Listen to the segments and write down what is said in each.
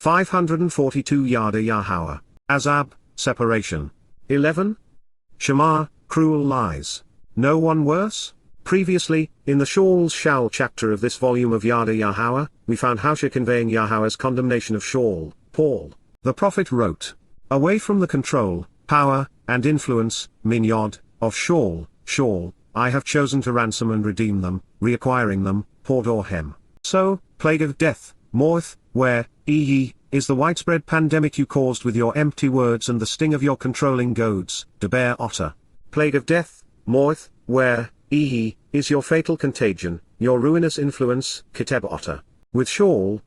542 Yada Yahowah, Azab, separation. 11. Shema, cruel lies. No one worse? Previously, in the Sha'ull chapter of this volume of Yada Yahowah, we found Howsha conveying Yahweh's condemnation of Sha'ull. Paul, the prophet wrote, away from the control, power, and influence, minyod, of Sha'ull, I have chosen to ransom and redeem them, reacquiring them, portrayals. So, plague of death, morth, where, is the widespread pandemic you caused with your empty words and the sting of your controlling goads, deber otter. Plague of death, morth, where, is your fatal contagion, your ruinous influence, kiteb otter. With Sha'ull,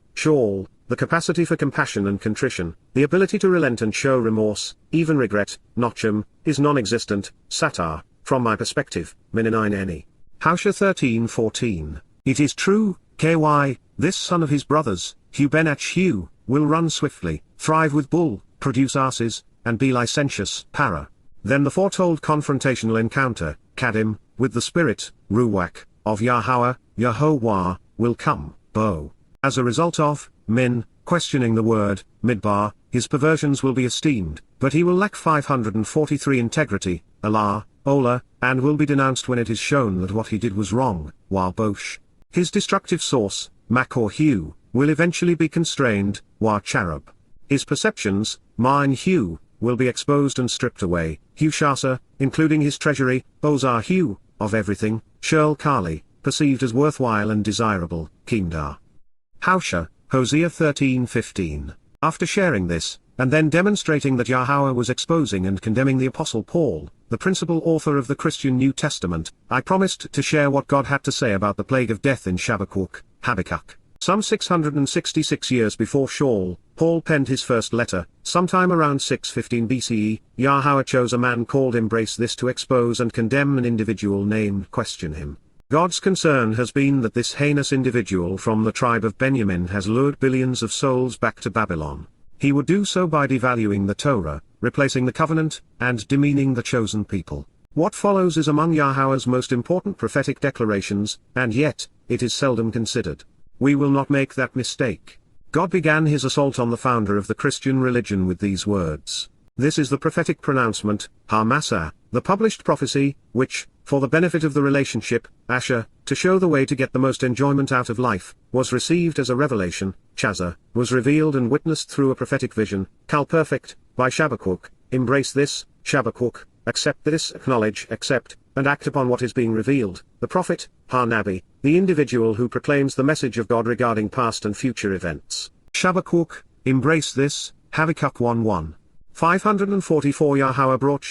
the capacity for compassion and contrition, the ability to relent and show remorse, even regret, nochem, is non-existent, satar, from my perspective, minanine. Howsha 13:14. It is true, ky, this son of his brothers, Hu ben Hu, will run swiftly, thrive with bull, produce asses, and be licentious, para. Then the foretold confrontational encounter, kadim, with the spirit, ruach, of Yahowah, will come, bo. As a result of, questioning the word, midbar, his perversions will be esteemed, but he will lack 543 integrity, Allah, Ola, and will be denounced when it is shown that what he did was wrong, while bosh. His destructive source, mak or Hu, will eventually be constrained, wa charab. His perceptions, ma and Hu, will be exposed and stripped away, Hushasa, including his treasury, Ozar Hu, of everything, Shurl Kali, perceived as worthwhile and desirable, Kimdar. Howsha, Hosea 13:15. After sharing this, and then demonstrating that Yahowah was exposing and condemning the Apostle Paul, the principal author of the Christian New Testament, I promised to share what God had to say about the plague of death in Chabaquwq, Habakkuk. Some 666 years before Sha'ull, Paul penned his first letter, sometime around 615 BCE, Yahowah chose a man called Embrace This to expose and condemn an individual named Question Him. God's concern has been that this heinous individual from the tribe of Benjamin has lured billions of souls back to Babylon. He would do so by devaluing the Torah, replacing the covenant, and demeaning the chosen people. What follows is among Yahowah's most important prophetic declarations, and yet, it is seldom considered. We will not make that mistake. God began his assault on the founder of the Christian religion with these words. This is the prophetic pronouncement, Matsah, the published prophecy, which, for the benefit of the relationship, Asher, to show the way to get the most enjoyment out of life, was received as a revelation, Chaza, was revealed and witnessed through a prophetic vision, Kal perfect, by Chabaquwq, embrace this, Chabaquwq, accept this, acknowledge, accept, and act upon what is being revealed, the prophet, Nabi, the individual who proclaims the message of God regarding past and future events. Chabaquwq, embrace this, Habakkuk 1:1. 544 Yahowah brought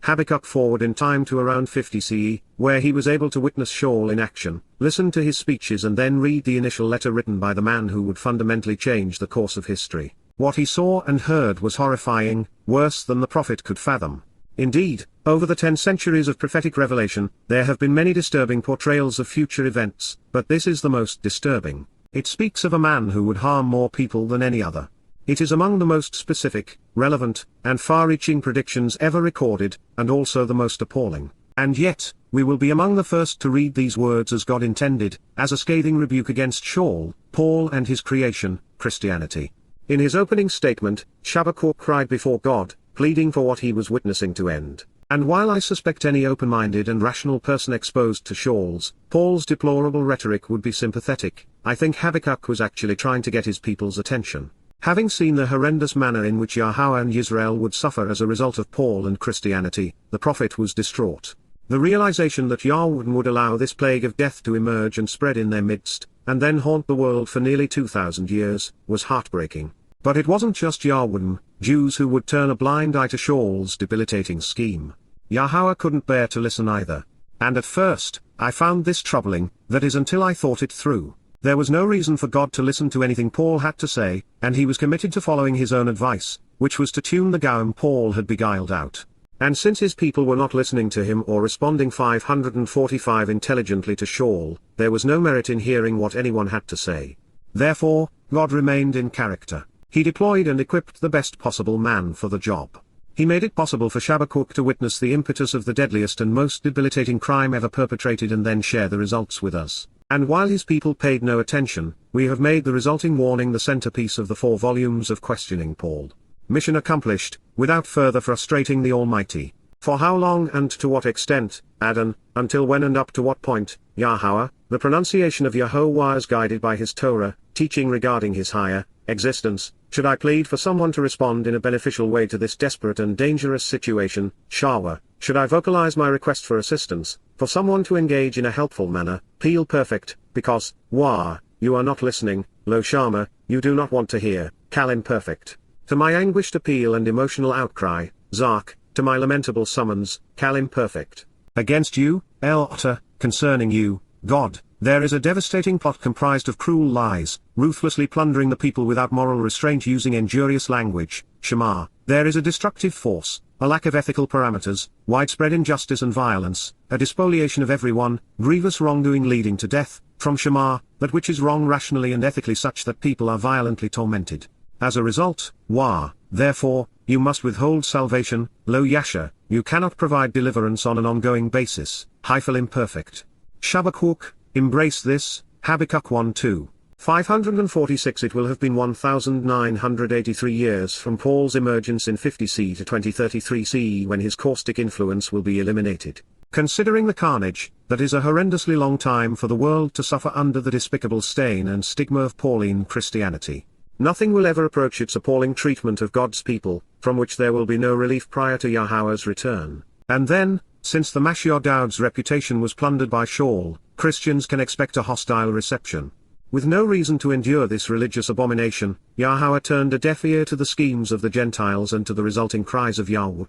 Habakkuk forward in time to around 50 CE, where he was able to witness Sha'ull in action, listen to his speeches and then read the initial letter written by the man who would fundamentally change the course of history. What he saw and heard was horrifying, worse than the prophet could fathom. Indeed, over the 10 centuries of prophetic revelation, there have been many disturbing portrayals of future events, but this is the most disturbing. It speaks of a man who would harm more people than any other. It is among the most specific, relevant, and far-reaching predictions ever recorded, and also the most appalling. And yet, we will be among the first to read these words as God intended, as a scathing rebuke against Sha'ull, Paul and his creation, Christianity. In his opening statement, Chabaquwq cried before God, pleading for what he was witnessing to end. And while I suspect any open-minded and rational person exposed to Paul's deplorable rhetoric would be sympathetic, I think Habakkuk was actually trying to get his people's attention. Having seen the horrendous manner in which Yahowah and Yisra'el would suffer as a result of Paul and Christianity, the prophet was distraught. The realization that Yahweh would allow this plague of death to emerge and spread in their midst, and then haunt the world for nearly 2,000 years, was heartbreaking. But it wasn't just Yahweh, Jews who would turn a blind eye to Sha'ull's debilitating scheme. Yahowah couldn't bear to listen either. And at first, I found this troubling, that is until I thought it through. There was no reason for God to listen to anything Paul had to say, and he was committed to following his own advice, which was to tune the gown Paul had beguiled out. And since his people were not listening to him or responding 545 intelligently to Sha'ull, there was no merit in hearing what anyone had to say. Therefore, God remained in character. He deployed and equipped the best possible man for the job. He made it possible for Chabaquwq to witness the impetus of the deadliest and most debilitating crime ever perpetrated and then share the results with us. And while his people paid no attention, we have made the resulting warning the centerpiece of the 4 volumes of Questioning Paul. Mission accomplished, without further frustrating the Almighty. For how long and to what extent, Adon, until when and up to what point, Yahowah, the pronunciation of Yahowah as guided by his Torah, teaching regarding his higher existence, should I plead for someone to respond in a beneficial way to this desperate and dangerous situation, Sha'uwl, should I vocalize my request for assistance, for someone to engage in a helpful manner, Peel perfect, because, Wah, you are not listening, Lo Shama, you do not want to hear, Kal imperfect. To my anguished appeal and emotional outcry, Zark, to my lamentable summons, Kal imperfect. Against you, El Otter, concerning you, God, there is a devastating plot comprised of cruel lies, ruthlessly plundering the people without moral restraint using injurious language, Shema, there is a destructive force, a lack of ethical parameters, widespread injustice and violence, a despoliation of everyone, grievous wrongdoing leading to death, from Shema, that which is wrong rationally and ethically such that people are violently tormented. As a result, Wah, therefore, you must withhold salvation, Lo Yasha, you cannot provide deliverance on an ongoing basis, Hyphal imperfect. Chabaquwq, embrace this, Habakkuk 1:2. 546. It will have been 1983 years from Paul's emergence in 50 CE to 2033 CE when his caustic influence will be eliminated. Considering the carnage, that is a horrendously long time for the world to suffer under the despicable stain and stigma of Pauline Christianity. Nothing will ever approach its appalling treatment of God's people, from which there will be no relief prior to Yahowah's return. And then, since the Mashyach Dowd's reputation was plundered by Sha'uwl, Christians can expect a hostile reception. With no reason to endure this religious abomination, Yahowah turned a deaf ear to the schemes of the Gentiles and to the resulting cries of Yahweh.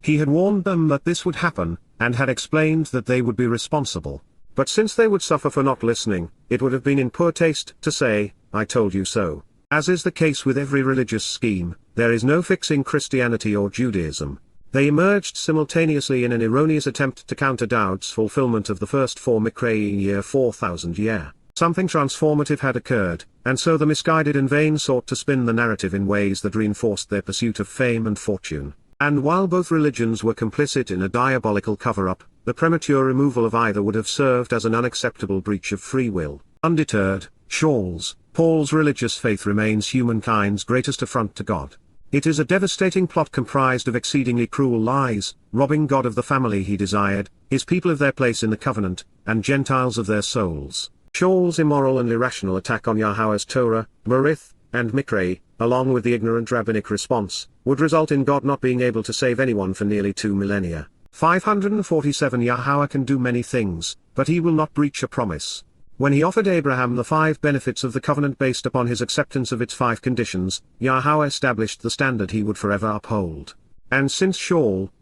He had warned them that this would happen, and had explained that they would be responsible. But since they would suffer for not listening, it would have been in poor taste to say, I told you so. As is the case with every religious scheme, there is no fixing Christianity or Judaism. They emerged simultaneously in an erroneous attempt to counter Dowd's fulfillment of the first 4 Mikra year 4000 year. Something transformative had occurred, and so the misguided and vain sought to spin the narrative in ways that reinforced their pursuit of fame and fortune. And while both religions were complicit in a diabolical cover-up, the premature removal of either would have served as an unacceptable breach of free will. Undeterred, Paul's religious faith remains humankind's greatest affront to God. It is a devastating plot comprised of exceedingly cruel lies, robbing God of the family he desired, his people of their place in the covenant, and Gentiles of their souls. Sha'ul's immoral and irrational attack on Yahowah's Torah, Berith, and Mikra, along with the ignorant rabbinic response, would result in God not being able to save anyone for nearly 2 millennia. 547. Yahowah can do many things, but he will not breach a promise. When he offered Abraham the 5 benefits of the covenant based upon his acceptance of its 5 conditions, Yahowah established the standard he would forever uphold. And since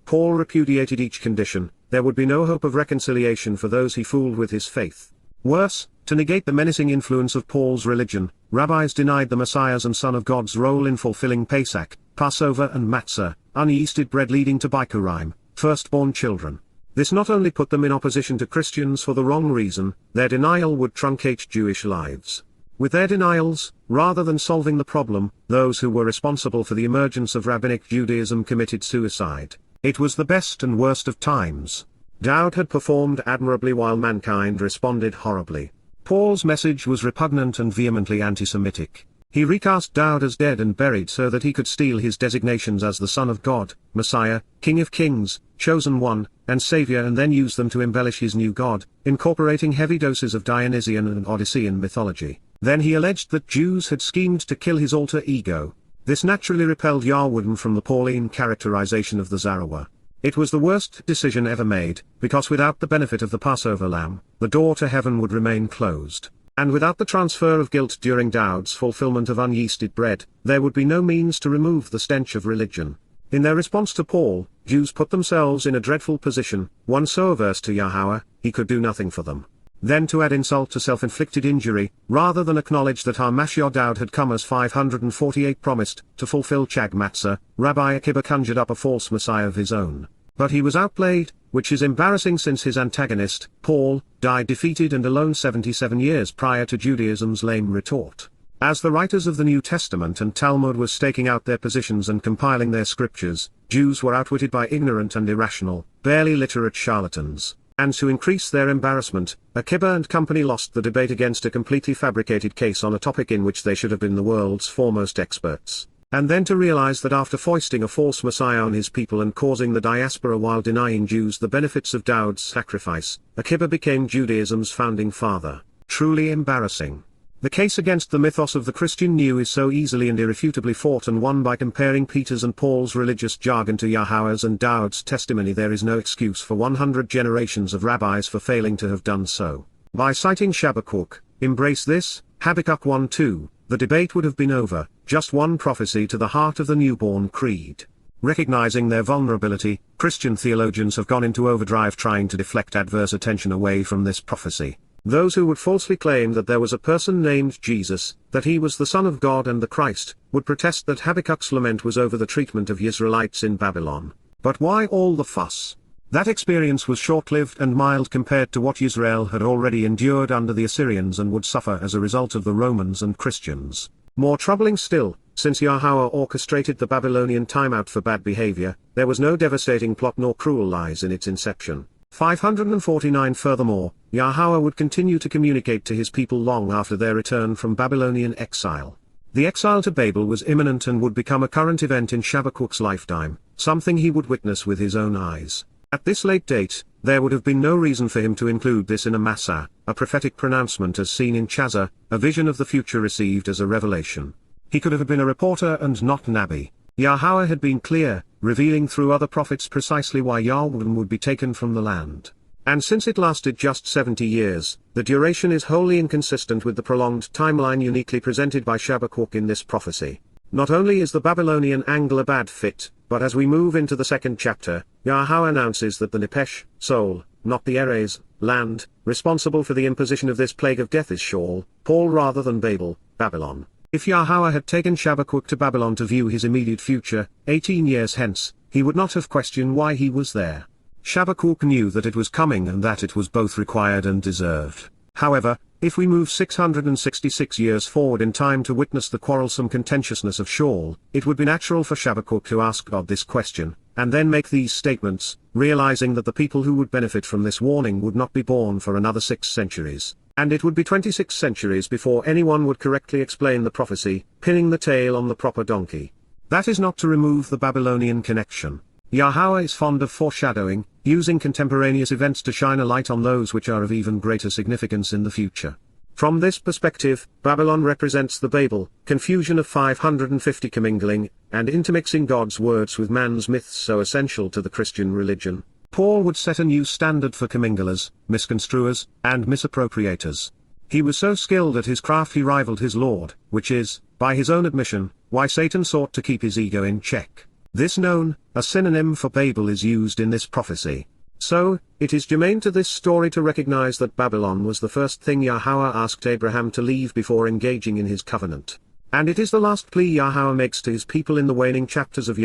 Paul repudiated each condition, there would be no hope of reconciliation for those he fooled with his faith. Worse, to negate the menacing influence of Paul's religion, rabbis denied the Messiah's and Son of God's role in fulfilling Pesach, Passover and Matzah, unyeasted bread leading to Bikurim, firstborn children. This not only put them in opposition to Christians for the wrong reason, their denial would truncate Jewish lives. With their denials, rather than solving the problem, those who were responsible for the emergence of rabbinic Judaism committed suicide. It was the best and worst of times. Dowd had performed admirably while mankind responded horribly. Paul's message was repugnant and vehemently anti-Semitic. He recast Dowd as dead and buried so that he could steal his designations as the Son of God, Messiah, King of Kings, Chosen One, and Savior, and then use them to embellish his new God, incorporating heavy doses of Dionysian and Odyssean mythology. Then he alleged that Jews had schemed to kill his alter ego. This naturally repelled Yahweh from the Pauline characterization of the Zarahua. It was the worst decision ever made, because without the benefit of the Passover lamb, the door to heaven would remain closed. And without the transfer of guilt during Dowd's fulfillment of unyeasted bread, there would be no means to remove the stench of religion. In their response to Paul, Jews put themselves in a dreadful position, one so averse to Yahowah, he could do nothing for them. Then to add insult to self-inflicted injury, rather than acknowledge that Mashyach Dowd had come as 548 promised, to fulfill Chag Matsah, Rabbi Akiba conjured up a false messiah of his own. But he was outplayed, which is embarrassing since his antagonist, Paul, died defeated and alone 77 years prior to Judaism's lame retort. As the writers of the New Testament and Talmud were staking out their positions and compiling their scriptures, Jews were outwitted by ignorant and irrational, barely literate charlatans. And to increase their embarrassment, Akiba and company lost the debate against a completely fabricated case on a topic in which they should have been the world's foremost experts. And then to realize that after foisting a false messiah on his people and causing the diaspora while denying Jews the benefits of Dowd's sacrifice, Akiba became Judaism's founding father. Truly embarrassing. The case against the mythos of the Christian new is so easily and irrefutably fought and won by comparing Peter's and Paul's religious jargon to Yahowah's and Dowd's testimony. There is no excuse for 100 generations of rabbis for failing to have done so. By citing Chabaquwq, embrace this, Habakkuk 1:2, the debate would have been over, just one prophecy to the heart of the newborn creed. Recognizing their vulnerability, Christian theologians have gone into overdrive trying to deflect adverse attention away from this prophecy. Those who would falsely claim that there was a person named Jesus, that he was the Son of God and the Christ, would protest that Habakkuk's lament was over the treatment of Yisraelites in Babylon. But why all the fuss? That experience was short-lived and mild compared to what Yisra'el had already endured under the Assyrians and would suffer as a result of the Romans and Christians. More troubling still, since Yahowah orchestrated the Babylonian timeout for bad behavior, there was no devastating plot nor cruel lies in its inception. 549 Furthermore, Yahowah would continue to communicate to his people long after their return from Babylonian exile. The exile to Babel was imminent and would become a current event in Chabaquwq's lifetime, something he would witness with his own eyes. At this late date, there would have been no reason for him to include this in a Massah, a prophetic pronouncement as seen in Chazar, a vision of the future received as a revelation. He could have been a reporter and not Nabi. Yahowah had been clear, revealing through other prophets precisely why Yahweh would be taken from the land. And since it lasted just 70 years, the duration is wholly inconsistent with the prolonged timeline uniquely presented by Chabaquwq in this prophecy. Not only is the Babylonian angle a bad fit, but as we move into the second chapter, Yahowah announces that the Nepesh, soul, not the Eres, land, responsible for the imposition of this plague of death is Sha'uwl, Paul rather than Babel, Babylon. If Yahowah had taken Chabaquwq to Babylon to view his immediate future, 18 years hence, he would not have questioned why he was there. Chabaquwq knew that it was coming and that it was both required and deserved. However, if we move 666 years forward in time to witness the quarrelsome contentiousness of Sha'uwl, it would be natural for Chabaquwq to ask God this question, and then make these statements, realizing that the people who would benefit from this warning would not be born for another 6 centuries. And it would be 26 centuries before anyone would correctly explain the prophecy, pinning the tail on the proper donkey. That is not to remove the Babylonian connection. Yahowah is fond of foreshadowing, using contemporaneous events to shine a light on those which are of even greater significance in the future. From this perspective, Babylon represents the Babel, confusion of 550 commingling, and intermixing God's words with man's myths so essential to the Christian religion. Paul would set a new standard for comminglers, misconstruers, and misappropriators. He was so skilled at his craft he rivaled his Lord, which is, by his own admission, why Satan sought to keep his ego in check. This known, a synonym for Babel is used in this prophecy. So, it is germane to this story to recognize that Babylon was the first thing Yahowah asked Abraham to leave before engaging in his covenant. And it is the last plea Yahowah makes to his people in the waning chapters of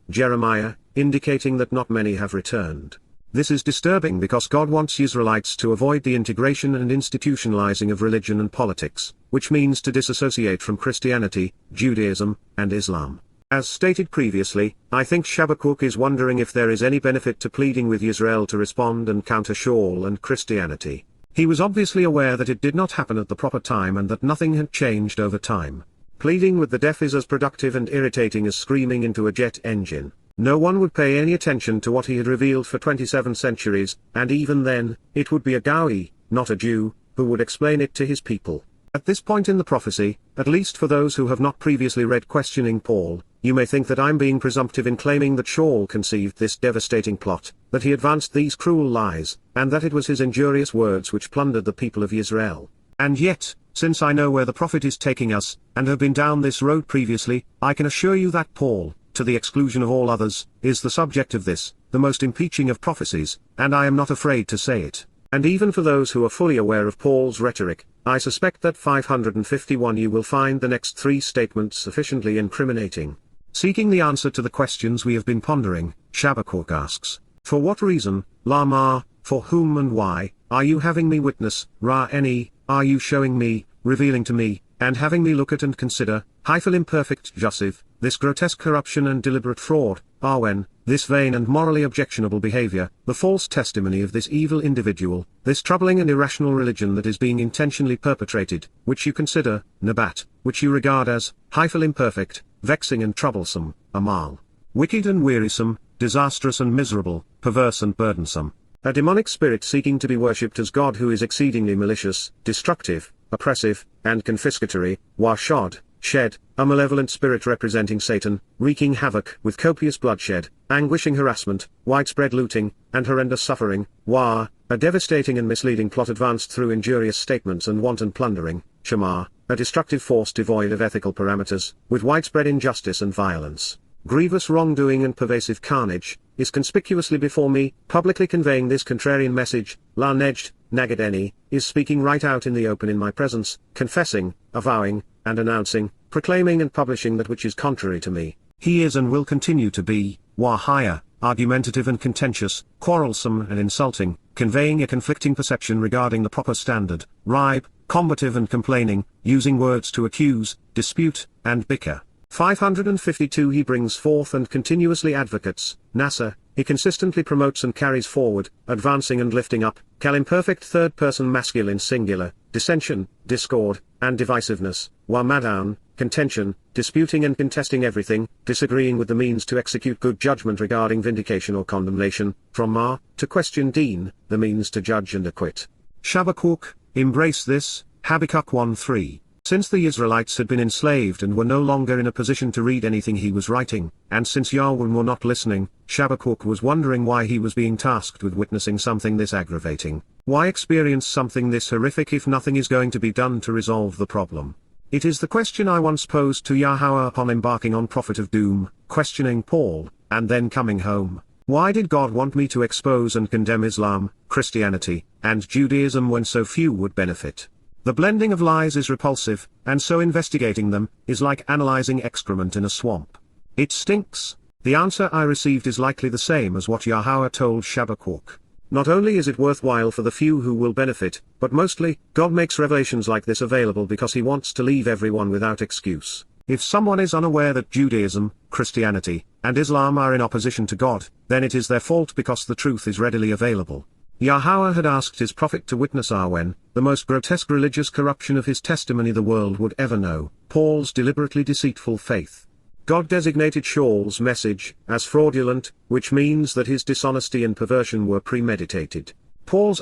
Jeremiah, indicating that not many have returned. This is disturbing because God wants Israelites to avoid the integration and institutionalizing of religion and politics, which means to disassociate from Christianity, Judaism, and Islam. As stated previously, I think Chabaquwq is wondering if there is any benefit to pleading with Yisra'el to respond and counter Sha'uwl and Christianity. He was obviously aware that it did not happen at the proper time and that nothing had changed over time. Pleading with the deaf is as productive and irritating as screaming into a jet engine. No one would pay any attention to what he had revealed for 27 centuries, and even then, it would be a Gowie, not a Jew, who would explain it to his people. At this point in the prophecy, at least for those who have not previously read Questioning Paul, you may think that I'm being presumptive in claiming that Sha'uwl conceived this devastating plot, that he advanced these cruel lies, and that it was his injurious words which plundered the people of Yisra'el. And yet, since I know where the prophet is taking us, and have been down this road previously, I can assure you that Paul, to the exclusion of all others, is the subject of this, the most impeaching of prophecies, and I am not afraid to say it. And even for those who are fully aware of Paul's rhetoric, I suspect that 551 you will find the next 3 statements sufficiently incriminating. Seeking the answer to the questions we have been pondering, Chabaquwq asks, for what reason, Lama, for whom and why, are you having me witness, Ra-Eni, are you showing me, revealing to me, and having me look at and consider, hyphal imperfect Joseph, this grotesque corruption and deliberate fraud, Arwen, this vain and morally objectionable behavior, the false testimony of this evil individual, this troubling and irrational religion that is being intentionally perpetrated, which you consider, Nabat, which you regard as, hyphal imperfect, vexing and troublesome, amal, wicked and wearisome, disastrous and miserable, perverse and burdensome, a demonic spirit seeking to be worshipped as God who is exceedingly malicious, destructive, oppressive, and confiscatory, washod, shed, a malevolent spirit representing Satan, wreaking havoc with copious bloodshed, anguishing harassment, widespread looting, and horrendous suffering, a devastating and misleading plot advanced through injurious statements and wanton plundering, Shema, a destructive force devoid of ethical parameters, with widespread injustice and violence, grievous wrongdoing and pervasive carnage, is conspicuously before me, publicly conveying this contrarian message, La Nejd, Nagadeni, is speaking right out in the open in my presence, confessing, avowing, and announcing, proclaiming and publishing that which is contrary to me. He is and will continue to be, Wahaya, argumentative and contentious, quarrelsome and insulting, conveying a conflicting perception regarding the proper standard, ribe, combative and complaining, using words to accuse, dispute, and bicker. 552 He brings forth and continuously advocates, Nasa, he consistently promotes and carries forward, advancing and lifting up, imperfect third-person masculine singular, dissension, discord, and divisiveness, Wamadown, contention, disputing and contesting everything, disagreeing with the means to execute good judgment regarding vindication or condemnation, from Ma, to question Deen, the means to judge and acquit. Chabaquwq, embrace this, Habakkuk 1:3. Since the Israelites had been enslaved and were no longer in a position to read anything he was writing, and since Yahweh were not listening, Chabaquwq was wondering why he was being tasked with witnessing something this aggravating. Why experience something this horrific if nothing is going to be done to resolve the problem? It is the question I once posed to Yahowah upon embarking on Prophet of Doom, questioning Paul, and then coming home. Why did God want me to expose and condemn Islam, Christianity, and Judaism when so few would benefit? The blending of lies is repulsive, and so investigating them, is like analyzing excrement in a swamp. It stinks. The answer I received is likely the same as what Yahowah told Chabaquwq. Not only is it worthwhile for the few who will benefit, but mostly, God makes revelations like this available because he wants to leave everyone without excuse. If someone is unaware that Judaism, Christianity, and Islam are in opposition to God, then it is their fault because the truth is readily available. Yahowah had asked his prophet to witness when, the most grotesque religious corruption of his testimony the world would ever know, Paul's deliberately deceitful faith. God designated Sha'ul's message as fraudulent, which means that his dishonesty and perversion were premeditated. Paul's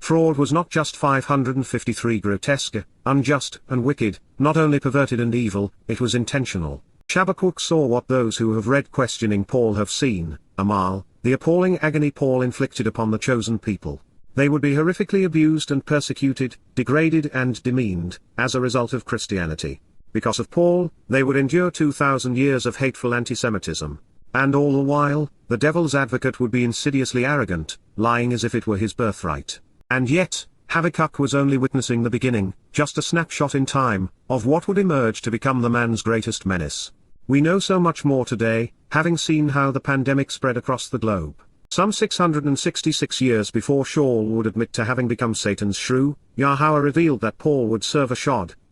fraud was not just 553 grotesque, unjust and wicked, not only perverted and evil, it was intentional. Chabaquwq saw what those who have read Questioning Paul have seen, Amal, the appalling agony Paul inflicted upon the chosen people. They would be horrifically abused and persecuted, degraded and demeaned, as a result of Christianity. Because of Paul, they would endure 2,000 years of hateful antisemitism. And all the while, the devil's advocate would be insidiously arrogant, lying as if it were his birthright. And yet, Habakkuk was only witnessing the beginning, just a snapshot in time, of what would emerge to become the man's greatest menace. We know so much more today, having seen how the pandemic spread across the globe. Some 666 years before Sha'ul would admit to having become Satan's shrew, Yahowah revealed that Paul would serve a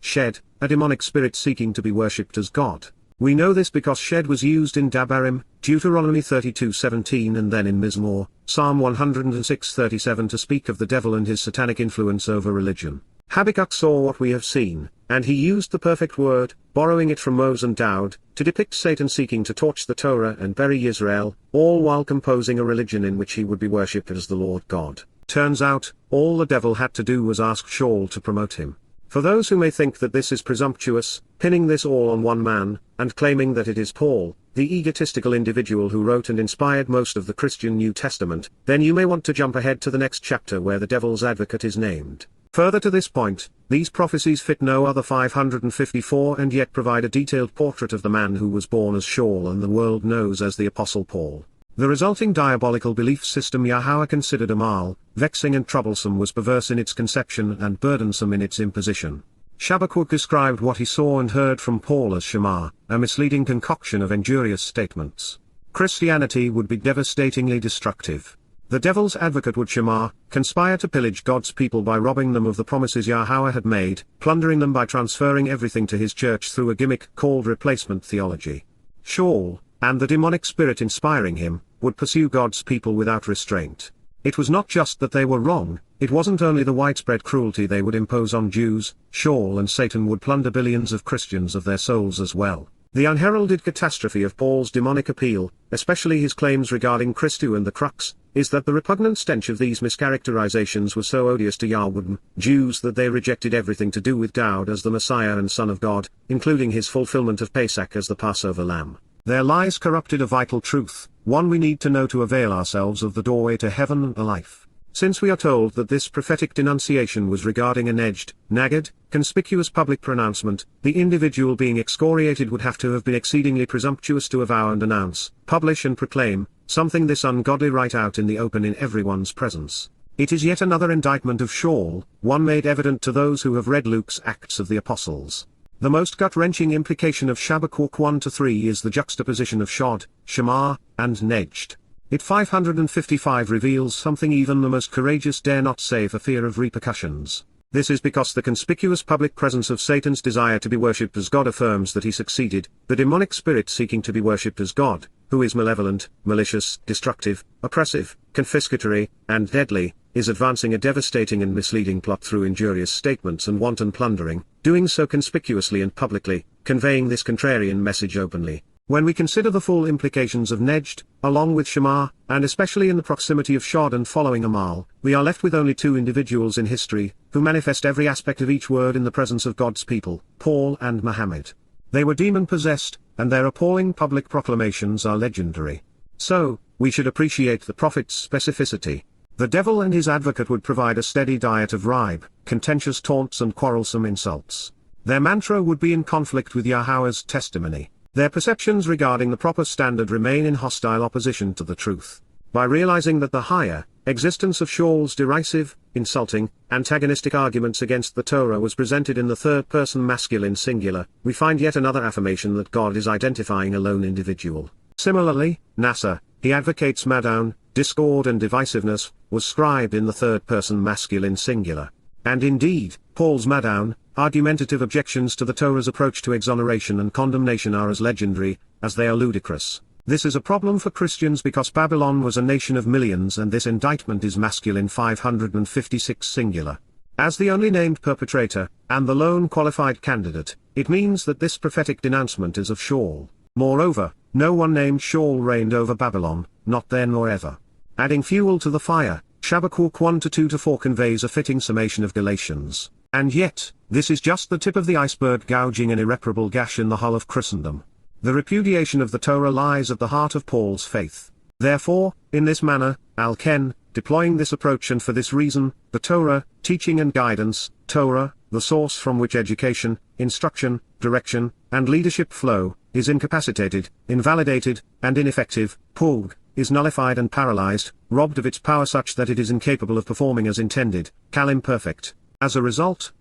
shed, a demonic spirit seeking to be worshipped as God. We know this because shed was used in Dabarim, Deuteronomy 32:17 and then in Mizmor, Psalm 106:37 to speak of the devil and his satanic influence over religion. Habakkuk saw what we have seen, and he used the perfect word, borrowing it from Moses and Dowd, to depict Satan seeking to torch the Torah and bury Yisra'el, all while composing a religion in which he would be worshipped as the Lord God. Turns out, all the devil had to do was ask Sha'ul to promote him. For those who may think that this is presumptuous, pinning this all on one man, and claiming that it is Paul, the egotistical individual who wrote and inspired most of the Christian New Testament, then you may want to jump ahead to the next chapter where the devil's advocate is named. Further to this point, these prophecies fit no other 554 and yet provide a detailed portrait of the man who was born as Sha'ul and the world knows as the Apostle Paul. The resulting diabolical belief system Yahowah considered amal, vexing and troublesome, was perverse in its conception and burdensome in its imposition. Chabaquwq described what he saw and heard from Paul as Shema, a misleading concoction of injurious statements. Christianity would be devastatingly destructive. The devil's advocate would Shema, conspire to pillage God's people by robbing them of the promises Yahowah had made, plundering them by transferring everything to his church through a gimmick called replacement theology. Sha'ul, and the demonic spirit inspiring him, would pursue God's people without restraint. It was not just that they were wrong, it wasn't only the widespread cruelty they would impose on Jews, Sha'uwl and Satan would plunder billions of Christians of their souls as well. The unheralded catastrophe of Paul's demonic appeal, especially his claims regarding Christu and the crux, is that the repugnant stench of these mischaracterizations was so odious to YYV8C11 Jews that they rejected everything to do with Dowd as the Messiah and Son of God, including his fulfillment of Pesach as the Passover lamb. Their lies corrupted a vital truth, one we need to know to avail ourselves of the doorway to heaven and the life. Since we are told that this prophetic denunciation was regarding an edged, nagged, conspicuous public pronouncement, the individual being excoriated would have to have been exceedingly presumptuous to avow and announce, publish and proclaim, something this ungodly right out in the open in everyone's presence. It is yet another indictment of Sha'uwl, one made evident to those who have read Luke's Acts of the Apostles. The most gut-wrenching implication of Chabaquwq 1-3 is the juxtaposition of Shod, Shema, and Nejd. It 555 reveals something even the most courageous dare not say for fear of repercussions. This is because the conspicuous public presence of Satan's desire to be worshipped as God affirms that he succeeded, the demonic spirit seeking to be worshipped as God, who is malevolent, malicious, destructive, oppressive, confiscatory, and deadly, is advancing a devastating and misleading plot through injurious statements and wanton plundering, doing so conspicuously and publicly, conveying this contrarian message openly. When we consider the full implications of Nejd, along with Shema, and especially in the proximity of Shod and following Amal, we are left with only two individuals in history, who manifest every aspect of each word in the presence of God's people, Paul and Muhammad. They were demon-possessed, and their appalling public proclamations are legendary. So, we should appreciate the prophet's specificity. The devil and his advocate would provide a steady diet of ribe, contentious taunts and quarrelsome insults. Their mantra would be in conflict with Yahowah's testimony. Their perceptions regarding the proper standard remain in hostile opposition to the truth. By realizing that the higher existence of Sha'ul's derisive, insulting, antagonistic arguments against the Torah was presented in the third-person masculine singular, we find yet another affirmation that God is identifying a lone individual. Similarly, Nasser, he advocates Maddown, discord and divisiveness, was scribed in the third-person masculine singular. And indeed, Paul's Maddown, argumentative objections to the Torah's approach to exoneration and condemnation are as legendary as they are ludicrous. This is a problem for Christians because Babylon was a nation of millions and this indictment is masculine 556 singular. As the only named perpetrator, and the lone qualified candidate, it means that this prophetic denouncement is of Sha'uwl. Moreover, no one named Sha'uwl reigned over Babylon, not then nor ever. Adding fuel to the fire, Chabaquwq 1-2-4 conveys a fitting summation of Galatians. And yet, this is just the tip of the iceberg gouging an irreparable gash in the hull of Christendom. The repudiation of the Torah lies at the heart of Paul's faith. Therefore, in this manner, Al-Ken, deploying this approach and for this reason, the Torah, teaching and guidance, Torah, the source from which education, instruction, direction, and leadership flow, is incapacitated, invalidated, and ineffective, Pug, is nullified and paralyzed, robbed of its power such that it is incapable of performing as intended, Kal imperfect. As a result,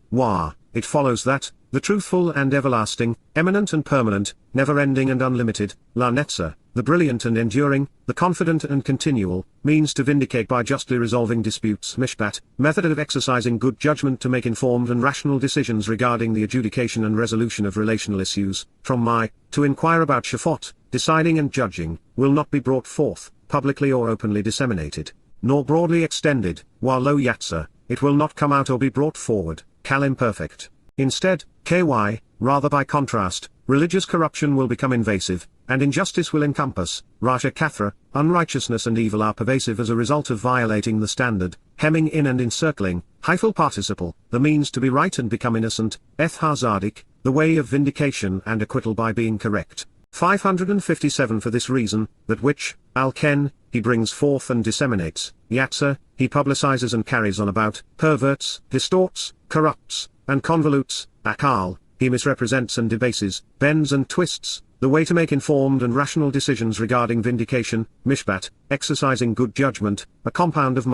it follows that, the truthful and everlasting, imminent and permanent, never-ending and unlimited, La Netzer, the brilliant and enduring, the confident and continual, means to vindicate by justly resolving disputes Mishpat, method of exercising good judgment to make informed and rational decisions regarding the adjudication and resolution of relational issues, to inquire about Shafot, deciding and judging, will not be brought forth, publicly or openly disseminated, nor broadly extended, while lo Yatzer, it will not come out or be brought forward, Kal imperfect. Instead, rather by contrast, religious corruption will become invasive, and injustice will encompass, Rasha Kathra, unrighteousness and evil are pervasive as a result of violating the standard, hemming in and encircling, hyphal participle, the means to be right and become innocent, Eth Hazadik, the way of vindication and acquittal by being correct. 557 For this reason, that which, Al-Ken, he brings forth and disseminates, Yatzer, he publicizes and carries on about, perverts, distorts, corrupts, and convolutes, Akal, he misrepresents and debases, bends and twists, the way to make informed and rational decisions regarding vindication, Mishpat, exercising good judgment, a compound of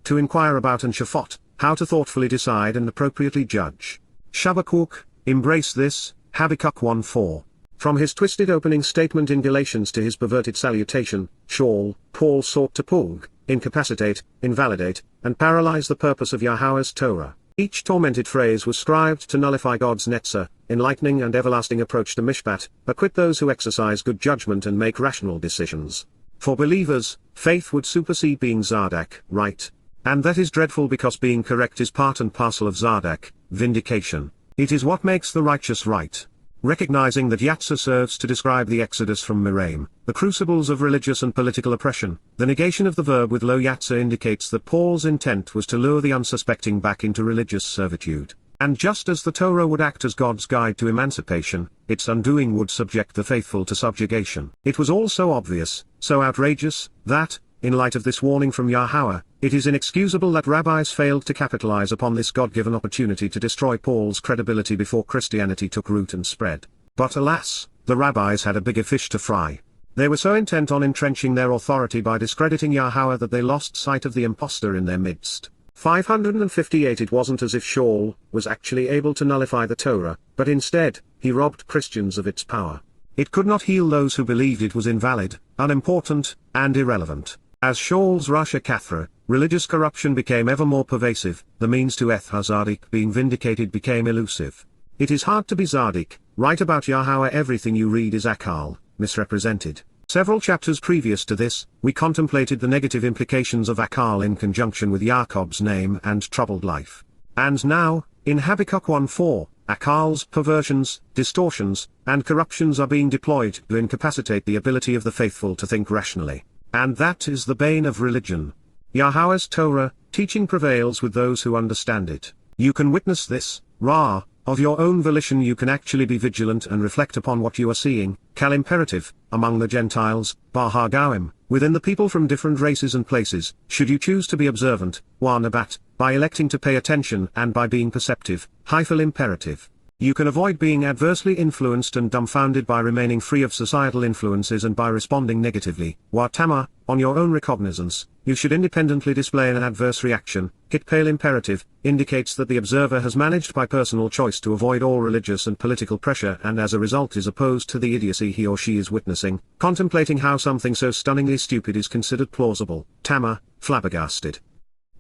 to inquire about and Shafot, how to thoughtfully decide and appropriately judge. Chabaquwq, embrace this, Habakkuk 1:4. From his twisted opening statement in Galatians to his perverted salutation, Paul sought to incapacitate, invalidate, and paralyze the purpose of Yahowah's Torah. Each tormented phrase was scribed to nullify God's netzah, enlightening and everlasting approach to mishpat, acquit those who exercise good judgment and make rational decisions. For believers, faith would supersede being Zadak, right. And that is dreadful because being correct is part and parcel of Zadak, vindication. It is what makes the righteous right. Recognizing that Yatsah serves to describe the exodus from Miraim, the crucibles of religious and political oppression, the negation of the verb with lo Yatsah indicates that Paul's intent was to lure the unsuspecting back into religious servitude. And just as the Torah would act as God's guide to emancipation, its undoing would subject the faithful to subjugation. It was all so obvious, so outrageous, that, in light of this warning from Yahowah, it is inexcusable that rabbis failed to capitalize upon this God-given opportunity to destroy Paul's credibility before Christianity took root and spread. But alas, the rabbis had a bigger fish to fry. They were so intent on entrenching their authority by discrediting Yahowah that they lost sight of the impostor in their midst. 558 It wasn't as if Sha'uwl was actually able to nullify the Torah, but instead, he robbed Christians of its power. It could not heal those who believed it was invalid, unimportant, and irrelevant. As Sha'ul's Rasha Kathra, religious corruption became ever more pervasive, the means to Zadik being vindicated became elusive. It is hard to be Zadik, right about Yahowah. Everything you read is Akal, misrepresented. Several chapters previous to this, we contemplated the negative implications of Akal in conjunction with Yaakov's name and troubled life. And now, in Habakkuk 1:4, Akal's perversions, distortions, and corruptions are being deployed to incapacitate the ability of the faithful to think rationally. And that is the bane of religion. Yahowah's Torah, teaching prevails with those who understand it. You can witness this, Ra, of your own volition. You can actually be vigilant and reflect upon what you are seeing, Kal imperative, among the Gentiles, Bar Hagawim, within the people from different races and places, should you choose to be observant, Wa Nabat, by electing to pay attention and by being perceptive, Hyphal imperative. You can avoid being adversely influenced and dumbfounded by remaining free of societal influences and by responding negatively, Wa Tama, on your own recognizance. You should independently display an adverse reaction. Hitpale imperative, indicates that the observer has managed by personal choice to avoid all religious and political pressure and as a result is opposed to the idiocy he or she is witnessing, contemplating how something so stunningly stupid is considered plausible, Tama, flabbergasted.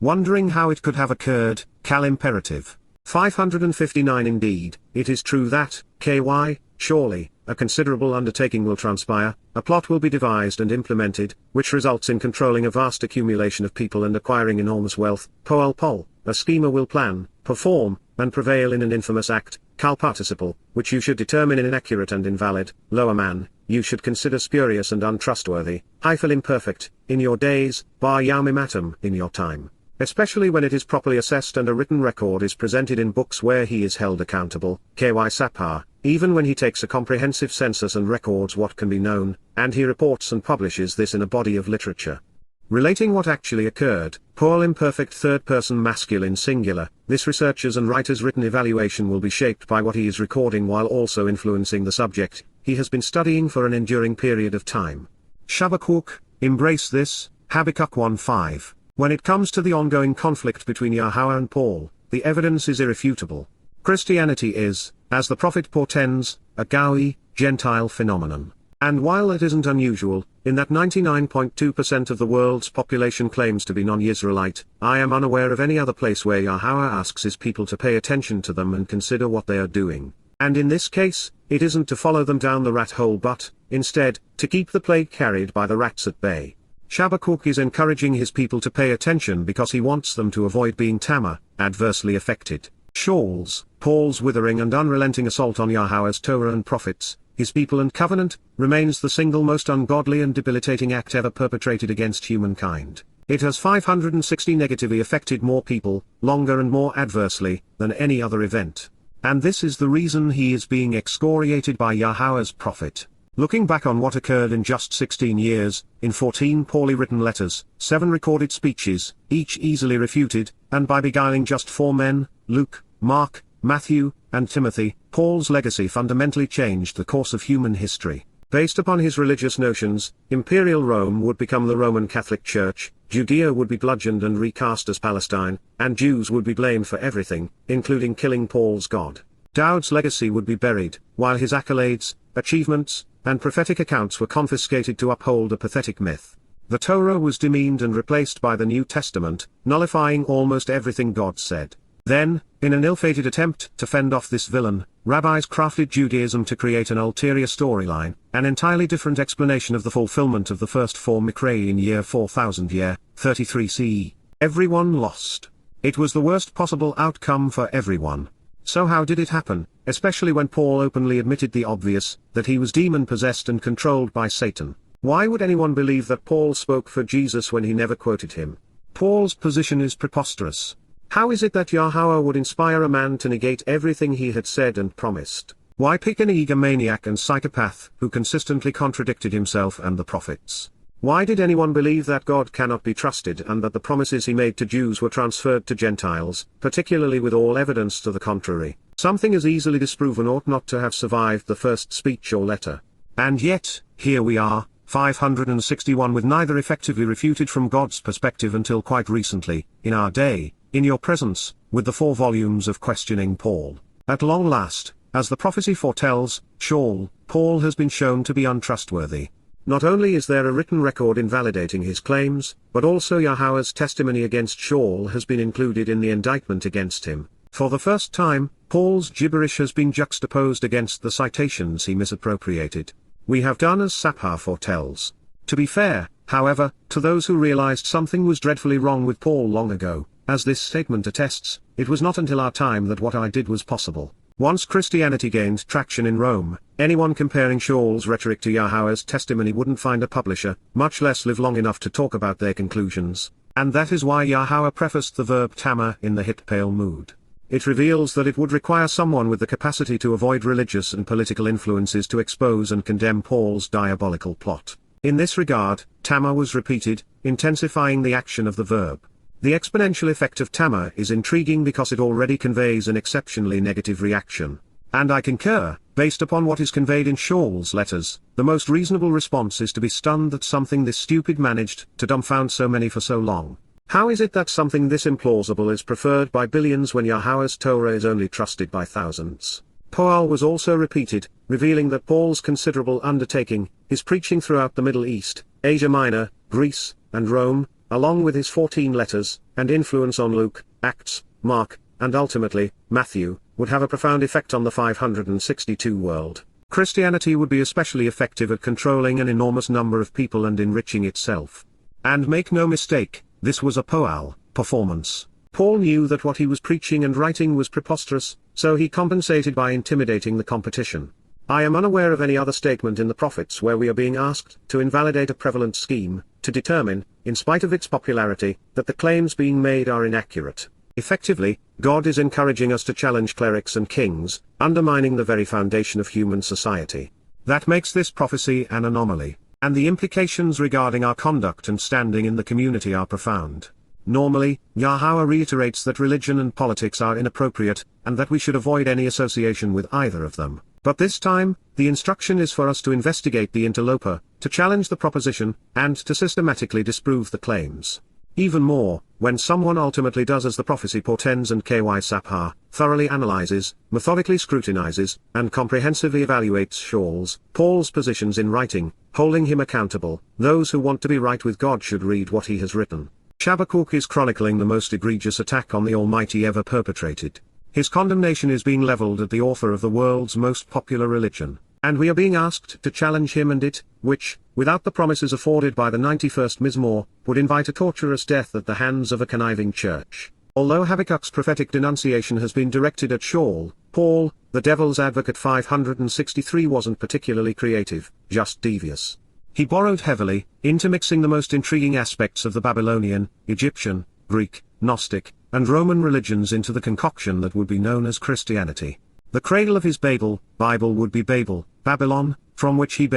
Wondering how it could have occurred, Kal imperative. 559 Indeed, it is true that, KY, surely, a considerable undertaking will transpire, a plot will be devised and implemented, which results in controlling a vast accumulation of people and acquiring enormous wealth, Poal Pol, a schemer will plan, perform, and prevail in an infamous act, Kal participle, which you should determine inaccurate and invalid, Lower Man, you should consider spurious and untrustworthy, Hyphal imperfect, in your days, Bar Yaumimatum, in your time. Especially when it is properly assessed and a written record is presented in books where he is held accountable, KY Sapar, even when he takes a comprehensive census and records what can be known, and he reports and publishes this in a body of literature. Relating what actually occurred, Paul imperfect third person masculine singular, this researcher's and writer's written evaluation will be shaped by what he is recording while also influencing the subject he has been studying for an enduring period of time. Chabaquwq, embrace this, Habakkuk 1:5. When it comes to the ongoing conflict between Yahowah and Paul, the evidence is irrefutable. Christianity is, as the prophet portends, a Gaui, Gentile phenomenon. And while it isn't unusual, in that 99.2% of the world's population claims to be non-Yisraelite, I am unaware of any other place where Yahowah asks his people to pay attention to them and consider what they are doing. And in this case, it isn't to follow them down the rat hole but, instead, to keep the plague carried by the rats at bay. Chabaquwq is encouraging his people to pay attention because he wants them to avoid being Tama, adversely affected. Sha'ul's, Paul's withering and unrelenting assault on Yahowah's Torah and prophets, his people and covenant, remains the single most ungodly and debilitating act ever perpetrated against humankind. It has 560 negatively affected more people, longer and more adversely, than any other event. And this is the reason he is being excoriated by Yahowah's prophet. Looking back on what occurred in just 16 years, in 14 poorly written letters, 7 recorded speeches, each easily refuted, and by beguiling just 4 men, Luke, Mark, Matthew, and Timothy, Paul's legacy fundamentally changed the course of human history. Based upon his religious notions, Imperial Rome would become the Roman Catholic Church, Judea would be bludgeoned and recast as Palestine, and Jews would be blamed for everything, including killing Paul's God. Dowd's legacy would be buried, while his accolades, achievements, and prophetic accounts were confiscated to uphold a pathetic myth. The Torah was demeaned and replaced by the New Testament, nullifying almost everything God said. Then, in an ill-fated attempt to fend off this villain, rabbis crafted Judaism to create an ulterior storyline, an entirely different explanation of the fulfillment of the first four Mikra in year 4000 year, 33 CE. Everyone lost. It was the worst possible outcome for everyone. So how did it happen, especially when Paul openly admitted the obvious, that he was demon-possessed and controlled by Satan? Why would anyone believe that Paul spoke for Jesus when he never quoted him? Paul's position is preposterous. How is it that Yahowah would inspire a man to negate everything he had said and promised? Why pick an egomaniac and psychopath who consistently contradicted himself and the prophets? Why did anyone believe that God cannot be trusted and that the promises he made to Jews were transferred to Gentiles, particularly with all evidence to the contrary? Something as easily disproven ought not to have survived the first speech or letter. And yet, here we are, 561 with neither effectively refuted from God's perspective until quite recently, in our day, in your presence, with the 4 volumes of Questioning Paul. At long last, as the prophecy foretells, Sha'uwl, Paul has been shown to be untrustworthy. Not only is there a written record invalidating his claims, but also Yahowah's testimony against Sha'uwl has been included in the indictment against him. For the first time, Paul's gibberish has been juxtaposed against the citations he misappropriated. We have done as Sapphire foretells. To be fair, however, to those who realized something was dreadfully wrong with Paul long ago, as this statement attests, it was not until our time that what I did was possible. Once Christianity gained traction in Rome, anyone comparing Sha'uwl's rhetoric to Yahowah's testimony wouldn't find a publisher, much less live long enough to talk about their conclusions. And that is why Yahowah prefaced the verb tama in the hit pale mood. It reveals that it would require someone with the capacity to avoid religious and political influences to expose and condemn Paul's diabolical plot. In this regard, tama was repeated, intensifying the action of the verb. The exponential effect of tama is intriguing because it already conveys an exceptionally negative reaction. And I concur, based upon what is conveyed in Sha'uwl's letters, the most reasonable response is to be stunned that something this stupid managed to dumbfound so many for so long. How is it that something this implausible is preferred by billions when Yahowah's Torah is only trusted by thousands? Poal was also repeated, revealing that Paul's considerable undertaking, his preaching throughout the Middle East, Asia Minor, Greece, and Rome, along with his 14 letters, and influence on Luke, Acts, Mark, and ultimately, Matthew, would have a profound effect on the 562 world. Christianity would be especially effective at controlling an enormous number of people and enriching itself. And make no mistake, this was a Poal performance. Paul knew that what he was preaching and writing was preposterous, so he compensated by intimidating the competition. I am unaware of any other statement in the prophets where we are being asked to invalidate a prevalent scheme, to determine, in spite of its popularity, that the claims being made are inaccurate. Effectively, God is encouraging us to challenge clerics and kings, undermining the very foundation of human society. That makes this prophecy an anomaly, and the implications regarding our conduct and standing in the community are profound. Normally, Yahowah reiterates that religion and politics are inappropriate, and that we should avoid any association with either of them. But this time, the instruction is for us to investigate the interloper, to challenge the proposition, and to systematically disprove the claims. Even more, when someone ultimately does as the prophecy portends and Sapphire, thoroughly analyzes, methodically scrutinizes, and comprehensively evaluates Sha'uwl's, Paul's positions in writing, holding him accountable, those who want to be right with God should read what he has written. Chabaquwq is chronicling the most egregious attack on the Almighty ever perpetrated. His condemnation is being leveled at the author of the world's most popular religion, and we are being asked to challenge him and it, which, without the promises afforded by the 91st Mizmor, would invite a torturous death at the hands of a conniving church. Although Habakkuk's prophetic denunciation has been directed at Sha'uwl, Paul, the devil's advocate 563 wasn't particularly creative, just devious. He borrowed heavily, intermixing the most intriguing aspects of the Babylonian, Egyptian, Greek, Gnostic, and Roman religions into the concoction that would be known as Christianity. The cradle of his Bible would be Babel, Babylon, from which he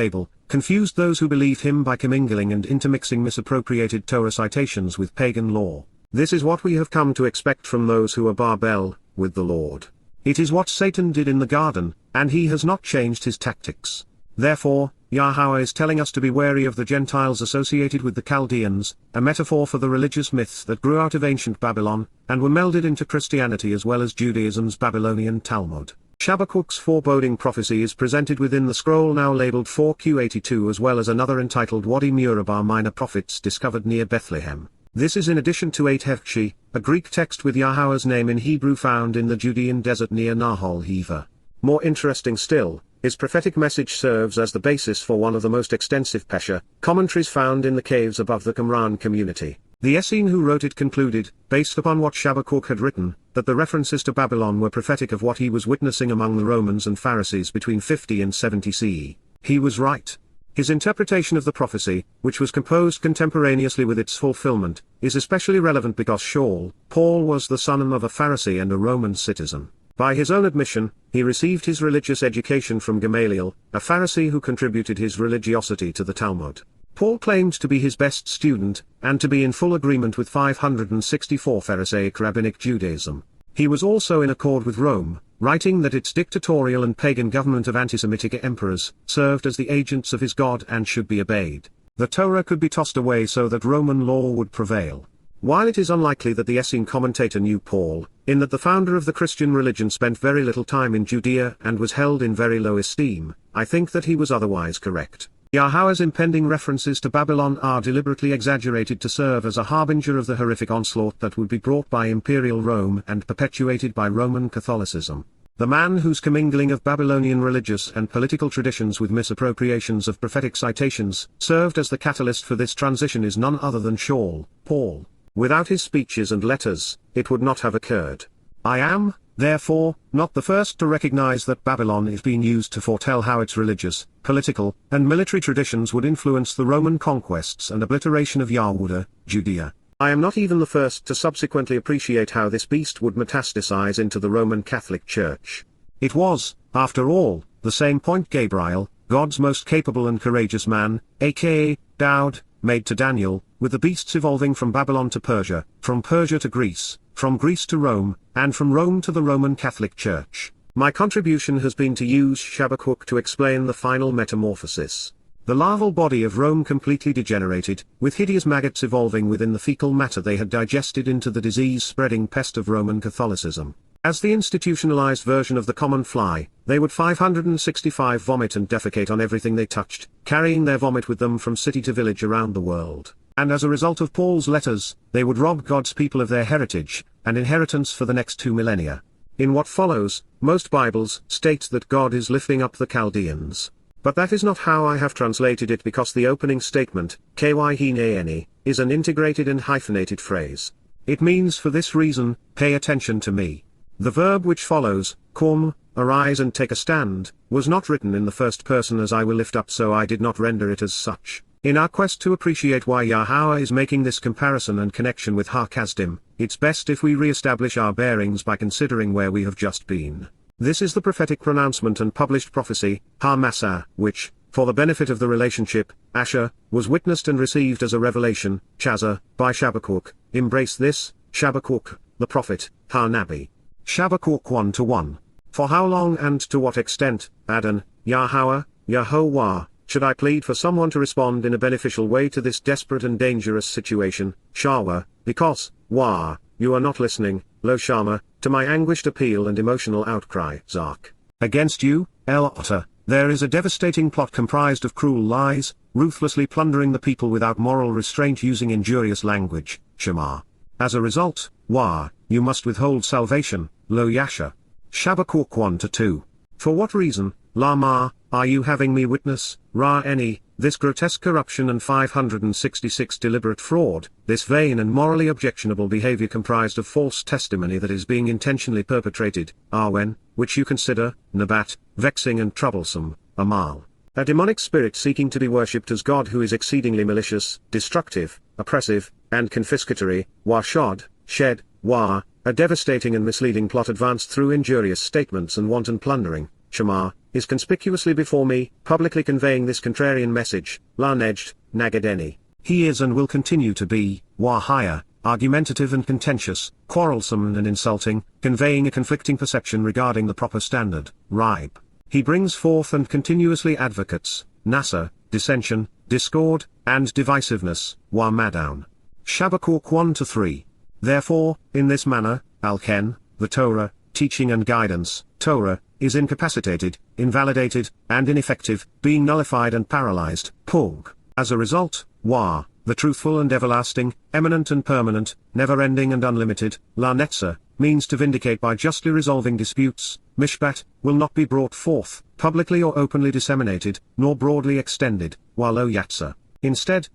confused those who believed him by commingling and intermixing misappropriated Torah citations with pagan law. This is what we have come to expect from those who are Babel, with the Lord. It is what Satan did in the garden, and he has not changed his tactics. Therefore, Yahowah is telling us to be wary of the Gentiles associated with the Chaldeans, a metaphor for the religious myths that grew out of ancient Babylon, and were melded into Christianity as well as Judaism's Babylonian Talmud. Chabaquwq's foreboding prophecy is presented within the scroll now labeled 4Q82 as well as another entitled Wadi Murabah Minor Prophets discovered near Bethlehem. This is in addition to 8 Hevchi, a Greek text with Yahweh's name in Hebrew found in the Judean desert near Nahal Heva. More interesting still, his prophetic message serves as the basis for one of the most extensive Pesha commentaries found in the caves above the Qumran community. The Essene who wrote it concluded, based upon what Chabaquwq had written, that the references to Babylon were prophetic of what he was witnessing among the Romans and Pharisees between 50 and 70 CE. He was right. His interpretation of the prophecy, which was composed contemporaneously with its fulfillment, is especially relevant because Sha'uwl, Paul was the son of a Pharisee and a Roman citizen. By his own admission, he received his religious education from Gamaliel, a Pharisee who contributed his religiosity to the Talmud. Paul claimed to be his best student, and to be in full agreement with 564 Pharisaic rabbinic Judaism. He was also in accord with Rome, writing that its dictatorial and pagan government of anti-Semitic emperors served as the agents of his God and should be obeyed. The Torah could be tossed away so that Roman law would prevail. While it is unlikely that the Essene commentator knew Paul, in that the founder of the Christian religion spent very little time in Judea and was held in very low esteem, I think that he was otherwise correct. Yahweh's impending references to Babylon are deliberately exaggerated to serve as a harbinger of the horrific onslaught that would be brought by imperial Rome and perpetuated by Roman Catholicism. The man whose commingling of Babylonian religious and political traditions with misappropriations of prophetic citations served as the catalyst for this transition is none other than Sha'uwl, Paul. Without his speeches and letters, it would not have occurred. I am, therefore, not the first to recognize that Babylon is being used to foretell how its religious, political, and military traditions would influence the Roman conquests and obliteration of Yahudah, Judea. I am not even the first to subsequently appreciate how this beast would metastasize into the Roman Catholic Church. It was, after all, the same point Gabriel, God's most capable and courageous man, aka Dowd, made to Daniel, with the beasts evolving from Babylon to Persia, from Persia to Greece, from Greece to Rome, and from Rome to the Roman Catholic Church. My contribution has been to use Chabaquwq to explain the final metamorphosis. The larval body of Rome completely degenerated, with hideous maggots evolving within the fecal matter they had digested into the disease-spreading pest of Roman Catholicism. As the institutionalized version of the common fly, they would 565 vomit and defecate on everything they touched, carrying their vomit with them from city to village around the world. And as a result of Paul's letters, they would rob God's people of their heritage, and inheritance for the next 2 millennia. In what follows, most Bibles state that God is lifting up the Chaldeans. But that is not how I have translated it because the opening statement, kyne, is an integrated and hyphenated phrase. It means for this reason, pay attention to me. The verb which follows, qum, arise and take a stand, was not written in the first person as I will lift up, so I did not render it as such. In our quest to appreciate why Yahweh is making this comparison and connection with Har-Kasdim, it's best if we re-establish our bearings by considering where we have just been. This is the prophetic pronouncement and published prophecy, Har-Matsah, which, for the benefit of the relationship, Asher, was witnessed and received as a revelation, Chazah, by Chabaquwq. Embrace this, Chabaquwq, the prophet, Har-Nabi. Chabaquwq 1-1. For how long and to what extent, Adon, Yahowah, Yahowah, should I plead for someone to respond in a beneficial way to this desperate and dangerous situation, Shawa, because, Wah, you are not listening, Lo Shama, to my anguished appeal and emotional outcry, Zark. Against you, El Otter, there is a devastating plot comprised of cruel lies, ruthlessly plundering the people without moral restraint using injurious language, Shema. As a result, Wah, you must withhold salvation, Lo Yasha. Chabaquwq 1-2. For what reason, Lama, are you having me witness, Ra-Eni, this grotesque corruption and 566 deliberate fraud, this vain and morally objectionable behavior comprised of false testimony that is being intentionally perpetrated, Arwen, which you consider, Nabat, vexing and troublesome, Amal, a demonic spirit seeking to be worshipped as God who is exceedingly malicious, destructive, oppressive, and confiscatory, Washad, Shed, Wa, a devastating and misleading plot advanced through injurious statements and wanton plundering, Shema, is conspicuously before me, publicly conveying this contrarian message, La-Nejd, Nagadeni. He is and will continue to be, Wahaya, argumentative and contentious, quarrelsome and insulting, conveying a conflicting perception regarding the proper standard, Ribe. He brings forth and continuously advocates, Nasa, dissension, discord, and divisiveness, Wa-Madown. Chabaquwq 1-3. Therefore, in this manner, Al-Ken, the Torah, teaching and guidance, Torah, is incapacitated, invalidated, and ineffective, being nullified and paralyzed, Pug. As a result, Wah, the truthful and everlasting, eminent and permanent, never-ending and unlimited, La Netzer, means to vindicate by justly resolving disputes. Mishpat, will not be brought forth, publicly or openly disseminated, nor broadly extended, while O Yatzer. Instead,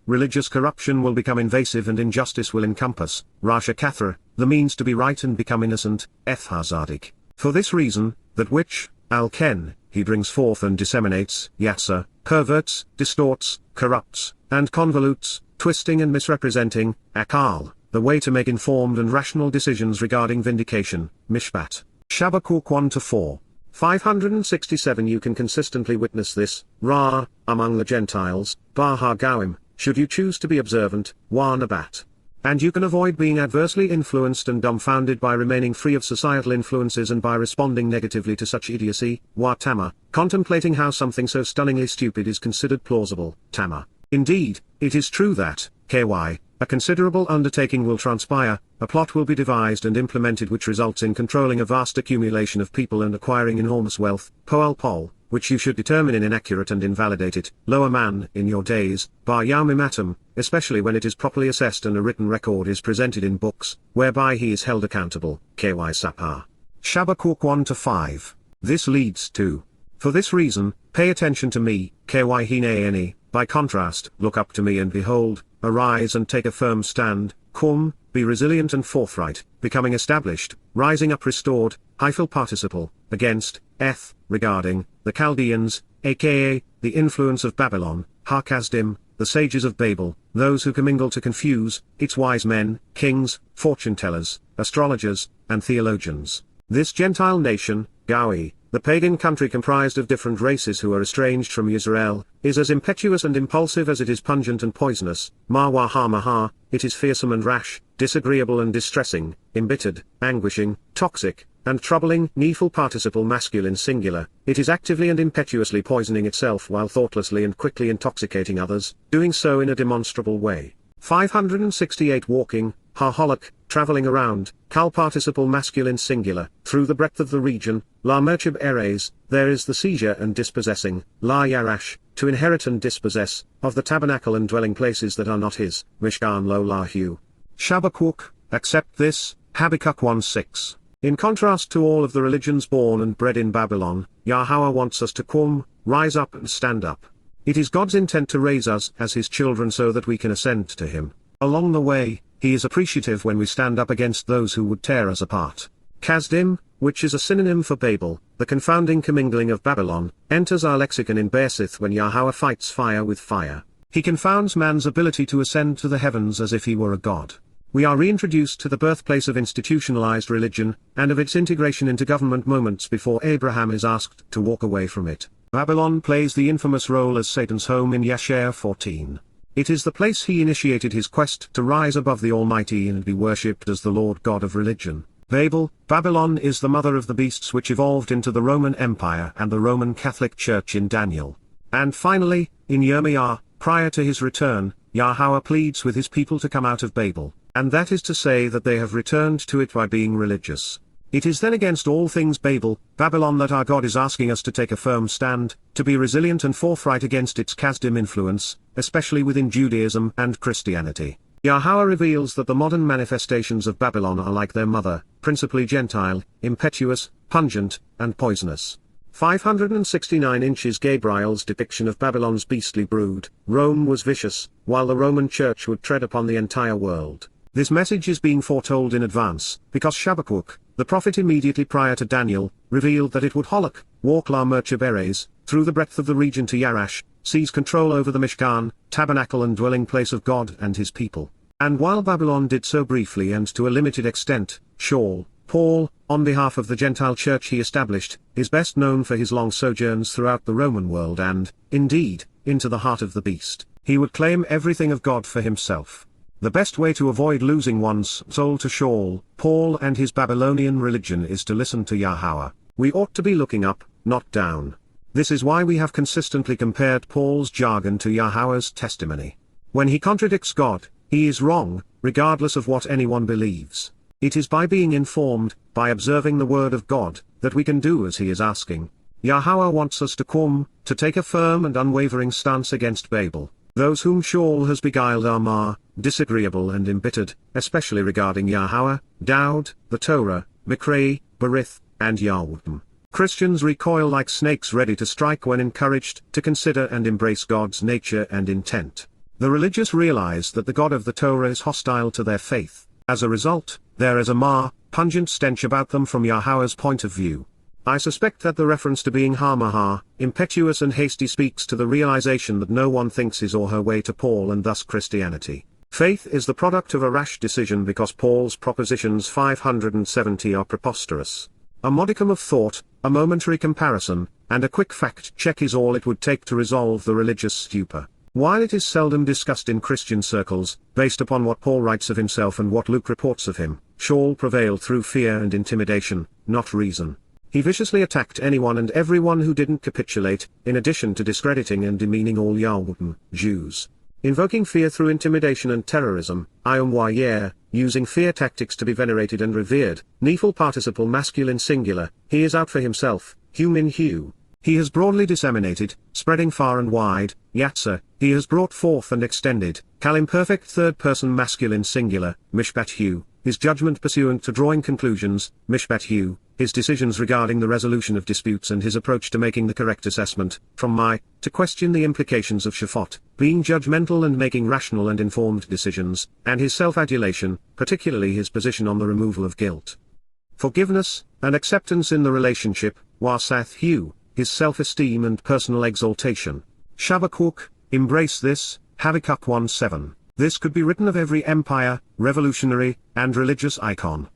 religious corruption will become invasive and injustice will encompass, Rasha Kathra, the means to be right and become innocent, Eth Hazadik. For this reason, that which, Al-Ken, he brings forth and disseminates, Yatzer, perverts, distorts, corrupts, and convolutes, twisting and misrepresenting, Akal, the way to make informed and rational decisions regarding vindication, Mishpat. Shabaquwq 1-4. 567. You can consistently witness this, Ra, among the Gentiles, Bar Gawim, should you choose to be observant, Wa Nabat. And you can avoid being adversely influenced and dumbfounded by remaining free of societal influences and by responding negatively to such idiocy, Wa Tama, contemplating how something so stunningly stupid is considered plausible, Tama. Indeed, it is true that, a considerable undertaking will transpire, a plot will be devised and implemented which results in controlling a vast accumulation of people and acquiring enormous wealth, Poel Pol, which you should determine in inaccurate and invalidate it, lower man, in your days, Bar Yaumimatum, especially when it is properly assessed and a written record is presented in books, whereby he is held accountable, Ky Sapar. Shabaquwq 1-5. This leads to. For this reason, pay attention to me, Ky Hineani, by contrast, look up to me and behold, arise and take a firm stand, Kum, be resilient and forthright, becoming established, rising up restored, hyphal participle, against, Eth, regarding, the Chaldeans, aka, the influence of Babylon, Har-Kasdim, the sages of Babel, those who commingle to confuse, its wise men, kings, fortune-tellers, astrologers, and theologians. This Gentile nation, Gawi, the pagan country comprised of different races who are estranged from Yisra'el, is as impetuous and impulsive as it is pungent and poisonous, Maha, it is fearsome and rash, disagreeable and distressing, embittered, anguishing, toxic, and troubling, needful participle masculine singular, it is actively and impetuously poisoning itself while thoughtlessly and quickly intoxicating others, doing so in a demonstrable way. 568 Walking, Harholok, traveling around, Kal participle masculine singular, through the breadth of the region, La Merchib Eres, there is the seizure and dispossessing, La Yarash, to inherit and dispossess, of the tabernacle and dwelling places that are not his, Mishkan Lo Lahu. Shabaquwq, accept this, Habakkuk 1:6. In contrast to all of the religions born and bred in Babylon, Yahowah wants us to rise up and stand up. It is God's intent to raise us as his children so that we can ascend to him. Along the way, he is appreciative when we stand up against those who would tear us apart. Kasdim, which is a synonym for Babel, the confounding commingling of Babylon, enters our lexicon in Bersith when Yahowah fights fire with fire. He confounds man's ability to ascend to the heavens as if he were a god. We are reintroduced to the birthplace of institutionalized religion, and of its integration into government moments before Abraham is asked to walk away from it. Babylon plays the infamous role as Satan's home in Yashar 14. It is the place he initiated his quest to rise above the Almighty and be worshipped as the Lord God of religion. Babylon is the mother of the beasts which evolved into the Roman Empire and the Roman Catholic Church in Daniel. And finally, in Yirmiyah, prior to his return, Yahowah pleads with his people to come out of Babel, and that is to say that they have returned to it by being religious. It is then against all things Babylon that our God is asking us to take a firm stand, to be resilient and forthright against its Kasdim influence, especially within Judaism and Christianity. Yahowah reveals that the modern manifestations of Babylon are like their mother, principally Gentile, impetuous, pungent, and poisonous. 569 inches Gabriel's depiction of Babylon's beastly brood. Rome was vicious, while the Roman Church would tread upon the entire world. This message is being foretold in advance, because Shabaquwq, the prophet immediately prior to Daniel, revealed that it would walk La Merchib Eres, through the breadth of the region to Yarash, seize control over the Mishkan, tabernacle and dwelling place of God and his people. And while Babylon did so briefly and to a limited extent, Paul, on behalf of the Gentile Church he established, is best known for his long sojourns throughout the Roman world and, indeed, into the heart of the beast. He would claim everything of God for himself. The best way to avoid losing one's soul to Paul and his Babylonian religion is to listen to Yahowah. We ought to be looking up, not down. This is why we have consistently compared Paul's jargon to Yahowah's testimony. When he contradicts God, he is wrong, regardless of what anyone believes. It is by being informed, by observing the word of God, that we can do as he is asking. Yahowah wants us to take a firm and unwavering stance against Babel. Those whom Sha'uwl has beguiled are disagreeable and embittered, especially regarding Yahowah, Dowd, the Torah, Mikra, Berith, and YYV8C11. Christians recoil like snakes ready to strike when encouraged to consider and embrace God's nature and intent. The religious realize that the God of the Torah is hostile to their faith. As a result, there is a pungent stench about them from Yahowah's point of view. I suspect that the reference to being impetuous and hasty speaks to the realization that no one thinks his or her way to Paul and thus Christianity. Faith is the product of a rash decision because Paul's propositions 570 are preposterous. A modicum of thought, a momentary comparison, and a quick fact-check is all it would take to resolve the religious stupor. While it is seldom discussed in Christian circles, based upon what Paul writes of himself and what Luke reports of him, Sha'uwl prevailed through fear and intimidation, not reason. He viciously attacked anyone and everyone who didn't capitulate, in addition to discrediting and demeaning all YYV8C11 Jews. Invoking fear through intimidation and terrorism, using fear tactics to be venerated and revered, nephal participle masculine singular, he is out for himself, human hue. He has broadly disseminated, spreading far and wide, Yatsa, he has brought forth and extended, imperfect third person masculine singular, Mishpat his judgment pursuant to drawing conclusions, Mishpat his decisions regarding the resolution of disputes and his approach to making the correct assessment, to question the implications of Shafot, being judgmental and making rational and informed decisions, and his self-adulation, particularly his position on the removal of guilt. Forgiveness, and acceptance in the relationship, Wasath his self-esteem and personal exaltation. Chabaquwq, embrace this, Habakkuk 1:7. This could be written of every empire, revolutionary, and religious icon.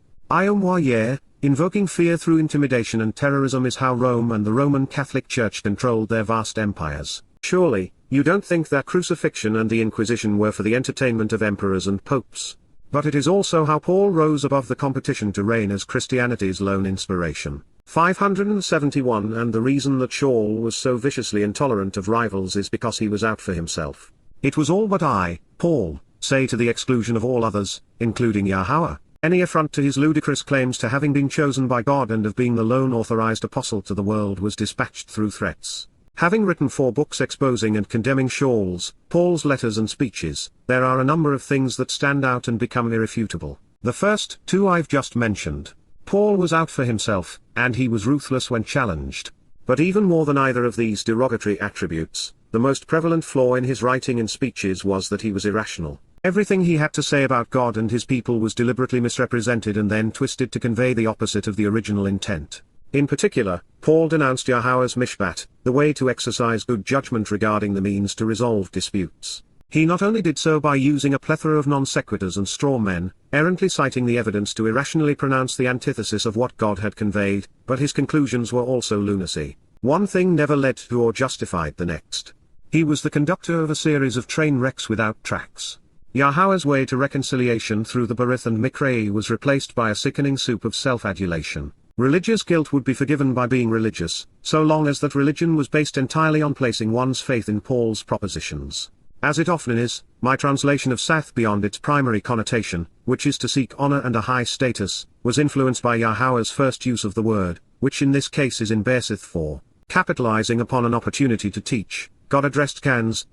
Invoking fear through intimidation and terrorism is how Rome and the Roman Catholic Church controlled their vast empires. Surely, you don't think that crucifixion and the Inquisition were for the entertainment of emperors and popes. But it is also how Paul rose above the competition to reign as Christianity's lone inspiration. 571 And the reason that Sha'uwl was so viciously intolerant of rivals is because he was out for himself. It was all but I, Paul, say to the exclusion of all others, including Yahowah. Any affront to his ludicrous claims to having been chosen by God and of being the lone authorized apostle to the world was dispatched through threats. Having written 4 books exposing and condemning Paul's letters and speeches, there are a number of things that stand out and become irrefutable. The first 2 I've just mentioned. Paul was out for himself, and he was ruthless when challenged. But even more than either of these derogatory attributes, the most prevalent flaw in his writing and speeches was that he was irrational. Everything he had to say about God and his people was deliberately misrepresented and then twisted to convey the opposite of the original intent. In particular, Paul denounced Yahowah's mishpat, the way to exercise good judgment regarding the means to resolve disputes. He not only did so by using a plethora of non sequiturs and straw men, errantly citing the evidence to irrationally pronounce the antithesis of what God had conveyed, but his conclusions were also lunacy. One thing never led to or justified the next. He was the conductor of a series of train wrecks without tracks. Yahowah's way to reconciliation through the Berith and Mikra was replaced by a sickening soup of self-adulation. Religious guilt would be forgiven by being religious, so long as that religion was based entirely on placing one's faith in Paul's propositions. As it often is, my translation of Sath beyond its primary connotation, which is to seek honor and a high status, was influenced by Yahowah's first use of the word, which in this case is in Bersith 4. Capitalizing upon an opportunity to teach, God addressed Cain's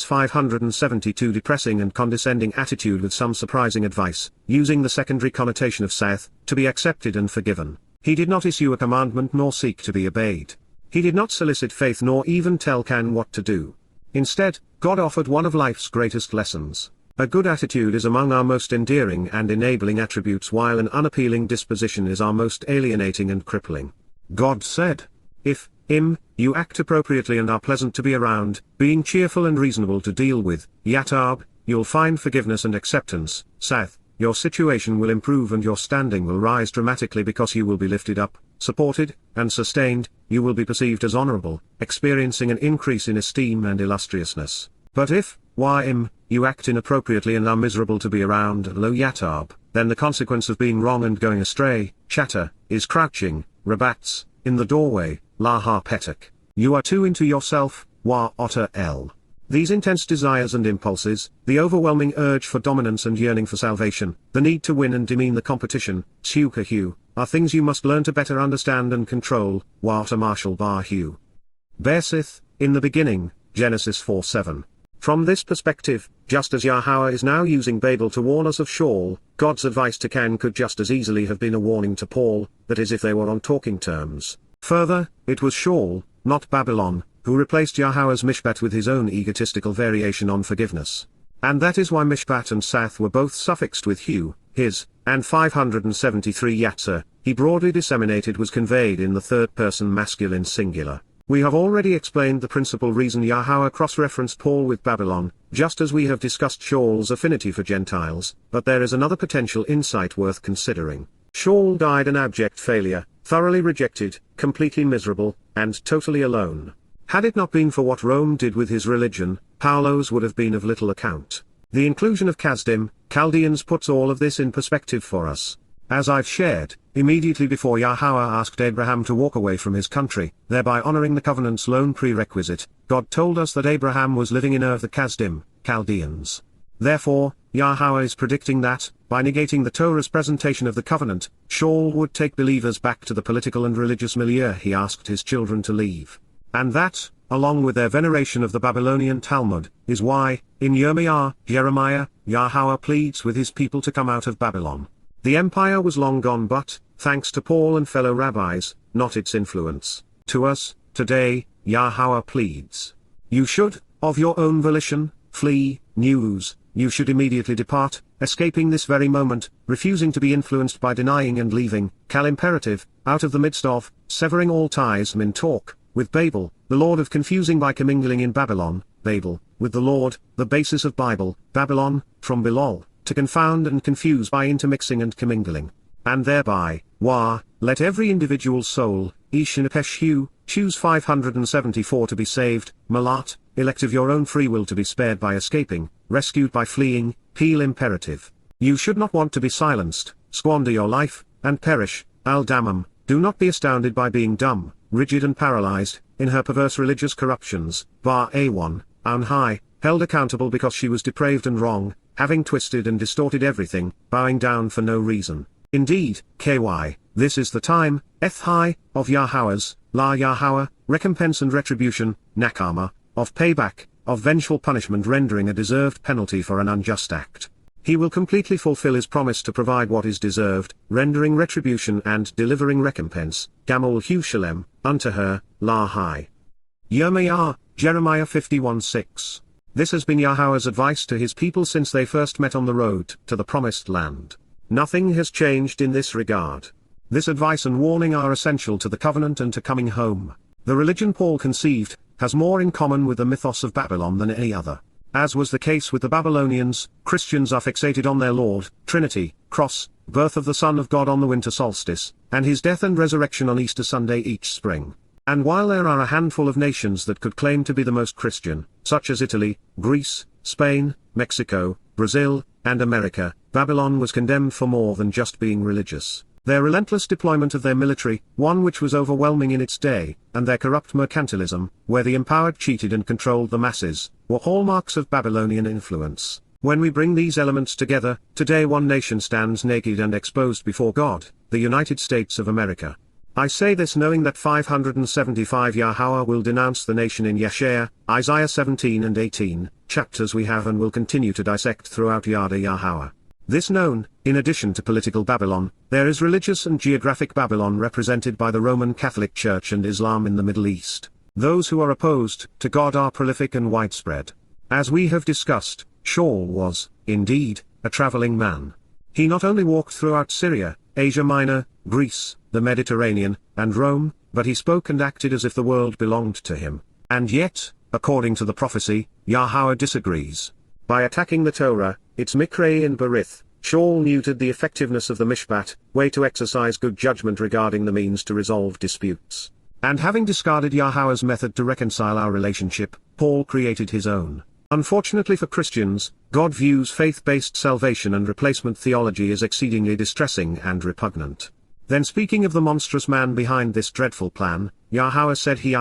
572 depressing and condescending attitude with some surprising advice, using the secondary connotation of Sath, to be accepted and forgiven. He did not issue a commandment nor seek to be obeyed. He did not solicit faith nor even tell Cain what to do. Instead, God offered one of life's greatest lessons. A good attitude is among our most endearing and enabling attributes, while an unappealing disposition is our most alienating and crippling. God said, "If, you act appropriately and are pleasant to be around, being cheerful and reasonable to deal with, Yatab, you'll find forgiveness and acceptance, Sath, your situation will improve and your standing will rise dramatically because you will be lifted up, supported, and sustained, you will be perceived as honorable, experiencing an increase in esteem and illustriousness. But if, you act inappropriately and are miserable to be around, lo Yatab, then the consequence of being wrong and going astray, Chatter, is crouching, Rabats, in the doorway, Laha Petak. You are too into yourself, Wa Otter El. These intense desires and impulses, the overwhelming urge for dominance and yearning for salvation, the need to win and demean the competition, Sukahu, are things you must learn to better understand and control, Wa Otter Marshal Bar Hu. Bersith, in the beginning, Genesis 4:7. From this perspective, just as Yahowah is now using Babel to warn us of Sha'uwl, God's advice to Cain could just as easily have been a warning to Paul, that is if they were on talking terms. Further, it was Sha'uwl, not Babylon, who replaced Yahowah's Mishpat with his own egotistical variation on forgiveness. And that is why Mishpat and Sath were both suffixed with hu, his, and 573 Yatzah, he broadly disseminated was conveyed in the third person masculine singular. We have already explained the principal reason Yahowah cross-referenced Paul with Babylon, just as we have discussed Sha'ul's affinity for Gentiles, but there is another potential insight worth considering. Sha'uwl died an abject failure, thoroughly rejected, completely miserable, and totally alone. Had it not been for what Rome did with his religion, Paulos would have been of little account. The inclusion of Kasdim, Chaldeans puts all of this in perspective for us. As I've shared, immediately before Yahowah asked Abraham to walk away from his country, thereby honoring the covenant's lone prerequisite, God told us that Abraham was living in Ur of the Kasdim, Chaldeans. Therefore, Yahowah is predicting that, by negating the Torah's presentation of the covenant, Sha'uwl would take believers back to the political and religious milieu he asked his children to leave. And that, along with their veneration of the Babylonian Talmud, is why, in Jeremiah, Yahowah pleads with his people to come out of Babylon. The empire was long gone but, thanks to Paul and fellow rabbis, not its influence. To us, today, Yahowah pleads. You should, of your own volition, flee, news, you should immediately depart, escaping this very moment, refusing to be influenced by denying and leaving, cal imperative, out of the midst of, severing all ties min talk, with Babel, the lord of confusing by commingling in Babylon, Babel, with the Lord, the basis of Bible, Babylon, from Bilol, to confound and confuse by intermixing and commingling. And thereby, let every individual soul, Ishinapeshu, choose 574 to be saved, Malat, elect of your own free will to be spared by escaping, rescued by fleeing, Peel imperative. You should not want to be silenced, squander your life, and perish, Al-Damam, do not be astounded by being dumb, rigid and paralyzed, in her perverse religious corruptions, Bar A1, on high, held accountable because she was depraved and wrong, having twisted and distorted everything, bowing down for no reason. Indeed, KY, this is the time, high, of Yahowah's, La Yahowah, recompense and retribution, Nakama, of payback, of vengeful punishment rendering a deserved penalty for an unjust act. He will completely fulfill his promise to provide what is deserved, rendering retribution and delivering recompense, Gamul Hushalem, unto her, La High. Jeremiah 51:6. This has been Yahowah's advice to his people since they first met on the road to the promised land. Nothing has changed in this regard. This advice and warning are essential to the covenant and to coming home. The religion Paul conceived has more in common with the mythos of Babylon than any other. As was the case with the Babylonians, Christians are fixated on their Lord, Trinity, cross, birth of the Son of God on the winter solstice, and his death and resurrection on Easter Sunday each spring. And while there are a handful of nations that could claim to be the most Christian, such as Italy, Greece, Spain, Mexico, Brazil, and America, Babylon was condemned for more than just being religious. Their relentless deployment of their military, one which was overwhelming in its day, and their corrupt mercantilism, where the empowered cheated and controlled the masses, were hallmarks of Babylonian influence. When we bring these elements together, today one nation stands naked and exposed before God, the United States of America. I say this knowing that 575 Yahowah will denounce the nation in Yeshaya, Isaiah 17 and 18, chapters we have and will continue to dissect throughout Yada Yahowah. This known, in addition to political Babylon, there is religious and geographic Babylon represented by the Roman Catholic Church and Islam in the Middle East. Those who are opposed to God are prolific and widespread. As we have discussed, Sha'uwl was, indeed, a traveling man. He not only walked throughout Syria, Asia Minor, Greece, the Mediterranean, and Rome, but he spoke and acted as if the world belonged to him. And yet, according to the prophecy, Yahowah disagrees. By attacking the Torah, its Mikra and Berith, Sha'uwl neutered the effectiveness of the Mishpat, way to exercise good judgment regarding the means to resolve disputes. And having discarded Yahowah's method to reconcile our relationship, Paul created his own. Unfortunately for Christians, God views faith-based salvation and replacement theology as exceedingly distressing and repugnant. Then speaking of the monstrous man behind this dreadful plan, Yahowah said he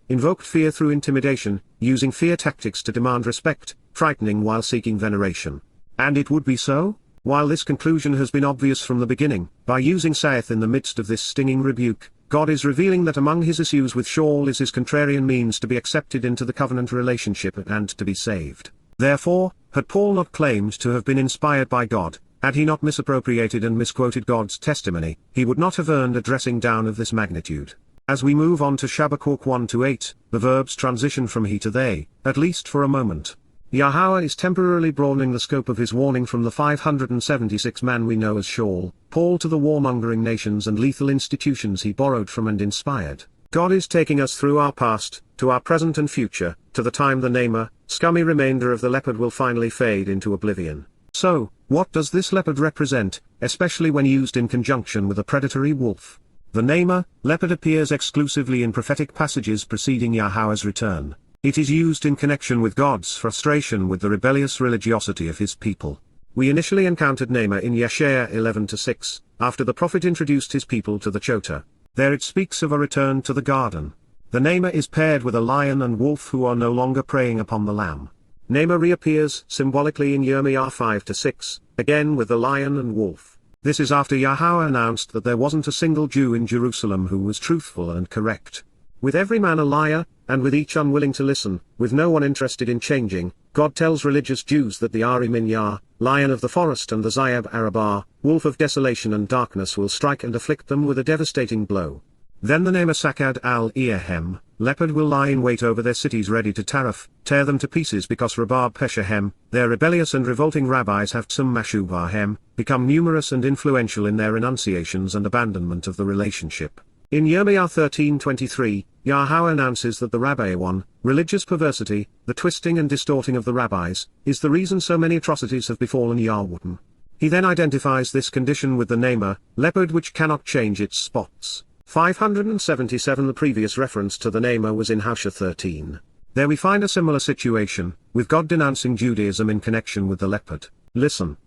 invoked fear through intimidation, using fear tactics to demand respect, frightening while seeking veneration. And it would be so? While this conclusion has been obvious from the beginning, by using Saith in the midst of this stinging rebuke, God is revealing that among his issues with Sha'uwl is his contrarian means to be accepted into the covenant relationship and to be saved. Therefore, had Paul not claimed to have been inspired by God, had he not misappropriated and misquoted God's testimony, he would not have earned a dressing down of this magnitude. As we move on to Chabaquwq 1-8, the verbs transition from he to they, at least for a moment. Yahowah is temporarily broadening the scope of his warning from the 576 man we know as Sha'uwl, Paul to the warmongering nations and lethal institutions he borrowed from and inspired. God is taking us through our past, to our present and future, to the time the namer, scummy remainder of the leopard will finally fade into oblivion. So, what does this leopard represent, especially when used in conjunction with a predatory wolf? The namer, leopard appears exclusively in prophetic passages preceding Yahowah's return. It is used in connection with God's frustration with the rebellious religiosity of his people. We initially encountered namer in Yeshayahu 11-6, after the prophet introduced his people to the Chotah. There it speaks of a return to the garden. The namer is paired with a lion and wolf who are no longer preying upon the lamb. Namer reappears symbolically in Yirmiyahu 5-6, again with the lion and wolf. This is after Yahowah announced that there wasn't a single Jew in Jerusalem who was truthful and correct. With every man a liar, and with each unwilling to listen, with no one interested in changing, God tells religious Jews that the Ari Minyah, lion of the forest and the Zayab Arabah, wolf of desolation and darkness will strike and afflict them with a devastating blow. Then the namer Sakad al-Ehem, leopard will lie in wait over their cities ready to tear them to pieces because Rabab Peshahem, their rebellious and revolting rabbis have Tsum Mashubahem, become numerous and influential in their renunciations and abandonment of the relationship. In Yirmiyahu 13:23, Yahowah announces that the Rabbi one, religious perversity, the twisting and distorting of the rabbis, is the reason so many atrocities have befallen Yahweh. He then identifies this condition with the namer, leopard which cannot change its spots. 577 The previous reference to the namer was in Howsha 13. There we find a similar situation, with God denouncing Judaism in connection with the leopard. Listen.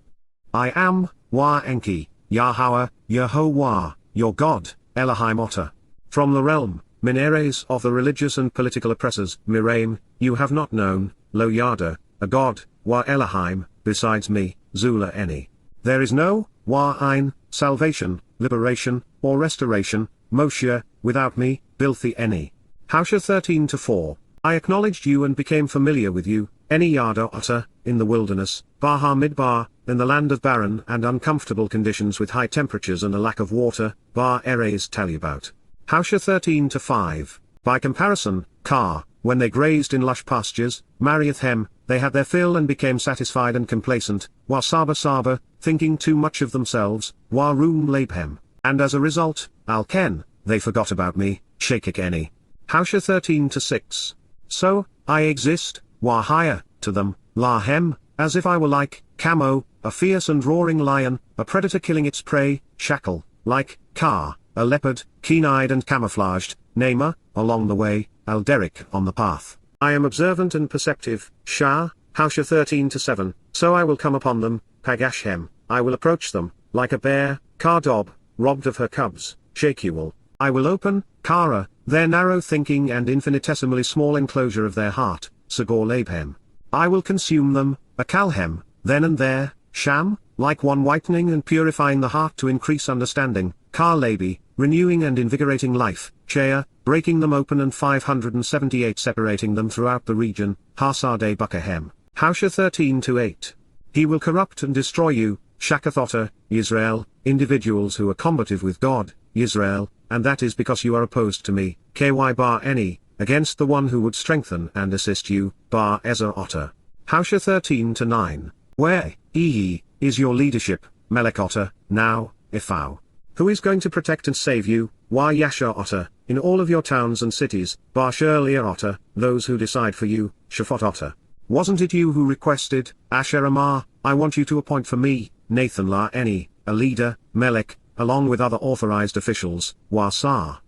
I am, Enki, Yahowah, Yahowah, your God, Elohim Otter. From the realm, menace of the religious and political oppressors, Miraim, you have not known, lo Yada, a God, Elohim, besides me, Zula any. There is no, Ein, salvation, liberation, or restoration, Moshe, without me, Bilthi any. Howsha 13-4, I acknowledged you and became familiar with you, any Yada Otter, in the wilderness, Baha Midbar, in the land of barren and uncomfortable conditions with high temperatures and a lack of water, Bar Erez tell you about. Howsha 13-5, by comparison, Kar, when they grazed in lush pastures, Mariathem, they had their fill and became satisfied and complacent, Wa Saba, thinking too much of themselves, Wa Rum Labhem, and as a result, Al-Ken, they forgot about me, Shakik any. Howsha 13-6, so, I exist, Wa higher, to them, Lahem, as if I were like, Camo, a fierce and roaring lion, a predator killing its prey, Shackle, like, Kar, a leopard, keen-eyed and camouflaged, Namer, along the way, Alderic on the path. I am observant and perceptive, Shah, Howsha 13-7, so I will come upon them, Pagashem, I will approach them, like a bear, Kardob, robbed of her cubs, Sha'uwl, I will open, Kara, their narrow thinking and infinitesimally small enclosure of their heart, Sagor Labhem. I will consume them, Akalhem, then and there, Sham, like one whitening and purifying the heart to increase understanding, Kar Labi, renewing and invigorating life, Chea, breaking them open and 578 separating them throughout the region, Harsade Bukahem, Howsha 13-8. He will corrupt and destroy you, Shakathotter, Yisra'el, individuals who are combative with God, Yisra'el, and that is because you are opposed to me, Ky bar any, against the one who would strengthen and assist you, bar Ezer Otter. Howsha 13-9. Where, is your leadership, Melech Otter, now, Ifau? Who is going to protect and save you, Yasha Otter, in all of your towns and cities, bar Shirlea Otter, those who decide for you, Shaphat Otter? Wasn't it you who requested, Asher Amar, I want you to appoint for me, Nathan La Eni, a leader, Melech, along with other authorized officials, Wasar?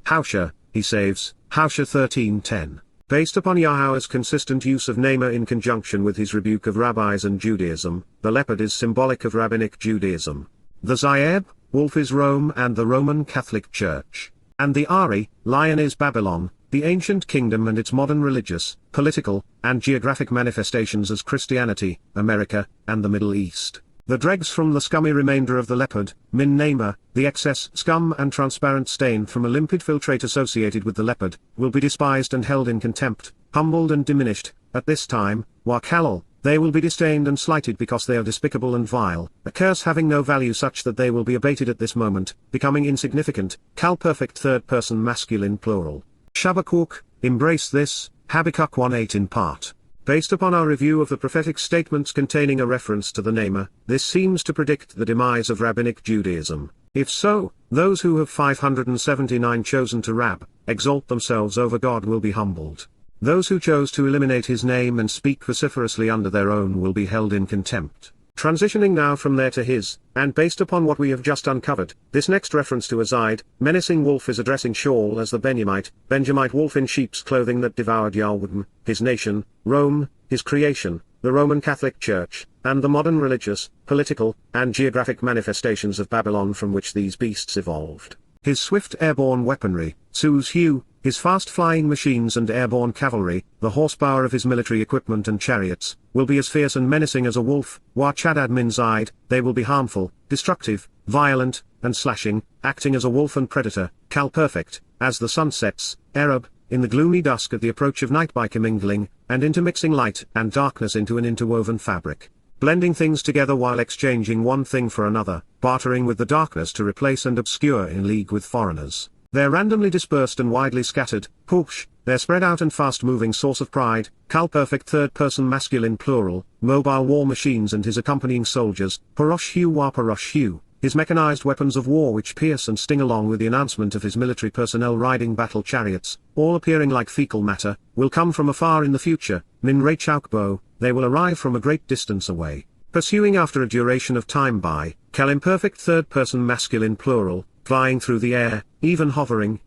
Howsha, he saves, Howsha 13-10. Based upon Yahowah's consistent use of namer in conjunction with his rebuke of rabbis and Judaism, the leopard is symbolic of rabbinic Judaism. The Zayeb, wolf is Rome and the Roman Catholic Church. And the Ari, lion is Babylon, the ancient kingdom and its modern religious, political, and geographic manifestations as Christianity, America, and the Middle East. The dregs from the scummy remainder of the leopard, min nama, the excess scum and transparent stain from a limpid filtrate associated with the leopard, will be despised and held in contempt, humbled and diminished. At this time, wa kalal, they will be disdained and slighted because they are despicable and vile, a curse having no value such that they will be abated at this moment, becoming insignificant. Kal perfect third person masculine plural. Chabaquwq, embrace this, Habakkuk 1:8 in part. Based upon our review of the prophetic statements containing a reference to the Namer, this seems to predict the demise of rabbinic Judaism. If so, those who have 579 chosen to exalt themselves over God will be humbled. Those who chose to eliminate his name and speak vociferously under their own will be held in contempt. Transitioning now from there to his, and based upon what we have just uncovered, this next reference to Azab, menacing wolf is addressing Sha'uwl as the Benjamite wolf in sheep's clothing that devoured Yahowah, his nation, Rome, his creation, the Roman Catholic Church, and the modern religious, political, and geographic manifestations of Babylon from which these beasts evolved. His swift airborne weaponry, Su's hue, his fast-flying machines and airborne cavalry, the horsepower of his military equipment and chariots, will be as fierce and menacing as a wolf. Wa chadad min zaid, they will be harmful, destructive, violent, and slashing, acting as a wolf and predator. Kal perfect, as the sun sets, Arab, in the gloomy dusk at the approach of night by commingling, and intermixing light and darkness into an interwoven fabric. Blending things together while exchanging one thing for another, bartering with the darkness to replace and obscure in league with foreigners. They're randomly dispersed and widely scattered, push, they're spread out and fast-moving source of pride. Kal perfect third-person masculine plural, mobile war machines and his accompanying soldiers, parosh wa parosh, his mechanized weapons of war which pierce and sting along with the announcement of his military personnel riding battle chariots, all appearing like fecal matter, will come from afar in the future. Min bow, they will arrive from a great distance away, pursuing after a duration of time by, Kal imperfect third-person masculine plural, flying through the air, even hovering,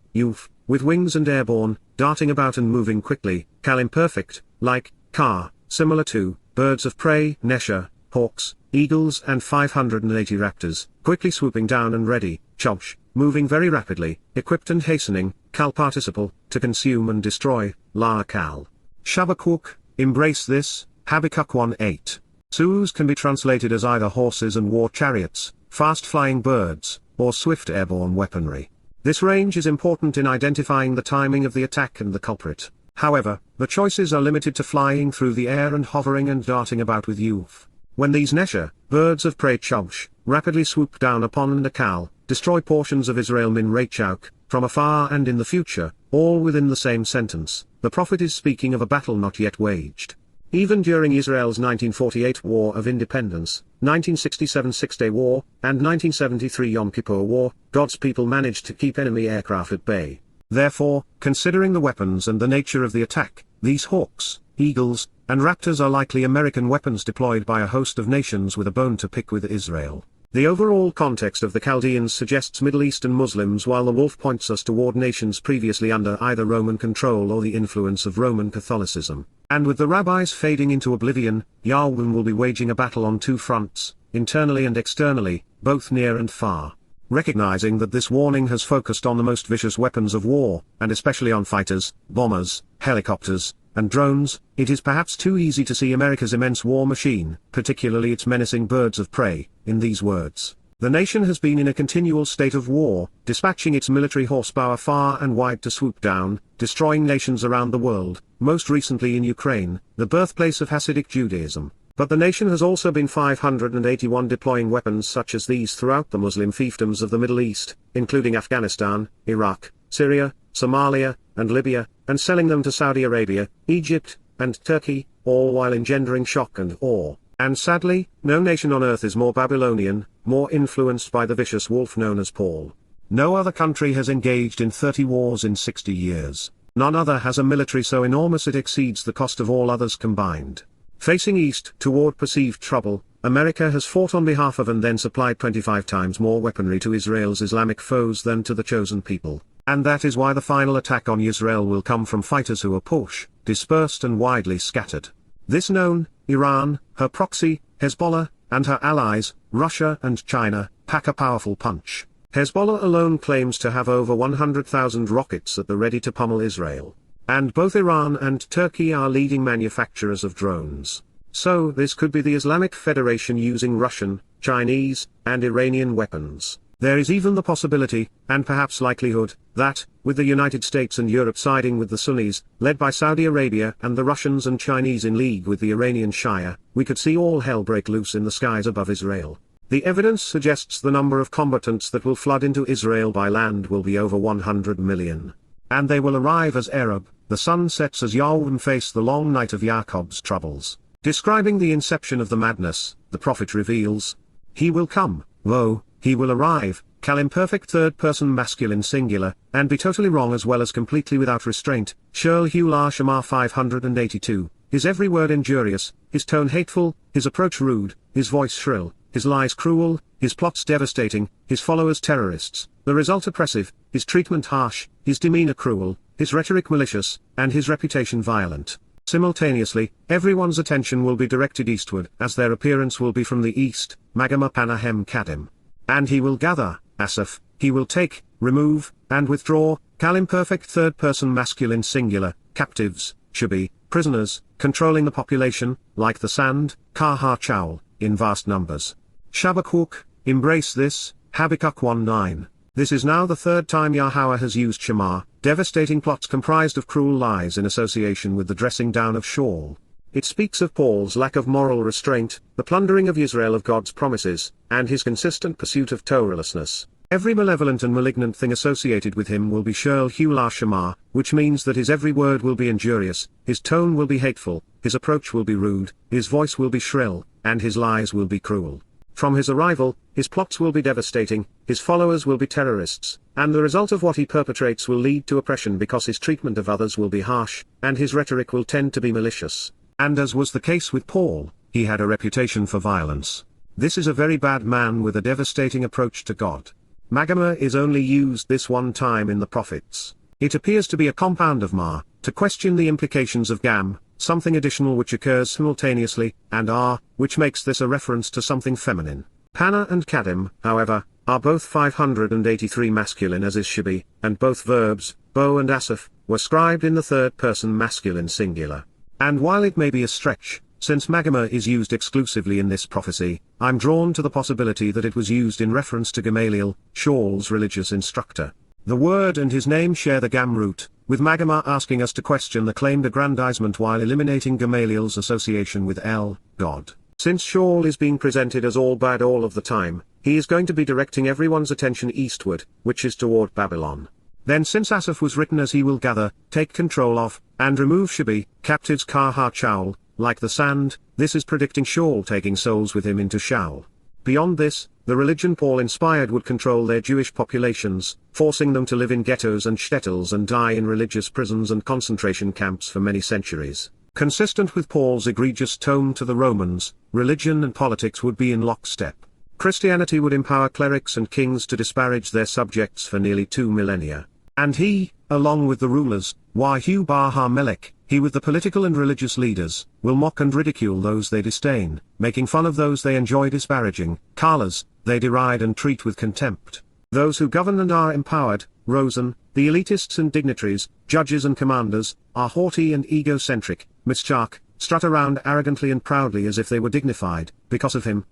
with wings and airborne, darting about and moving quickly. Kal imperfect, like, car, similar to, birds of prey, nesha, hawks, eagles and 580 raptors, quickly swooping down and ready, chobsh, moving very rapidly, equipped and hastening. Kal participle, to consume and destroy, la kal. Chabaquwq, embrace this, Habakkuk 1:8. Sus can be translated as either horses and war chariots, fast-flying birds, or swift airborne weaponry. This range is important in identifying the timing of the attack and the culprit. However, the choices are limited to flying through the air and hovering and darting about with youth. When these nesha, birds of prey chobsh, rapidly swoop down upon and akal, destroy portions of Israel min rachuk, from afar and in the future, all within the same sentence, the prophet is speaking of a battle not yet waged. Even during Israel's 1948 War of Independence, 1967 Six-Day War, and 1973 Yom Kippur War, God's people managed to keep enemy aircraft at bay. Therefore, considering the weapons and the nature of the attack, these hawks, eagles, and raptors are likely American weapons deployed by a host of nations with a bone to pick with Israel. The overall context of the Chaldeans suggests Middle Eastern Muslims, while the wolf points us toward nations previously under either Roman control or the influence of Roman Catholicism. And with the rabbis fading into oblivion, Yahweh will be waging a battle on two fronts, internally and externally, both near and far. Recognizing that this warning has focused on the most vicious weapons of war, and especially on fighters, bombers, helicopters, and drones, it is perhaps too easy to see America's immense war machine, particularly its menacing birds of prey, in these words. The nation has been in a continual state of war, dispatching its military horsepower far and wide to swoop down, destroying nations around the world, most recently in Ukraine, the birthplace of Hasidic Judaism. But the nation has also been 581 deploying weapons such as these throughout the Muslim fiefdoms of the Middle East, including Afghanistan, Iraq, Syria, Somalia, and Libya, and selling them to Saudi Arabia, Egypt, and Turkey, all while engendering shock and awe. And sadly, no nation on earth is more Babylonian, more influenced by the vicious wolf known as Paul. No other country has engaged in 30 wars in 60 years. None other has a military so enormous it exceeds the cost of all others combined. Facing east toward perceived trouble, America has fought on behalf of and then supplied 25 times more weaponry to Israel's Islamic foes than to the chosen people. And that is why the final attack on Yisra'el will come from fighters who are dispersed and widely scattered. This known, Iran, her proxy, Hezbollah, and her allies, Russia and China, pack a powerful punch. Hezbollah alone claims to have over 100,000 rockets at the ready to pummel Israel. And both Iran and Turkey are leading manufacturers of drones. So this could be the Islamic Federation using Russian, Chinese, and Iranian weapons. There is even the possibility, and perhaps likelihood, that, with the United States and Europe siding with the Sunnis, led by Saudi Arabia and the Russians and Chinese in league with the Iranian Shia, we could see all hell break loose in the skies above Israel. The evidence suggests the number of combatants that will flood into Israel by land will be over 100 million. And they will arrive as Arab, the sun sets as Yahweh face the long night of Jacob's troubles. Describing the inception of the madness, the prophet reveals, "He will come, lo, he will arrive, imperfect third person masculine singular, and be totally wrong as well as completely without restraint, Sha'uwl Shema 582, his every word injurious, his tone hateful, his approach rude, his voice shrill, his lies cruel, his plots devastating, his followers terrorists, the result oppressive, his treatment harsh, his demeanor cruel, his rhetoric malicious, and his reputation violent." Simultaneously, everyone's attention will be directed eastward as their appearance will be from the east, Magama Panahem Kadim. And he will gather, Asaph, he will take, remove, and withdraw, imperfect third person masculine singular, captives, Shabi, prisoners, controlling the population, like the sand, Cha'uwl, in vast numbers. Chabaquwq, embrace this, Habakkuk 1:9. This is now the third time Yahowah has used Shema, devastating plots comprised of cruel lies in association with the dressing down of Sha'uwl. It speaks of Paul's lack of moral restraint, the plundering of Yisra'el of God's promises, and his consistent pursuit of Torahlessness. Every malevolent and malignant thing associated with him will be Sha'uwl Shema, which means that his every word will be injurious, his tone will be hateful, his approach will be rude, his voice will be shrill, and his lies will be cruel. From his arrival, his plots will be devastating, his followers will be terrorists, and the result of what he perpetrates will lead to oppression because his treatment of others will be harsh, and his rhetoric will tend to be malicious. And as was the case with Paul, he had a reputation for violence. This is a very bad man with a devastating approach to God. Magama is only used this one time in the prophets. It appears to be a compound of ma, to question the implications of gam, something additional which occurs simultaneously, and which makes this a reference to something feminine. Pana and kadim, however, are both 583 masculine as is Shabi, and both verbs, bo and asaph, were scribed in the third person masculine singular. And while it may be a stretch, since Magama is used exclusively in this prophecy, I'm drawn to the possibility that it was used in reference to Gamaliel, Sha'ul's religious instructor. The word and his name share the gam root, with Magama asking us to question the claimed aggrandizement while eliminating Gamaliel's association with God. Since Sha'ul is being presented as all bad all of the time, he is going to be directing everyone's attention eastward, which is toward Babylon. Then since Asaph was written as he will gather, take control of, and remove Shabi, captives Cha'uwl, like the sand, this is predicting Sha'ul taking souls with him into Sha'uwl. Beyond this, the religion Paul inspired would control their Jewish populations, forcing them to live in ghettos and shtetls and die in religious prisons and concentration camps for many centuries. Consistent with Paul's egregious tone to the Romans, religion and politics would be in lockstep. Christianity would empower clerics and kings to disparage their subjects for nearly 2 millennia. And he, along with the rulers, Melech, he with the political and religious leaders, will mock and ridicule those they disdain, making fun of those they enjoy disparaging, Kalas, they deride and treat with contempt. Those who govern and are empowered, Rosen, the elitists and dignitaries, judges and commanders, are haughty and egocentric, Mashyach, strut around arrogantly and proudly as if they were dignified, because of him,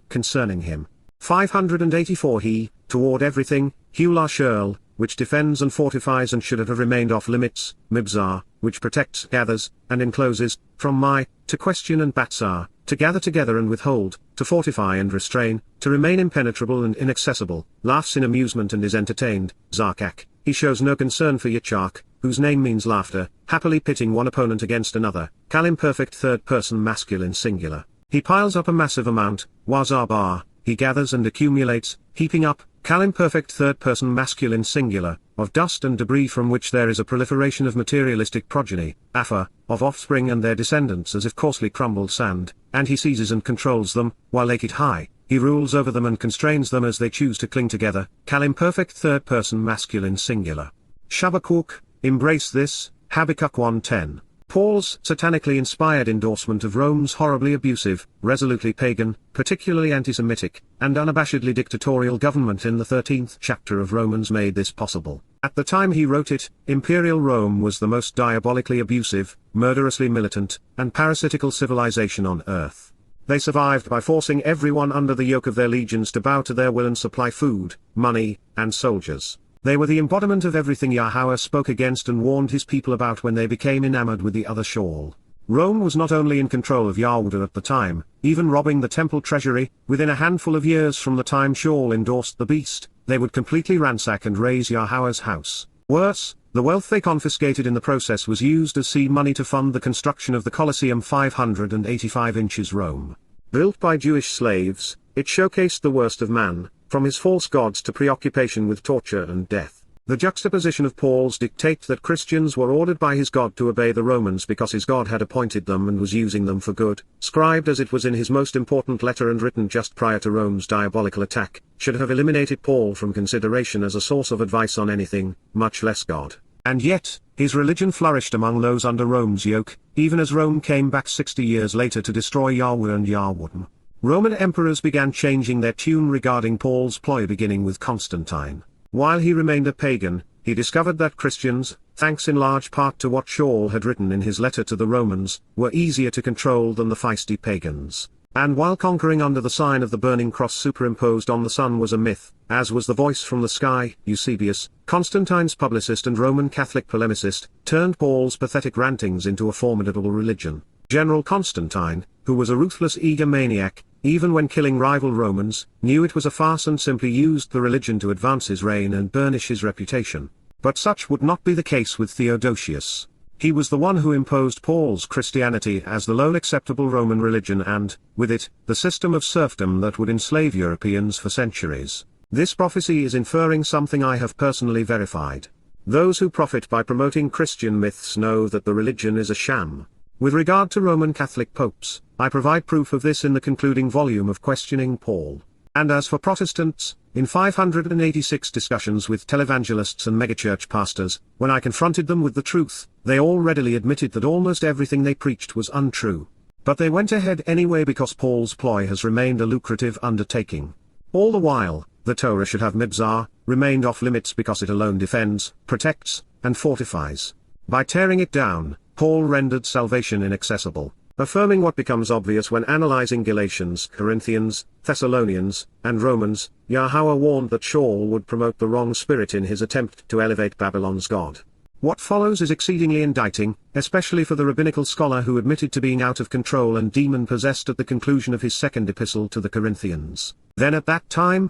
concerning him. 584 He, toward everything, Sha'uwl, which defends and fortifies and should have remained off limits, Mibzar, which protects, gathers, and encloses, from to question and Batzar, to gather together and withhold, to fortify and restrain, to remain impenetrable and inaccessible, laughs in amusement and is entertained, Zarkak, he shows no concern for Yitzhak, whose name means laughter, happily pitting one opponent against another, imperfect third person masculine singular. He piles up a massive amount, Wazabar, he gathers and accumulates, heaping up, imperfect third person masculine singular, of dust and debris from which there is a proliferation of materialistic progeny, Afa, of offspring and their descendants as if coarsely crumbled sand, and he seizes and controls them, while naked high, he rules over them and constrains them as they choose to cling together, imperfect third person masculine singular. Chabaquwq, embrace this, Habakkuk 1:10. Paul's satanically inspired endorsement of Rome's horribly abusive, resolutely pagan, particularly anti-Semitic, and unabashedly dictatorial government in the 13th chapter of Romans made this possible. At the time he wrote it, Imperial Rome was the most diabolically abusive, murderously militant, and parasitical civilization on earth. They survived by forcing everyone under the yoke of their legions to bow to their will and supply food, money, and soldiers. They were the embodiment of everything Yahweh spoke against and warned his people about when they became enamored with the other Sha'uwl. Rome was not only in control of Yahuwah at the time, even robbing the temple treasury. Within a handful of years from the time Sha'uwl endorsed the beast, they would completely ransack and raze Yahweh's house. Worse, the wealth they confiscated in the process was used as seed money to fund the construction of the Colosseum 585 inches Rome. Built by Jewish slaves, it showcased the worst of man, from his false gods to preoccupation with torture and death. The juxtaposition of Paul's dictate that Christians were ordered by his God to obey the Romans because his God had appointed them and was using them for good, scribed as it was in his most important letter and written just prior to Rome's diabolical attack, should have eliminated Paul from consideration as a source of advice on anything, much less God. And yet, his religion flourished among those under Rome's yoke, even as Rome came back 60 years later to destroy Yahweh and Yahweh. Roman emperors began changing their tune regarding Paul's ploy, beginning with Constantine. While he remained a pagan, he discovered that Christians, thanks in large part to what Sha'uwl had written in his letter to the Romans, were easier to control than the feisty pagans. And while conquering under the sign of the burning cross superimposed on the sun was a myth, as was the voice from the sky, Eusebius, Constantine's publicist and Roman Catholic polemicist, turned Paul's pathetic rantings into a formidable religion. General Constantine, who was a ruthless egomaniac, even when killing rival Romans, knew it was a farce and simply used the religion to advance his reign and burnish his reputation. But such would not be the case with Theodosius. He was the one who imposed Paul's Christianity as the lone acceptable Roman religion and, with it, the system of serfdom that would enslave Europeans for centuries. This prophecy is inferring something I have personally verified. Those who profit by promoting Christian myths know that the religion is a sham. With regard to Roman Catholic popes, I provide proof of this in the concluding volume of Questioning Paul. And as for Protestants, in 586 discussions with televangelists and megachurch pastors, when I confronted them with the truth, they all readily admitted that almost everything they preached was untrue. But they went ahead anyway because Paul's ploy has remained a lucrative undertaking. All the while, the Torah should have mibzah, remained off limits because it alone defends, protects, and fortifies. By tearing it down, Paul rendered salvation inaccessible, affirming what becomes obvious when analyzing Galatians, Corinthians, Thessalonians, and Romans. Yahweh warned that Sha'uwl would promote the wrong spirit in his attempt to elevate Babylon's God. What follows is exceedingly indicting, especially for the rabbinical scholar who admitted to being out of control and demon-possessed at the conclusion of his second epistle to the Corinthians. Then at that time,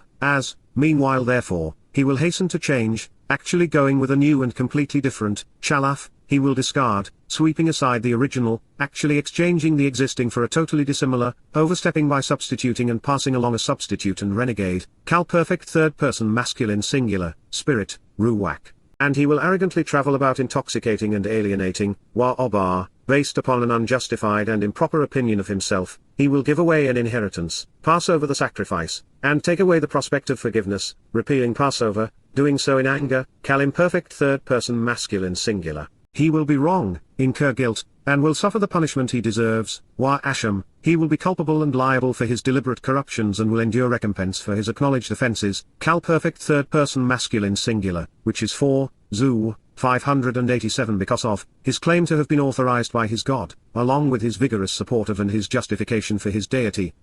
meanwhile therefore, he will hasten to change, actually going with a new and completely different, chalaf, he will discard, sweeping aside the original, actually exchanging the existing for a totally dissimilar, overstepping by substituting and passing along a substitute and renegade, perfect third-person masculine singular, spirit, ruach. And he will arrogantly travel about intoxicating and alienating, wa based upon an unjustified and improper opinion of himself. He will give away an inheritance, pass over the sacrifice, and take away the prospect of forgiveness, repealing Passover, doing so in anger, imperfect third-person masculine singular. He will be wrong, incur guilt, and will suffer the punishment he deserves, wa asham. He will be culpable and liable for his deliberate corruptions and will endure recompense for his acknowledged offenses, perfect third-person masculine singular, which is 587 because of his claim to have been authorized by his God, along with his vigorous support of and his justification for his deity,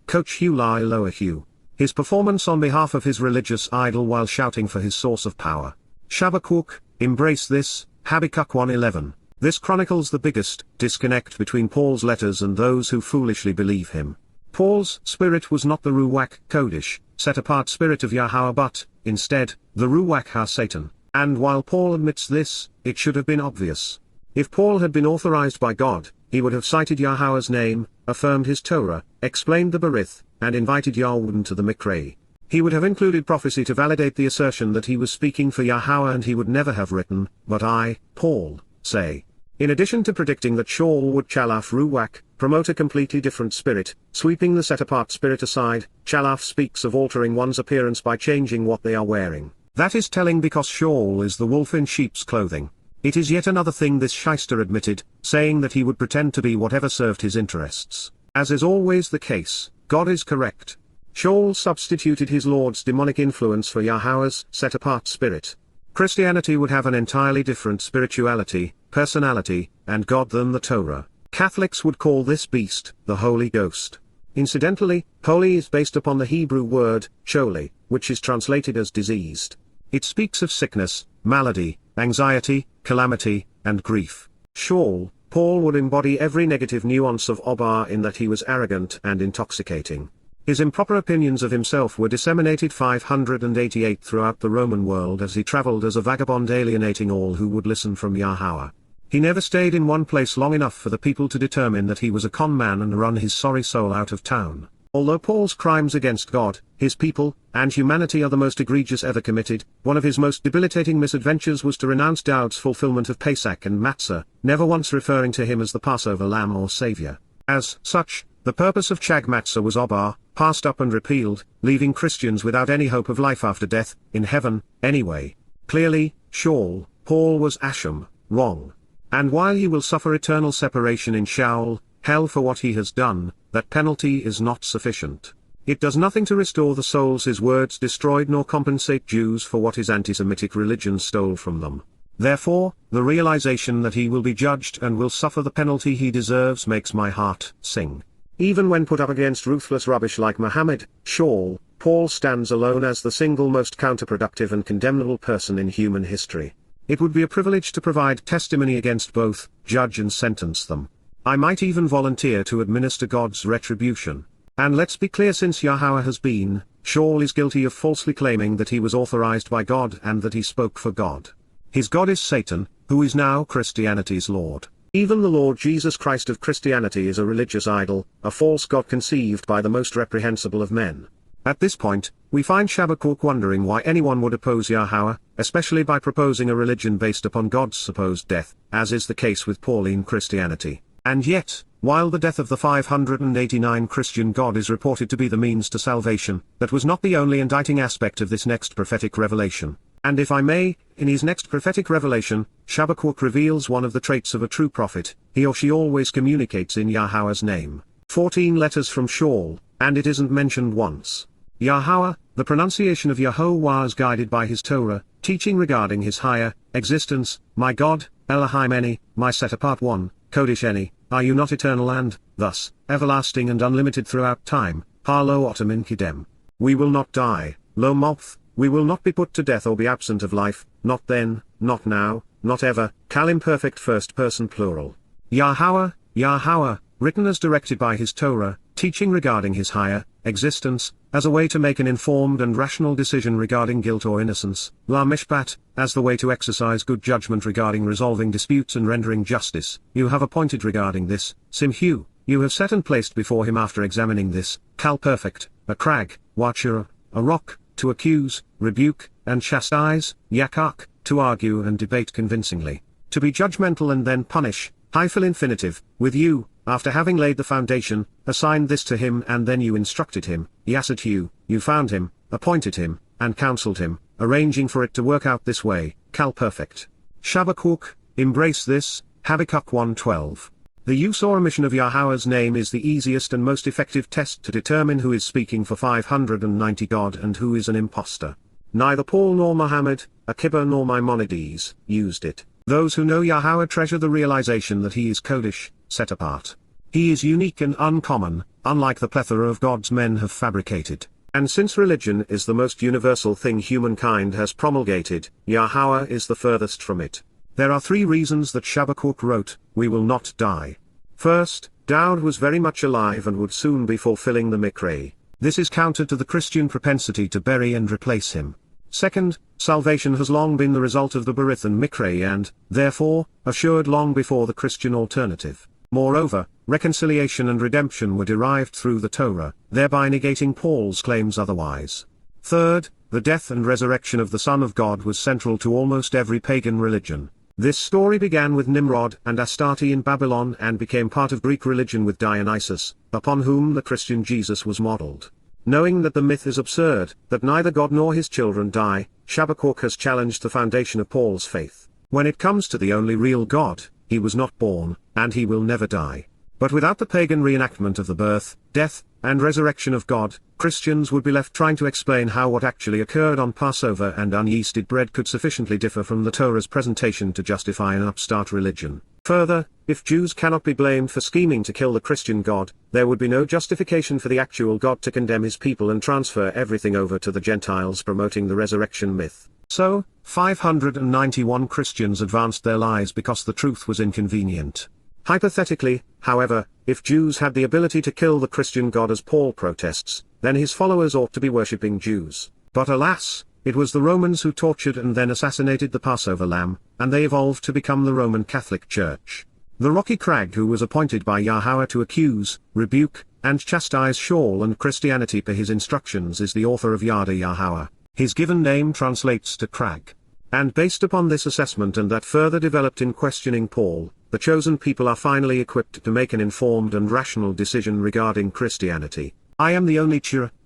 his performance on behalf of his religious idol while shouting for his source of power. Chabaquwq, embrace this, Habakkuk 1:11. This chronicles the biggest disconnect between Paul's letters and those who foolishly believe him. Paul's spirit was not the Ruach Kodesh, set-apart spirit of Yahweh but, instead, the Ruach ha-Satan. And while Paul admits this, it should have been obvious. If Paul had been authorized by God, he would have cited Yahweh's name, affirmed his Torah, explained the Berith, and invited Yahweh to the Mikra. He would have included prophecy to validate the assertion that he was speaking for Yahweh, and he would never have written, "But I, Paul, say." In addition to predicting that Sha'uwl would chalaf ruach, promote a completely different spirit, sweeping the set-apart spirit aside, chalaf speaks of altering one's appearance by changing what they are wearing. That is telling because Sha'uwl is the wolf in sheep's clothing. It is yet another thing this shyster admitted, saying that he would pretend to be whatever served his interests. As is always the case, God is correct. Sha'uwl substituted his Lord's demonic influence for Yahweh's set-apart spirit. Christianity would have an entirely different spirituality, personality, and God than the Torah. Catholics would call this beast the Holy Ghost. Incidentally, holy is based upon the Hebrew word, sholi, which is translated as diseased. It speaks of sickness, malady, anxiety, calamity, and grief. Sha'uwl, Paul would embody every negative nuance of Obar in that he was arrogant and intoxicating. His improper opinions of himself were disseminated 588 throughout the Roman world as he traveled as a vagabond, alienating all who would listen from Yahowah. He never stayed in one place long enough for the people to determine that he was a con man and run his sorry soul out of town. Although Paul's crimes against God, his people, and humanity are the most egregious ever committed, one of his most debilitating misadventures was to renounce Dowd's fulfillment of Pesach and Matzah, never once referring to him as the Passover lamb or savior. As such, the purpose of Chag Matsah was Obar, passed up and repealed, leaving Christians without any hope of life after death, in heaven, anyway. Clearly, Sha'uwl, Paul was Asham, wrong. And while he will suffer eternal separation in Sha'uwl, hell for what he has done, that penalty is not sufficient. It does nothing to restore the souls his words destroyed nor compensate Jews for what his anti-Semitic religion stole from them. Therefore, the realization that he will be judged and will suffer the penalty he deserves makes my heart sing. Even when put up against ruthless rubbish like Muhammad, Sha'uwl, Paul stands alone as the single most counterproductive and condemnable person in human history. It would be a privilege to provide testimony against both, judge and sentence them. I might even volunteer to administer God's retribution. And let's be clear, since Yahowah has been, Sha'uwl is guilty of falsely claiming that he was authorized by God and that he spoke for God. His God is Satan, who is now Christianity's Lord. Even the Lord Jesus Christ of Christianity is a religious idol, a false god conceived by the most reprehensible of men. At this point, we find Chabaquwq wondering why anyone would oppose Yahowah, especially by proposing a religion based upon God's supposed death, as is the case with Pauline Christianity. And yet, while the death of the 589 Christian God is reported to be the means to salvation, that was not the only indicting aspect of this next prophetic revelation. And if I may, in his next prophetic revelation, Chabaquwq reveals one of the traits of a true prophet: he or she always communicates in Yahowah's name. 14 letters from Sha'uwl, and it isn't mentioned once. Yahowah, the pronunciation of Yahowah is guided by his Torah, teaching regarding his higher existence. My God, Elohim Eni, my set-apart one, Kodesh Eni, are you not eternal and, thus, everlasting and unlimited throughout time? Harlo Otamin Kidem. We will not die, Lo Moth, we will not be put to death or be absent of life, not then, not now, not ever. Kal imperfect first person plural. Yahowah, Yahowah, written as directed by his Torah, teaching regarding his higher existence, as a way to make an informed and rational decision regarding guilt or innocence. La Mishpat, as the way to exercise good judgment regarding resolving disputes and rendering justice. You have appointed regarding this, Simhu, you have set and placed before him after examining this, Kal perfect, a crag, Wachura, a rock, to accuse, rebuke, and chastise, Yakak, to argue and debate convincingly, to be judgmental and then punish, hyphal infinitive, with you, after having laid the foundation, assigned this to him and then you instructed him, Yasat you found him, appointed him, and counseled him, arranging for it to work out this way, Kal perfect. Chabaquwq, embrace this, Habakkuk 1:12. The use or omission of Yahowah's name is the easiest and most effective test to determine who is speaking for 590 God and who is an impostor. Neither Paul nor Muhammad, Akiba nor Maimonides, used it. Those who know Yahowah treasure the realization that he is Kodesh, set apart. He is unique and uncommon, unlike the plethora of gods men have fabricated. And since religion is the most universal thing humankind has promulgated, Yahowah is the furthest from it. There are 3 reasons that Chabaquwq wrote, we will not die. First, Dowd was very much alive and would soon be fulfilling the Mikra. This is counter to the Christian propensity to bury and replace him. Second, salvation has long been the result of the Berith and Mikra and, therefore, assured long before the Christian alternative. Moreover, reconciliation and redemption were derived through the Torah, thereby negating Paul's claims otherwise. Third, the death and resurrection of the Son of God was central to almost every pagan religion. This story began with Nimrod and Astarte in Babylon and became part of Greek religion with Dionysus, upon whom the Christian Jesus was modeled. Knowing that the myth is absurd, that neither God nor his children die, Chabaquwq has challenged the foundation of Paul's faith. When it comes to the only real God, he was not born, and he will never die. But without the pagan reenactment of the birth, death, and resurrection of God, Christians would be left trying to explain how what actually occurred on Passover and unyeasted bread could sufficiently differ from the Torah's presentation to justify an upstart religion. Further, if Jews cannot be blamed for scheming to kill the Christian God, there would be no justification for the actual God to condemn his people and transfer everything over to the Gentiles, promoting the resurrection myth. So, 591 Christians advanced their lies because the truth was inconvenient. Hypothetically, however, if Jews had the ability to kill the Christian God as Paul protests, then his followers ought to be worshipping Jews. But alas, it was the Romans who tortured and then assassinated the Passover lamb, and they evolved to become the Roman Catholic Church. The rocky crag who was appointed by Yahowah to accuse, rebuke, and chastise Sha'uwl and Christianity per his instructions is the author of Yada Yahowah. His given name translates to crag. And based upon this assessment and that further developed in questioning Paul, the chosen people are finally equipped to make an informed and rational decision regarding Christianity. I am the only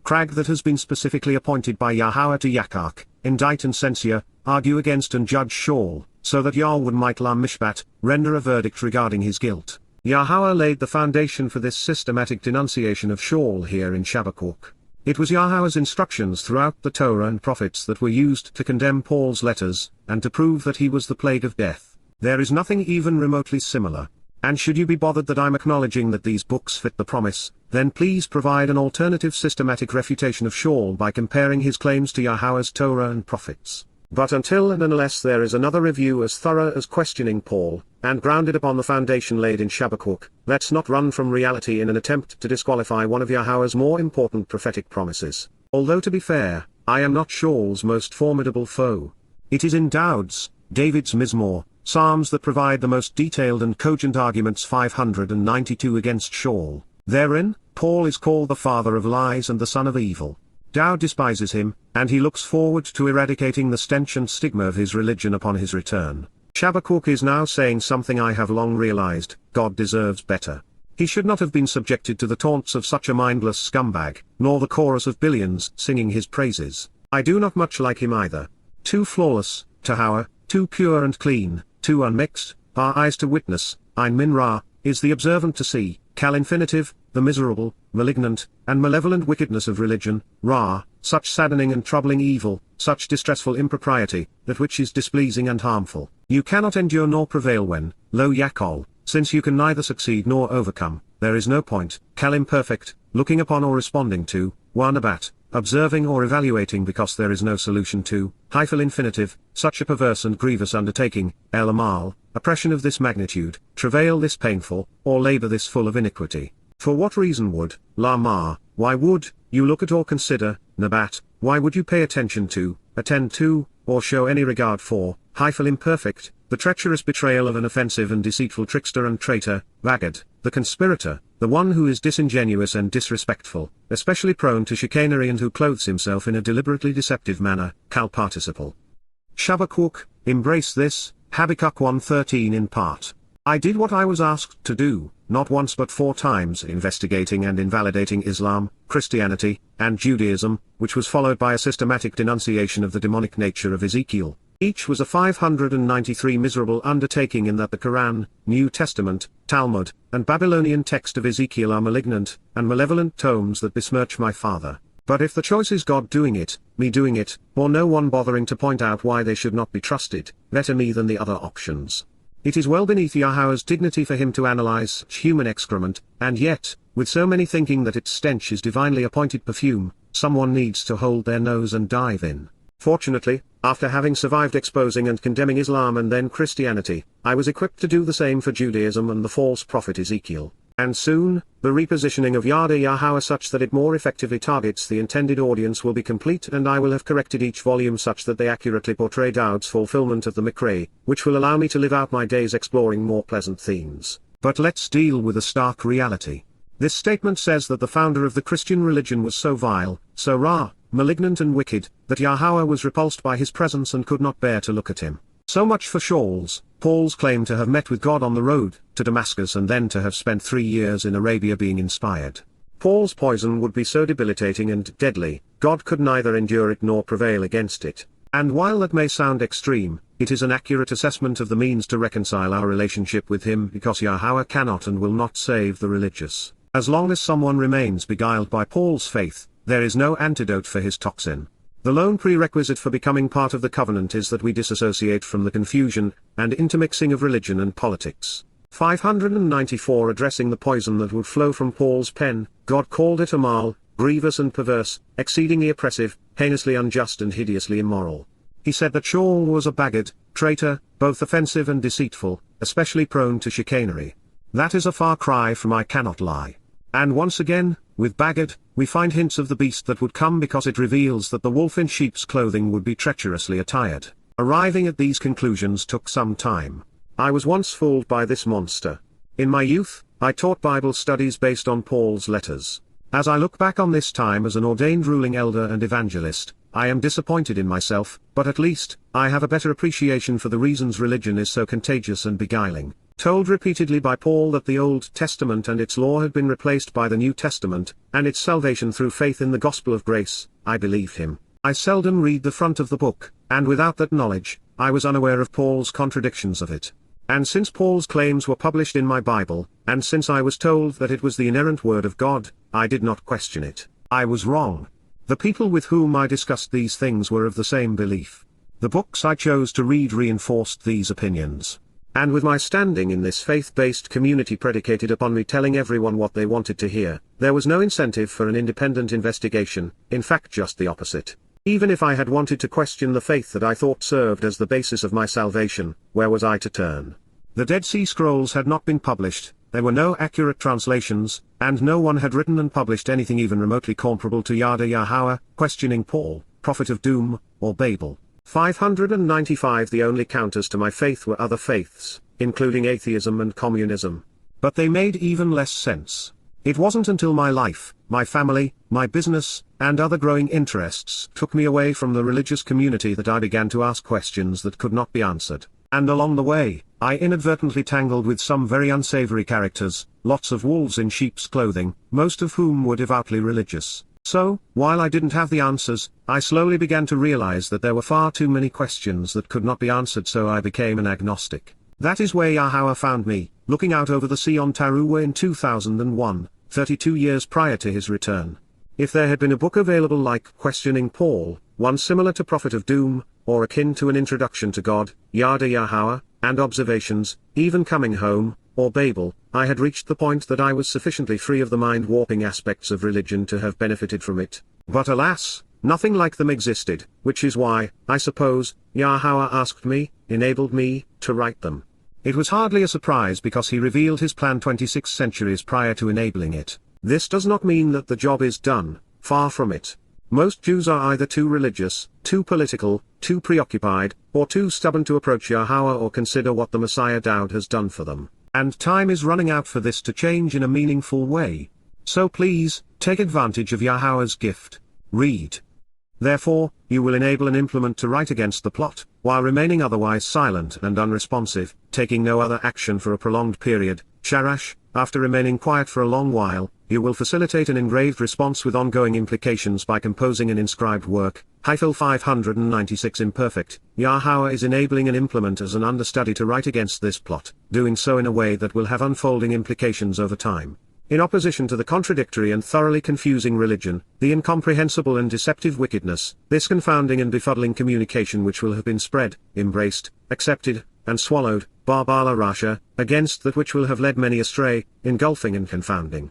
crag that has been specifically appointed by Yahowah to yakak, indict and censure, argue against and judge Sha'uwl, so that Yahweh might la mishpat, render a verdict regarding his guilt. Yahowah laid the foundation for this systematic denunciation of Sha'uwl here in Chabaquwq. It was Yahowah's instructions throughout the Torah and prophets that were used to condemn Paul's letters, and to prove that he was the plague of death. There is nothing even remotely similar. And should you be bothered that I'm acknowledging that these books fit the promise, then please provide an alternative systematic refutation of Sha'uwl by comparing his claims to Yahowah's Torah and prophets. But until and unless there is another review as thorough as questioning Paul, and grounded upon the foundation laid in Chabaquwq, let's not run from reality in an attempt to disqualify one of Yahowah's more important prophetic promises. Although to be fair, I am not Sha'ul's most formidable foe. It is in Dowd's, David's Mizmor, Psalms that provide the most detailed and cogent arguments 592 against Sha'uwl. Therein, Paul is called the father of lies and the son of evil. Dowd despises him, and he looks forward to eradicating the stench and stigma of his religion upon his return. Chabaquwq is now saying something I have long realized: God deserves better. He should not have been subjected to the taunts of such a mindless scumbag, nor the chorus of billions singing his praises. I do not much like him either. Too flawless, Tahawah, too pure and clean, too unmixed, our eyes to witness, Ein Min Ra, is the observant to see, Kal infinitive, the miserable, malignant, and malevolent wickedness of religion, Ra, such saddening and troubling evil, such distressful impropriety, that which is displeasing and harmful. You cannot endure nor prevail when, lo Yakol, since you can neither succeed nor overcome, there is no point, Kal imperfect, looking upon or responding to, Wa Nabat, observing or evaluating because there is no solution to, Hyphal infinitive, such a perverse and grievous undertaking, El Amal, oppression of this magnitude, travail this painful, or labor this full of iniquity. For what reason would, La Ma, why would, you look at or consider, Nabat, why would you pay attention to, attend to, or show any regard for, Hyphal imperfect, the treacherous betrayal of an offensive and deceitful trickster and traitor, Bagad, the conspirator, the one who is disingenuous and disrespectful, especially prone to chicanery and who clothes himself in a deliberately deceptive manner, Kal participle. Chabaquwq, embrace this, Habakkuk 1:13 in part. I did what I was asked to do, not once but 4 times, investigating and invalidating Islam, Christianity, and Judaism, which was followed by a systematic denunciation of the demonic nature of Ezekiel. Each was a 593 miserable undertaking in that the Quran, New Testament, Talmud, and Babylonian text of Ezekiel are malignant and malevolent tomes that besmirch my father. But if the choice is God doing it, me doing it, or no one bothering to point out why they should not be trusted, better me than the other options. It is well beneath Yahowah's dignity for him to analyze such human excrement, and yet, with so many thinking that its stench is divinely appointed perfume, someone needs to hold their nose and dive in. Fortunately, after having survived exposing and condemning Islam and then Christianity, I was equipped to do the same for Judaism and the false prophet Ezekiel. And soon, the repositioning of Yada Yahowah such that it more effectively targets the intended audience will be complete, and I will have corrected each volume such that they accurately portray Dowd's fulfillment of the Mikra, which will allow me to live out my days exploring more pleasant themes. But let's deal with a stark reality. This statement says that the founder of the Christian religion was so vile, so malignant and wicked, that Yahowah was repulsed by his presence and could not bear to look at him. So much for Paul's claim to have met with God on the road to Damascus and then to have spent 3 years in Arabia being inspired. Paul's poison would be so debilitating and deadly, God could neither endure it nor prevail against it. And while that may sound extreme, it is an accurate assessment of the means to reconcile our relationship with him, because Yahowah cannot and will not save the religious. As long as someone remains beguiled by Paul's faith, there is no antidote for his toxin. The lone prerequisite for becoming part of the covenant is that we disassociate from the confusion and intermixing of religion and politics. 594 Addressing the poison that would flow from Paul's pen, God called it a mal, grievous and perverse, exceedingly oppressive, heinously unjust and hideously immoral. He said that Sha'uwl was a bagged, traitor, both offensive and deceitful, especially prone to chicanery. That is a far cry from I cannot lie. And once again, with bagged, we find hints of the beast that would come because it reveals that the wolf in sheep's clothing would be treacherously attired. Arriving at these conclusions took some time. I was once fooled by this monster. In my youth, I taught Bible studies based on Paul's letters. As I look back on this time as an ordained ruling elder and evangelist, I am disappointed in myself, but at least, I have a better appreciation for the reasons religion is so contagious and beguiling. Told repeatedly by Paul that the Old Testament and its law had been replaced by the New Testament, and its salvation through faith in the gospel of grace, I believed him. I seldom read the front of the book, and without that knowledge, I was unaware of Paul's contradictions of it. And since Paul's claims were published in my Bible, and since I was told that it was the inerrant word of God, I did not question it. I was wrong. The people with whom I discussed these things were of the same belief. The books I chose to read reinforced these opinions. And with my standing in this faith-based community predicated upon me telling everyone what they wanted to hear, there was no incentive for an independent investigation, in fact just the opposite. Even if I had wanted to question the faith that I thought served as the basis of my salvation, where was I to turn? The Dead Sea Scrolls had not been published, there were no accurate translations, and no one had written and published anything even remotely comparable to Yada Yahowah, questioning Paul, prophet of doom, or Babel. 595 The only counters to my faith were other faiths, including atheism and communism. But they made even less sense. It wasn't until my life, my family, my business, and other growing interests took me away from the religious community that I began to ask questions that could not be answered. And along the way, I inadvertently tangled with some very unsavory characters, lots of wolves in sheep's clothing, most of whom were devoutly religious. So, while I didn't have the answers, I slowly began to realize that there were far too many questions that could not be answered, so I became an agnostic. That is where Yahowah found me, looking out over the sea on Towrah in 2001, 32 years prior to his return. If there had been a book available like Questioning Paul, one similar to Prophet of Doom, or akin to an introduction to God, Yada Yahowah, and Observations, even Coming Home, or Babel, I had reached the point that I was sufficiently free of the mind-warping aspects of religion to have benefited from it. But alas, nothing like them existed, which is why, I suppose, Yahowah asked me, enabled me, to write them. It was hardly a surprise because he revealed his plan 26 centuries prior to enabling it. This does not mean that the job is done, far from it. Most Jews are either too religious, too political, too preoccupied, or too stubborn to approach Yahowah or consider what the Messiah Dowd has done for them. And time is running out for this to change in a meaningful way. So please, take advantage of Yahowah's gift. Read. Therefore, you will enable and implement to write against the plot, while remaining otherwise silent and unresponsive, taking no other action for a prolonged period. Sharash, after remaining quiet for a long while, you will facilitate an engraved response with ongoing implications by composing an inscribed work. Hyphil 596 Imperfect. Yahowah is enabling an implement as an understudy to write against this plot, doing so in a way that will have unfolding implications over time. In opposition to the contradictory and thoroughly confusing religion, the incomprehensible and deceptive wickedness, this confounding and befuddling communication which will have been spread, embraced, accepted, and swallowed, Barbala Rasha, against that which will have led many astray, engulfing and confounding.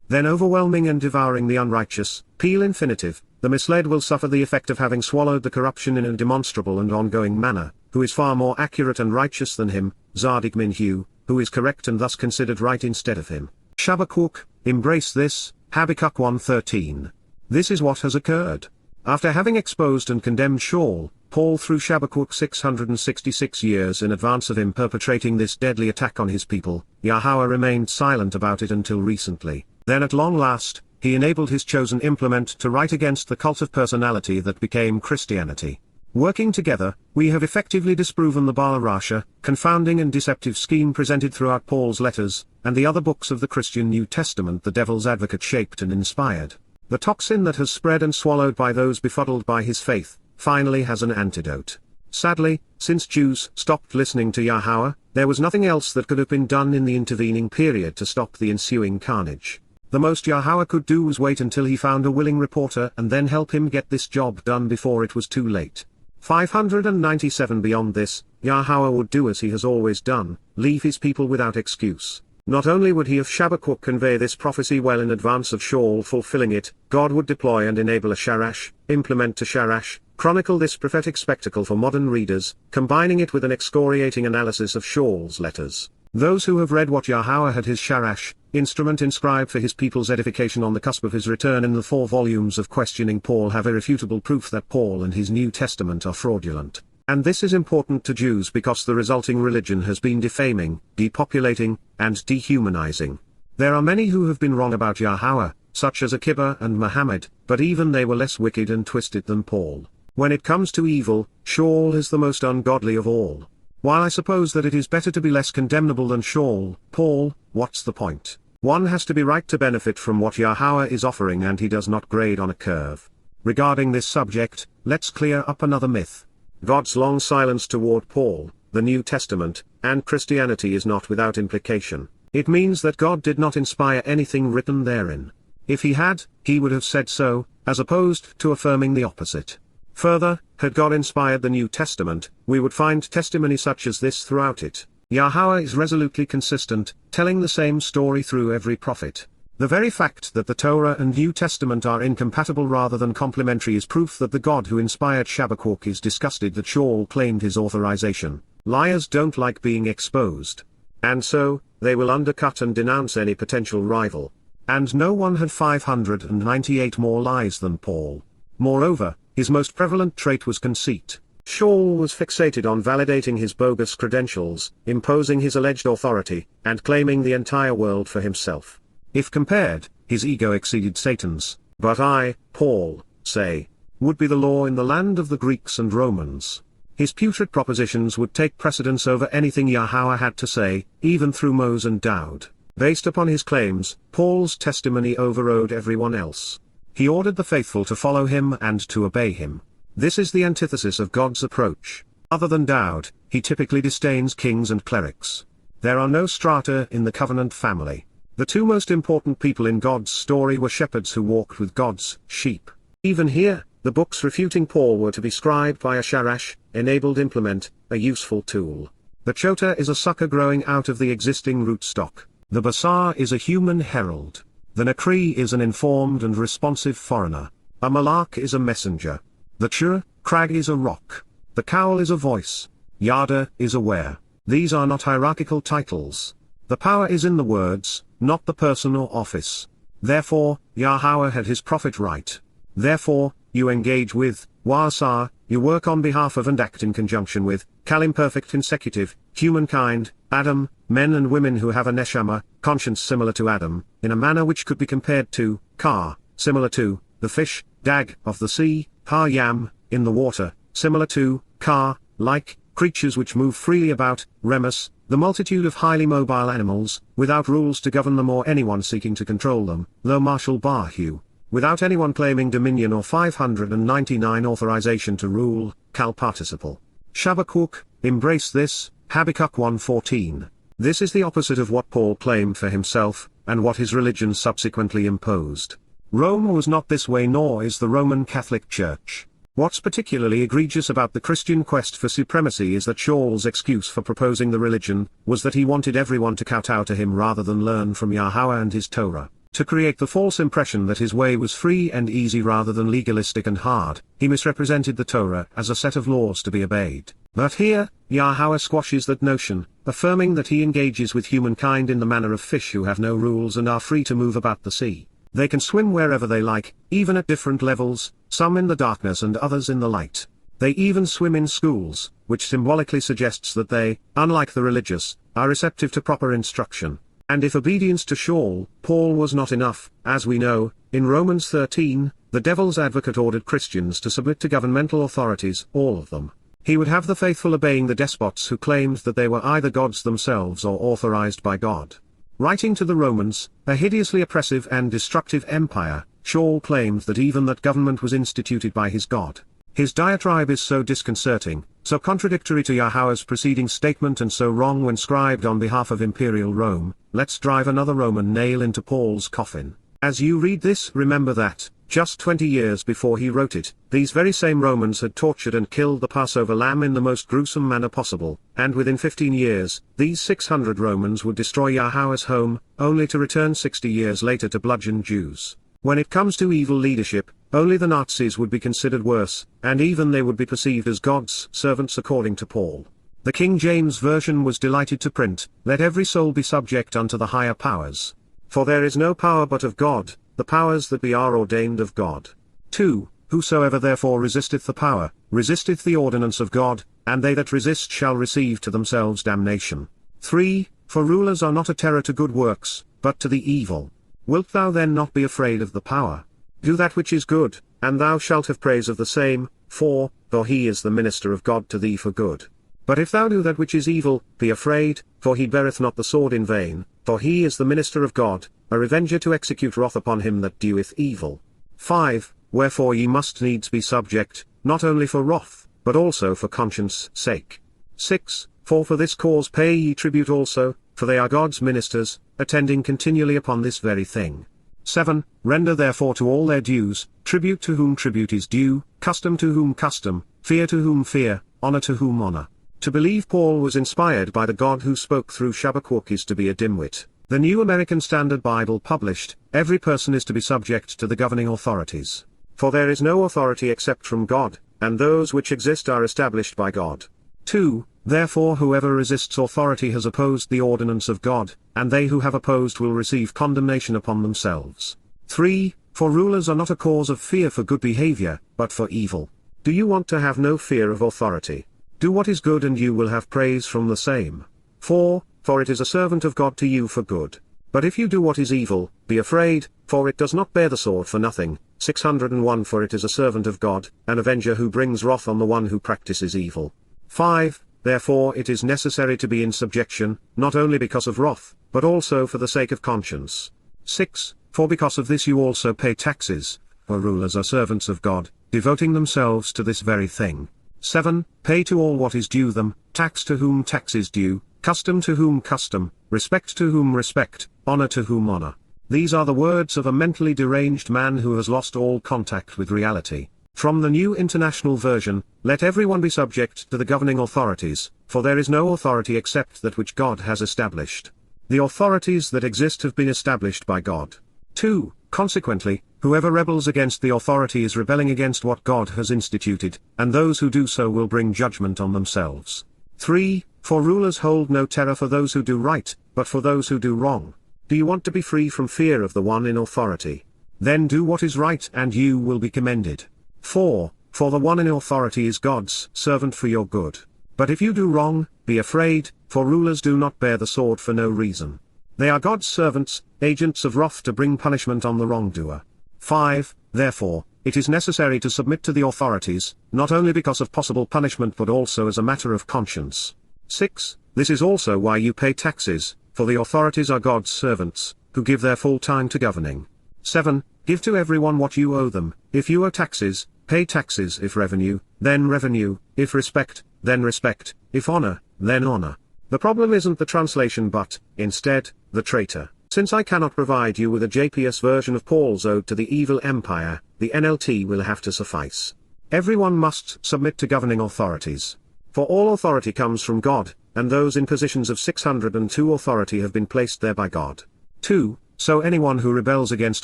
Then overwhelming and devouring the unrighteous, Peel infinitive, the misled will suffer the effect of having swallowed the corruption in a demonstrable and ongoing manner, who is far more accurate and righteous than him, Zadig Minhu, who is correct and thus considered right instead of him. Chabaquwq, embrace this, Habakkuk 1:13. This is what has occurred. After having exposed and condemned Sha'uwl, Paul through Chabaquwq 666 years in advance of him perpetrating this deadly attack on his people, Yahowah remained silent about it until recently. Then at long last, he enabled his chosen implement to write against the cult of personality that became Christianity. Working together, we have effectively disproven the Bala Rasha, confounding and deceptive scheme presented throughout Paul's letters, and the other books of the Christian New Testament the devil's advocate shaped and inspired. The toxin that has spread and swallowed by those befuddled by his faith, finally has an antidote. Sadly, since Jews stopped listening to Yahowah, there was nothing else that could have been done in the intervening period to stop the ensuing carnage. The most Yahowah could do was wait until he found a willing reporter and then help him get this job done before it was too late. 597 Beyond this, Yahowah would do as he has always done, leave his people without excuse. Not only would he of Chabaquwq convey this prophecy well in advance of Sha'uwl fulfilling it, God would deploy and enable a sharash, implement to sharash, chronicle this prophetic spectacle for modern readers, combining it with an excoriating analysis of Sha'ul's letters. Those who have read what Yahowah had his sharash, instrument inscribed for his people's edification on the cusp of his return in the 4 volumes of Questioning Paul have irrefutable proof that Paul and his New Testament are fraudulent. And this is important to Jews because the resulting religion has been defaming, depopulating, and dehumanizing. There are many who have been wrong about Yahowah, such as Akiba and Muhammad, but even they were less wicked and twisted than Paul. When it comes to evil, Sha'uwl is the most ungodly of all. While I suppose that it is better to be less condemnable than Sha'uwl, Paul, what's the point? One has to be right to benefit from what Yahowah is offering, and he does not grade on a curve. Regarding this subject, let's clear up another myth. God's long silence toward Paul, the New Testament, and Christianity is not without implication. It means that God did not inspire anything written therein. If he had, he would have said so, as opposed to affirming the opposite. Further, had God inspired the New Testament, we would find testimony such as this throughout it. Yahowah is resolutely consistent, telling the same story through every prophet. The very fact that the Torah and New Testament are incompatible rather than complementary is proof that the God who inspired Chabaquwq is disgusted that Sha'uwl claimed his authorization. Liars don't like being exposed. And so, they will undercut and denounce any potential rival. And no one had 598 more lies than Paul. Moreover, his most prevalent trait was conceit. Sha'uwl was fixated on validating his bogus credentials, imposing his alleged authority, and claiming the entire world for himself. If compared, his ego exceeded Satan's, but I, Paul, say, would be the law in the land of the Greeks and Romans. His putrid propositions would take precedence over anything Yahowah had to say, even through Moses and Dowd. Based upon his claims, Paul's testimony overrode everyone else. He ordered the faithful to follow him and to obey him. This is the antithesis of God's approach. Other than Dowd, he typically disdains kings and clerics. There are no strata in the covenant family. The 2 most important people in God's story were shepherds who walked with God's sheep. Even here, the books refuting Paul were to be scribed by a sharash, enabled implement, a useful tool. The chota is a sucker growing out of the existing rootstock. The basar is a human herald. The nakri is an informed and responsive foreigner. A malak is a messenger. The crag is a rock. The cowl is a voice. Yada is aware. These are not hierarchical titles. The power is in the words, not the person or office. Therefore, Yahowah had his prophet right. Therefore, you engage with, Wasar, you work on behalf of and act in conjunction with, Kalimperfect consecutive, humankind, Adam, men and women who have a neshama, conscience similar to Adam, in a manner which could be compared to, Ka, similar to, the fish, Dag, of the sea, Yam, in the water, similar to, Ka, like, creatures which move freely about, Remus, the multitude of highly mobile animals, without rules to govern them or anyone seeking to control them, Lo Marshal Bahu, without anyone claiming dominion or 599 authorization to rule, Kal participle. Chabaquwq, embrace this, Habakkuk 1:14. This is the opposite of what Paul claimed for himself, and what his religion subsequently imposed. Rome was not this way, nor is the Roman Catholic Church. What's particularly egregious about the Christian quest for supremacy is that Sha'ul's excuse for proposing the religion was that he wanted everyone to kowtow to him rather than learn from Yahowah and his Torah. To create the false impression that his way was free and easy rather than legalistic and hard, he misrepresented the Torah as a set of laws to be obeyed. But here, Yahowah squashes that notion, affirming that he engages with humankind in the manner of fish who have no rules and are free to move about the sea. They can swim wherever they like, even at different levels, some in the darkness and others in the light. They even swim in schools, which symbolically suggests that they, unlike the religious, are receptive to proper instruction. And if obedience to Sha'uwl, Paul was not enough, as we know, in Romans 13, the devil's advocate ordered Christians to submit to governmental authorities, all of them. He would have the faithful obeying the despots who claimed that they were either gods themselves or authorized by God. Writing to the Romans, a hideously oppressive and destructive empire, Sha'uwl claimed that even that government was instituted by his God. His diatribe is so disconcerting, so contradictory to Yahowah's preceding statement and so wrong when scribed on behalf of Imperial Rome. Let's drive another Roman nail into Paul's coffin. As you read this, remember that, just 20 years before he wrote it, these very same Romans had tortured and killed the Passover lamb in the most gruesome manner possible, and within 15 years, these 600 Romans would destroy Yahowah's home, only to return 60 years later to bludgeon Jews. When it comes to evil leadership, only the Nazis would be considered worse, and even they would be perceived as God's servants according to Paul. The King James Version was delighted to print, "Let every soul be subject unto the higher powers. For there is no power but of God, the powers that be are ordained of God." 2. Whosoever therefore resisteth the power, resisteth the ordinance of God, and they that resist shall receive to themselves damnation. 3. For rulers are not a terror to good works, but to the evil. Wilt thou then not be afraid of the power? Do that which is good, and thou shalt have praise of the same. 4. For he is the minister of God to thee for good. But if thou do that which is evil, be afraid, for he beareth not the sword in vain, for he is the minister of God, a revenger to execute wrath upon him that doeth evil. 5. Wherefore ye must needs be subject, not only for wrath, but also for conscience' sake. 6. For this cause pay ye tribute also, for they are God's ministers, attending continually upon this very thing. 7. Render therefore to all their dues, tribute to whom tribute is due, custom to whom custom, fear to whom fear, honor to whom honor. To believe Paul was inspired by the God who spoke through Chabaquwq is to be a dimwit. The New American Standard Bible published, every person is to be subject to the governing authorities. For there is no authority except from God, and those which exist are established by God. 2. Therefore whoever resists authority has opposed the ordinance of God, and they who have opposed will receive condemnation upon themselves. 3. For rulers are not a cause of fear for good behavior, but for evil. Do you want to have no fear of authority? Do what is good and you will have praise from the same. 4. For it is a servant of God to you for good. But if you do what is evil, be afraid, for it does not bear the sword for nothing. 601 For it is a servant of God, an avenger who brings wrath on the one who practices evil. 5. Therefore it is necessary to be in subjection, not only because of wrath, but also for the sake of conscience. 6. For because of this you also pay taxes, for rulers are servants of God, devoting themselves to this very thing. 7. Pay to all what is due them, tax to whom tax is due, custom to whom custom, respect to whom respect, honor to whom honor. These are the words of a mentally deranged man who has lost all contact with reality. From the New International Version, let everyone be subject to the governing authorities, for there is no authority except that which God has established. The authorities that exist have been established by God. 2. Consequently, whoever rebels against the authority is rebelling against what God has instituted, and those who do so will bring judgment on themselves. 3. For rulers hold no terror for those who do right, but for those who do wrong. Do you want to be free from fear of the one in authority? Then do what is right and you will be commended. 4. For the one in authority is God's servant for your good. But if you do wrong, be afraid, for rulers do not bear the sword for no reason. They are God's servants, agents of wrath to bring punishment on the wrongdoer. 5. Therefore, it is necessary to submit to the authorities, not only because of possible punishment but also as a matter of conscience. 6. This is also why you pay taxes, for the authorities are God's servants, who give their full time to governing. 7. Give to everyone what you owe them. If you owe taxes, pay taxes. If revenue, then revenue. If respect, then respect. If honor, then honor. The problem isn't the translation but, instead, the traitor. Since I cannot provide you with a JPS version of Paul's Ode to the Evil Empire, the NLT will have to suffice. Everyone must submit to governing authorities. For all authority comes from God, and those in positions of 602 authority have been placed there by God. 2. So anyone who rebels against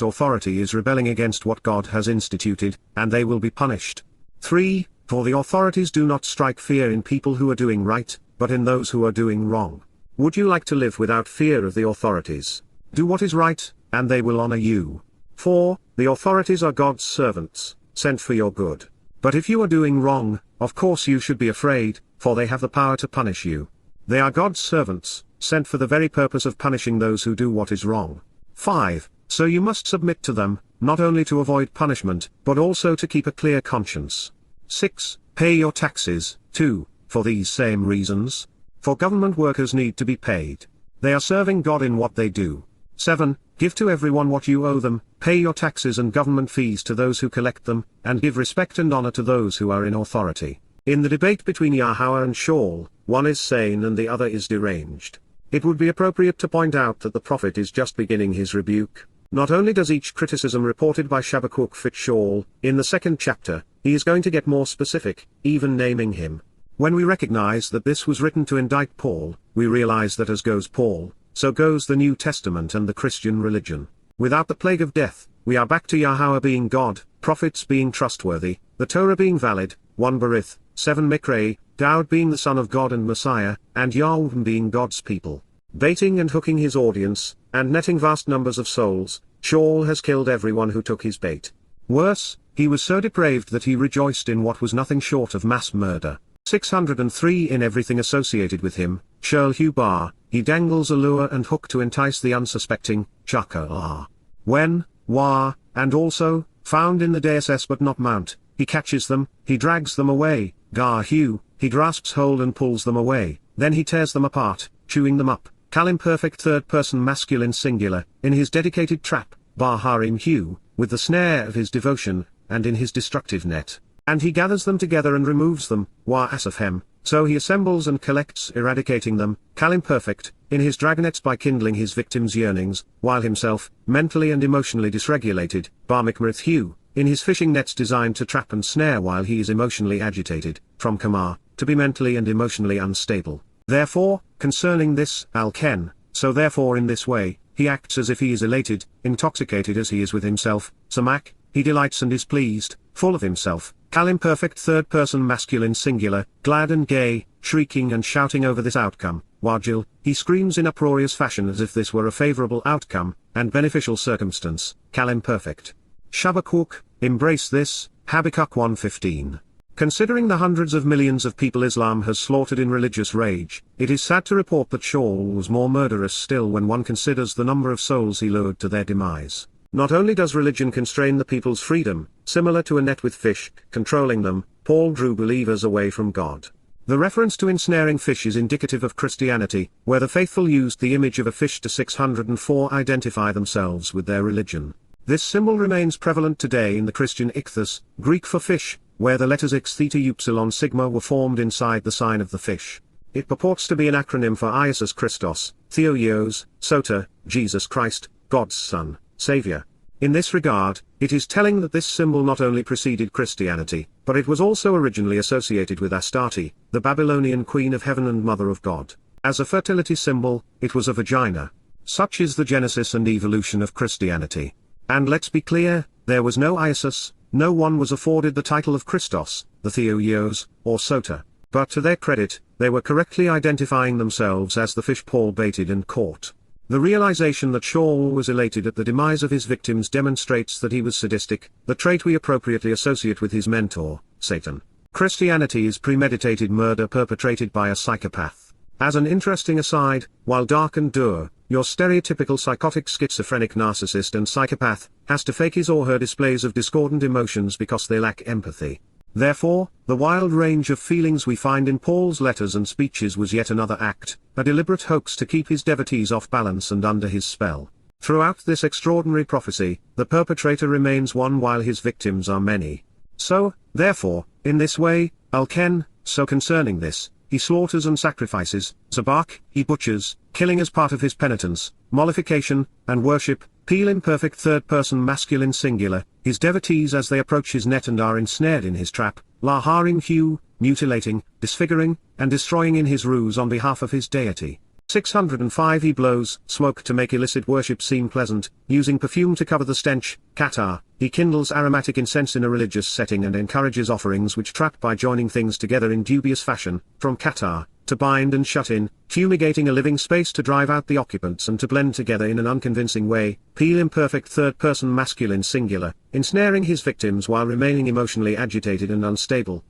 authority is rebelling against what God has instituted, and they will be punished. 3. For the authorities do not strike fear in people who are doing right, but in those who are doing wrong. Would you like to live without fear of the authorities? Do what is right, and they will honor you. 4. The authorities are God's servants, sent for your good. But if you are doing wrong, of course you should be afraid, for they have the power to punish you. They are God's servants, sent for the very purpose of punishing those who do what is wrong. 5. So you must submit to them, not only to avoid punishment, but also to keep a clear conscience. 6. Pay your taxes, too, for these same reasons. For government workers need to be paid. They are serving God in what they do. 7. give to everyone what you owe them, pay your taxes and government fees to those who collect them, and give respect and honor to those who are in authority. In the debate between Yahowah and Sha'uwl, one is sane and the other is deranged. It would be appropriate to point out that the prophet is just beginning his rebuke. Not only does each criticism reported by Chabaquwq fit Sha'uwl, in the second chapter, he is going to get more specific, even naming him. When we recognize that this was written to indict Paul, we realize that as goes Paul, so goes the New Testament and the Christian religion. Without the plague of death, we are back to Yahowah being God, prophets being trustworthy, the Torah being valid, 1 Berith, 7 Mikra, Dowd being the Son of God and Messiah, and YYV8C11 being God's people. Baiting and hooking his audience, and netting vast numbers of souls, Sha'uwl has killed everyone who took his bait. Worse, he was so depraved that he rejoiced in what was nothing short of mass murder. 603 In everything associated with him, Sha'uwl, he dangles a lure and hook to entice the unsuspecting, Chakar. When, and also, found in the dss but not mount, he catches them, he drags them away, he grasps hold and pulls them away, then he tears them apart, chewing them up. Imperfect third person masculine singular, in his dedicated trap, with the snare of his devotion, and in his destructive net. And he gathers them together and removes them, so he assembles and collects eradicating them, imperfect, in his dragnets by kindling his victim's yearnings, while himself, mentally and emotionally dysregulated, in his fishing nets designed to trap and snare while he is emotionally agitated, from Kamar, to be mentally and emotionally unstable. Therefore, concerning this, so therefore in this way, he acts as if he is elated, intoxicated as he is with himself, Samak, he delights and is pleased, full of himself, imperfect third person masculine singular, glad and gay, shrieking and shouting over this outcome, Wajil, he screams in uproarious fashion as if this were a favorable outcome, and beneficial circumstance, imperfect. Chabaquwq, embrace this, Habakkuk 1:15. Considering the hundreds of millions of people Islam has slaughtered in religious rage, it is sad to report that Sha'uwl was more murderous still when one considers the number of souls he lured to their demise. Not only does religion constrain the people's freedom, similar to a net with fish, controlling them, Paul drew believers away from God. The reference to ensnaring fish is indicative of Christianity, where the faithful used the image of a fish to 604 identify themselves with their religion. This symbol remains prevalent today in the Christian ichthus, Greek for fish, where the letters X theta upsilon sigma were formed inside the sign of the fish. It purports to be an acronym for Iesus Christos, Theoios, Soter, Jesus Christ, God's Son, Savior. In this regard, it is telling that this symbol not only preceded Christianity, but it was also originally associated with Astarte, the Babylonian Queen of Heaven and Mother of God. As a fertility symbol, it was a vagina. Such is the genesis and evolution of Christianity. And let's be clear, there was no Iesus. No one was afforded the title of Christos, the Theoios, or Soter, but to their credit, they were correctly identifying themselves as the fish Paul baited and caught. The realization that Sha'uwl was elated at the demise of his victims demonstrates that he was sadistic, the trait we appropriately associate with his mentor, Satan. Christianity is premeditated murder perpetrated by a psychopath. As an interesting aside, while dark and dour, your stereotypical psychotic schizophrenic narcissist and psychopath has to fake his or her displays of discordant emotions because they lack empathy. Therefore, the wild range of feelings we find in Paul's letters and speeches was yet another act, a deliberate hoax to keep his devotees off balance and under his spell. Throughout this extraordinary prophecy, the perpetrator remains one while his victims are many. So, therefore, in this way, so concerning this, he slaughters and sacrifices, Zabak, he butchers, killing as part of his penitence, mollification, and worship, imperfect third person masculine singular, his devotees as they approach his net and are ensnared in his trap, mutilating, disfiguring, and destroying in his ruse on behalf of his deity. 605 He blows smoke to make illicit worship seem pleasant, using perfume to cover the stench, he kindles aromatic incense in a religious setting and encourages offerings which trap by joining things together in dubious fashion, from to bind and shut in, fumigating a living space to drive out the occupants and to blend together in an unconvincing way, imperfect third person masculine singular, ensnaring his victims while remaining emotionally agitated and unstable,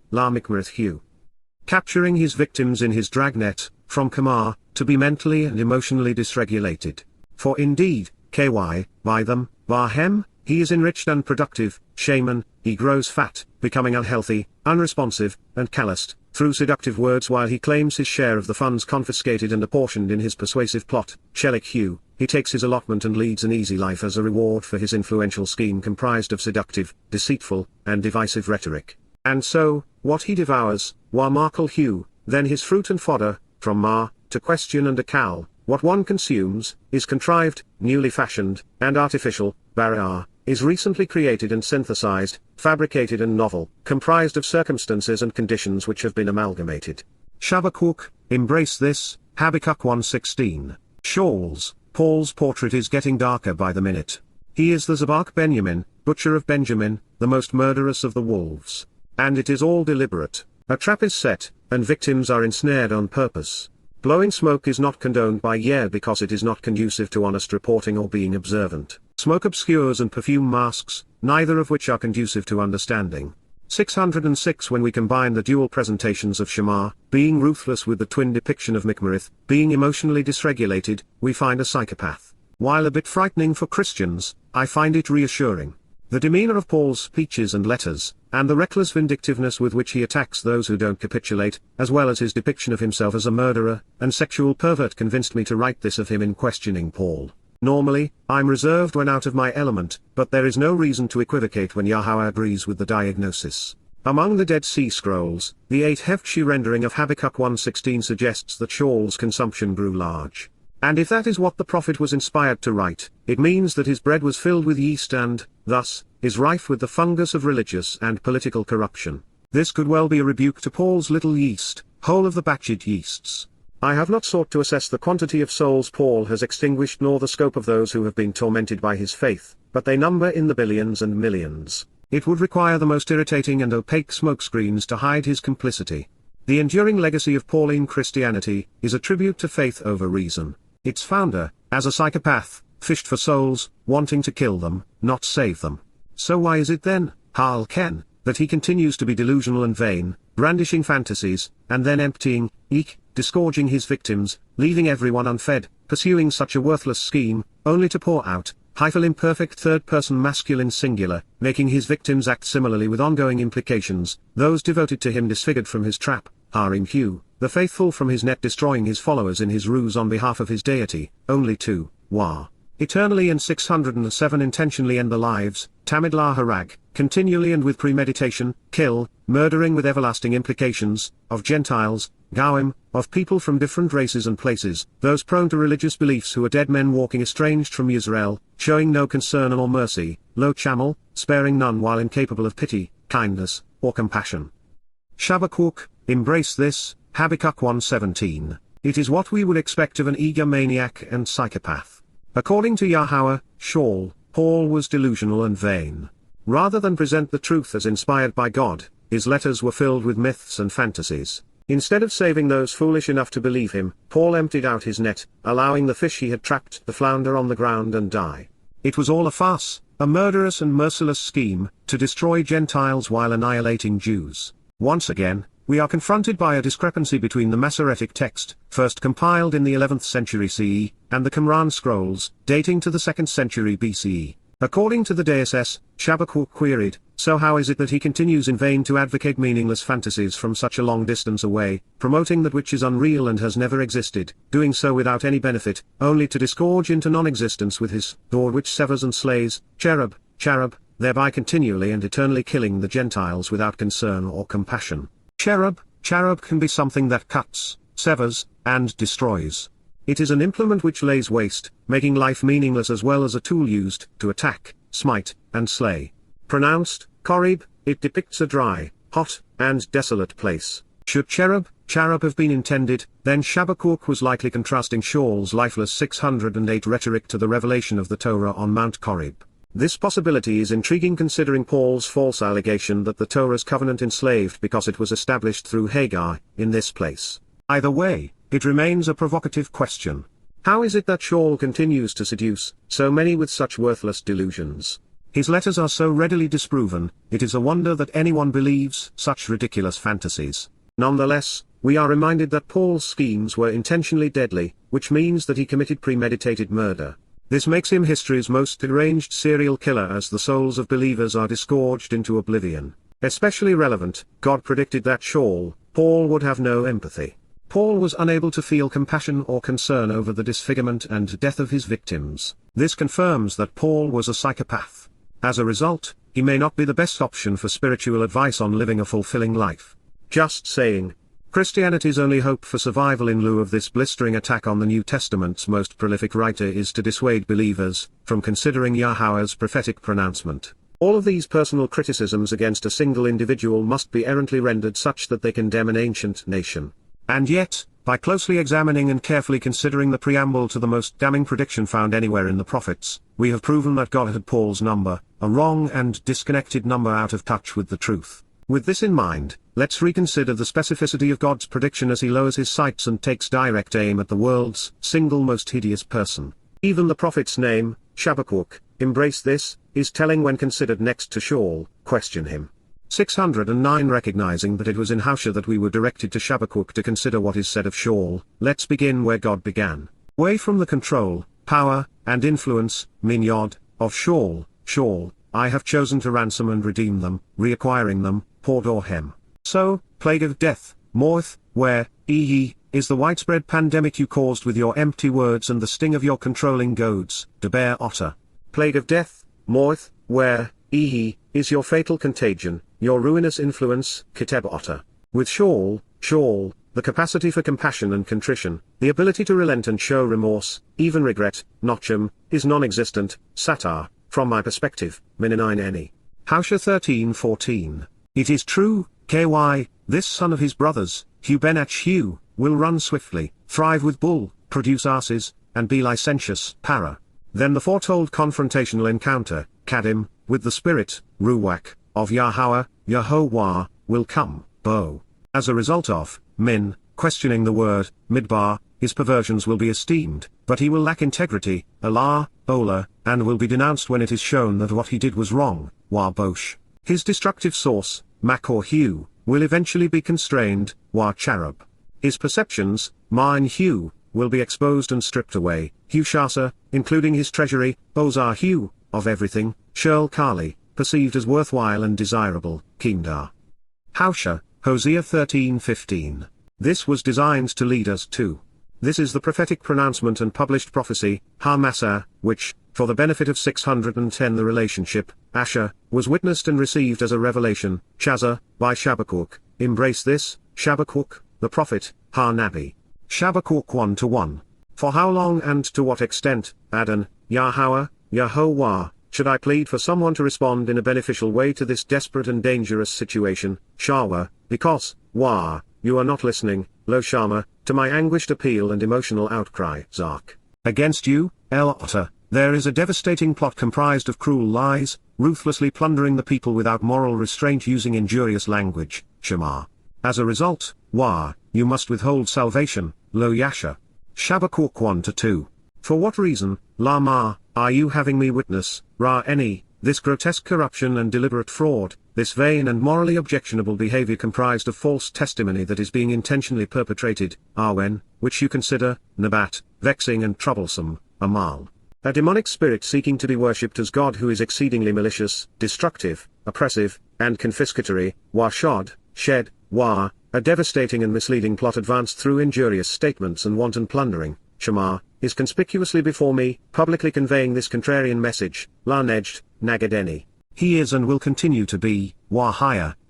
capturing his victims in his dragnet, from Kamar, to be mentally and emotionally dysregulated. For indeed, by them, Barhem, he is enriched and productive, shaman, he grows fat, becoming unhealthy, unresponsive, and calloused, through seductive words while he claims his share of the funds confiscated and apportioned in his persuasive plot, Chabaquwq, he takes his allotment and leads an easy life as a reward for his influential scheme comprised of seductive, deceitful, and divisive rhetoric. And so, what he devours, Q, then his fruit and fodder, from Ma, to question and Akal, what one consumes, is contrived, newly fashioned, and artificial, Bara'ah, is recently created and synthesized, fabricated and novel, comprised of circumstances and conditions which have been amalgamated. Chabaquwq, embrace this, Habakkuk 1:16. Sha'ul's, Paul's portrait is getting darker by the minute. He is the Zabak Benjamin, butcher of Benjamin, the most murderous of the wolves. And it is all deliberate. A trap is set, and victims are ensnared on purpose. Blowing smoke is not condoned by Yah because it is not conducive to honest reporting or being observant. Smoke obscures and perfume masks, neither of which are conducive to understanding. 606 When we combine the dual presentations of Shema, being ruthless with the twin depiction of Mikmarith, being emotionally dysregulated, we find a psychopath. While a bit frightening for Christians, I find it reassuring. The demeanor of Paul's speeches and letters, and the reckless vindictiveness with which he attacks those who don't capitulate, as well as his depiction of himself as a murderer and sexual pervert convinced me to write this of him in questioning Paul. Normally, I'm reserved when out of my element, but there is no reason to equivocate when Yahowah agrees with the diagnosis. Among the Dead Sea Scrolls, the 8 Heftshi rendering of Habakkuk 1:16 suggests that Sha'ul's consumption grew large. And if that is what the prophet was inspired to write, it means that his bread was filled with yeast and, thus, is rife with the fungus of religious and political corruption. This could well be a rebuke to Paul's little yeast, whole of the batched yeasts. I have not sought to assess the quantity of souls Paul has extinguished nor the scope of those who have been tormented by his faith, but they number in the billions and millions. It would require the most irritating and opaque smokescreens to hide his complicity. The enduring legacy of Pauline Christianity is a tribute to faith over reason. Its founder, as a psychopath, fished for souls, wanting to kill them, not save them. So why is it then, Hal Ken, that he continues to be delusional and vain, brandishing fantasies, and then emptying, disgorging his victims, leaving everyone unfed, pursuing such a worthless scheme, only to pour out, hyphal imperfect third-person masculine singular, making his victims act similarly with ongoing implications, those devoted to him disfigured from his trap, Harim Q, the faithful from his net destroying his followers in his ruse on behalf of his deity, only to, eternally and 607 intentionally end the lives, Tamidlah Harag, continually and with premeditation, kill, murdering with everlasting implications, of Gentiles, Gawim, of people from different races and places, those prone to religious beliefs who are dead men walking estranged from Yisra'el, showing no concern or mercy, lo chamal, sparing none while incapable of pity, kindness, or compassion. Chabaquwq, embrace this, Habakkuk 1:17. It is what we would expect of an eager maniac and psychopath. According to Yahowah, Sha'ul, Paul was delusional and vain. Rather than present the truth as inspired by God, his letters were filled with myths and fantasies. Instead of saving those foolish enough to believe him, Paul emptied out his net, allowing the fish he had trapped to flounder on the ground and die. It was all a farce, a murderous and merciless scheme, to destroy Gentiles while annihilating Jews. Once again, we are confronted by a discrepancy between the Masoretic text, first compiled in the 11th century CE, and the Qumran scrolls, dating to the 2nd century BCE. According to the Deus S, Chabaquwq queried, so how is it that he continues in vain to advocate meaningless fantasies from such a long distance away, promoting that which is unreal and has never existed, doing so without any benefit, only to disgorge into non-existence with his sword which severs and slays, cherub, thereby continually and eternally killing the Gentiles without concern or compassion. Cherub can be something that cuts, severs, and destroys. It is an implement which lays waste, making life meaningless as well as a tool used to attack, smite, and slay. Pronounced, Korib, it depicts a dry, hot, and desolate place. Should cherub have been intended, then Chabaquwq was likely contrasting Sha'ul's lifeless 608 rhetoric to the revelation of the Torah on Mount Korib. This possibility is intriguing considering Paul's false allegation that the Torah's covenant enslaved because it was established through Hagar, in this place. Either way, it remains a provocative question. How is it that Sha'ul continues to seduce so many with such worthless delusions? His letters are so readily disproven, it is a wonder that anyone believes such ridiculous fantasies. Nonetheless, we are reminded that Paul's schemes were intentionally deadly, which means that he committed premeditated murder. This makes him history's most deranged serial killer as the souls of believers are disgorged into oblivion. Especially relevant, God predicted that Sha'ul, Paul would have no empathy. Paul was unable to feel compassion or concern over the disfigurement and death of his victims. This confirms that Paul was a psychopath. As a result, he may not be the best option for spiritual advice on living a fulfilling life. Just saying. Christianity's only hope for survival in lieu of this blistering attack on the New Testament's most prolific writer is to dissuade believers from considering Yahweh's prophetic pronouncement. All of these personal criticisms against a single individual must be errantly rendered such that they condemn an ancient nation. And yet, by closely examining and carefully considering the preamble to the most damning prediction found anywhere in the prophets, we have proven that God had Paul's number, a wrong and disconnected number out of touch with the truth. With this in mind, let's reconsider the specificity of God's prediction as he lowers his sights and takes direct aim at the world's single most hideous person. Even the prophet's name, Chabaquwq, embrace this, is telling when considered next to Sha'uwl, question him. 609 Recognizing that it was in Howsha that we were directed to Chabaquwq to consider what is said of Sha'uwl, let's begin where God began. Away from the control, power, and influence, minyod, of Sha'uwl, I have chosen to ransom and redeem them, reacquiring them, portrayals. So, plague of death, morth, where, is the widespread pandemic you caused with your empty words and the sting of your controlling goads, to bear otter. Plague of death, morth, where, is your fatal contagion, your ruinous influence, kiteb otter. With Sha'uwl, the capacity for compassion and contrition, the ability to relent and show remorse, even regret, nochem, is non-existent, satar, from my perspective, minine. Howsha 13:14. It is true, this son of his brothers, Hu ben Hu, will run swiftly, thrive with bull, produce asses, and be licentious, para. Then the foretold confrontational encounter, kadim, with the spirit, ruach, of Yahowah, will come, bo. As a result of, questioning the word, midbar, his perversions will be esteemed, but he will lack integrity, ola, and will be denounced when it is shown that what he did was wrong, bosh. His destructive source, mak or hu, will eventually be constrained, charub. His perceptions, hu, will be exposed and stripped away, hushasa, including his treasury, ozar hu, of everything, shurl kali, perceived as worthwhile and desirable, kindar. Howsha, Hosea 13:15. This was designed to lead us to. This is the prophetic pronouncement and published prophecy, Matsah, which, for the benefit of 610 the relationship, Asher, was witnessed and received as a revelation, Chazah, by Chabaquwq. Embrace this, Chabaquwq, the prophet, Nabi. Chabaquwq 1:1. For how long and to what extent, Adon, Yahowah, should I plead for someone to respond in a beneficial way to this desperate and dangerous situation, Shawa, because, you are not listening, Lo Shama, to my anguished appeal and emotional outcry, Zark. Against you, El Otter, there is a devastating plot comprised of cruel lies, ruthlessly plundering the people without moral restraint using injurious language, Shema. As a result, you must withhold salvation, Lo Yasha. Chabaquwq 1-2. For what reason, Lama, are you having me witness, this grotesque corruption and deliberate fraud, this vain and morally objectionable behavior comprised of false testimony that is being intentionally perpetrated, which you consider, nabat, vexing and troublesome, amal. A demonic spirit seeking to be worshipped as God who is exceedingly malicious, destructive, oppressive, and confiscatory, shed, a devastating and misleading plot advanced through injurious statements and wanton plundering, Shema, is conspicuously before me, publicly conveying this contrarian message, la-nedged, nagadeni. He is and will continue to be,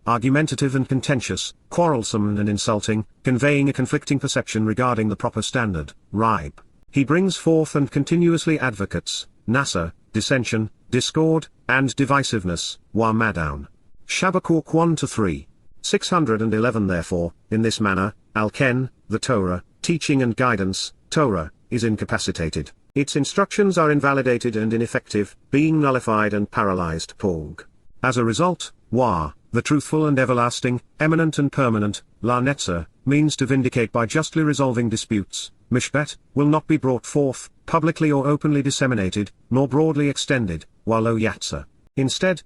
argumentative and contentious, quarrelsome and insulting, conveying a conflicting perception regarding the proper standard, ribe. He brings forth and continuously advocates, nasa, dissension, discord, and divisiveness, madown. Chabaquwq 1-3. 611 Therefore, in this manner, Alken, the Torah, teaching and guidance, Torah, is incapacitated, its instructions are invalidated and ineffective, being nullified and paralyzed Pog. As a result, the truthful and everlasting, eminent and permanent, la netzer, means to vindicate by justly resolving disputes, mishpat, will not be brought forth, publicly or openly disseminated, nor broadly extended, lo yatzer. Instead,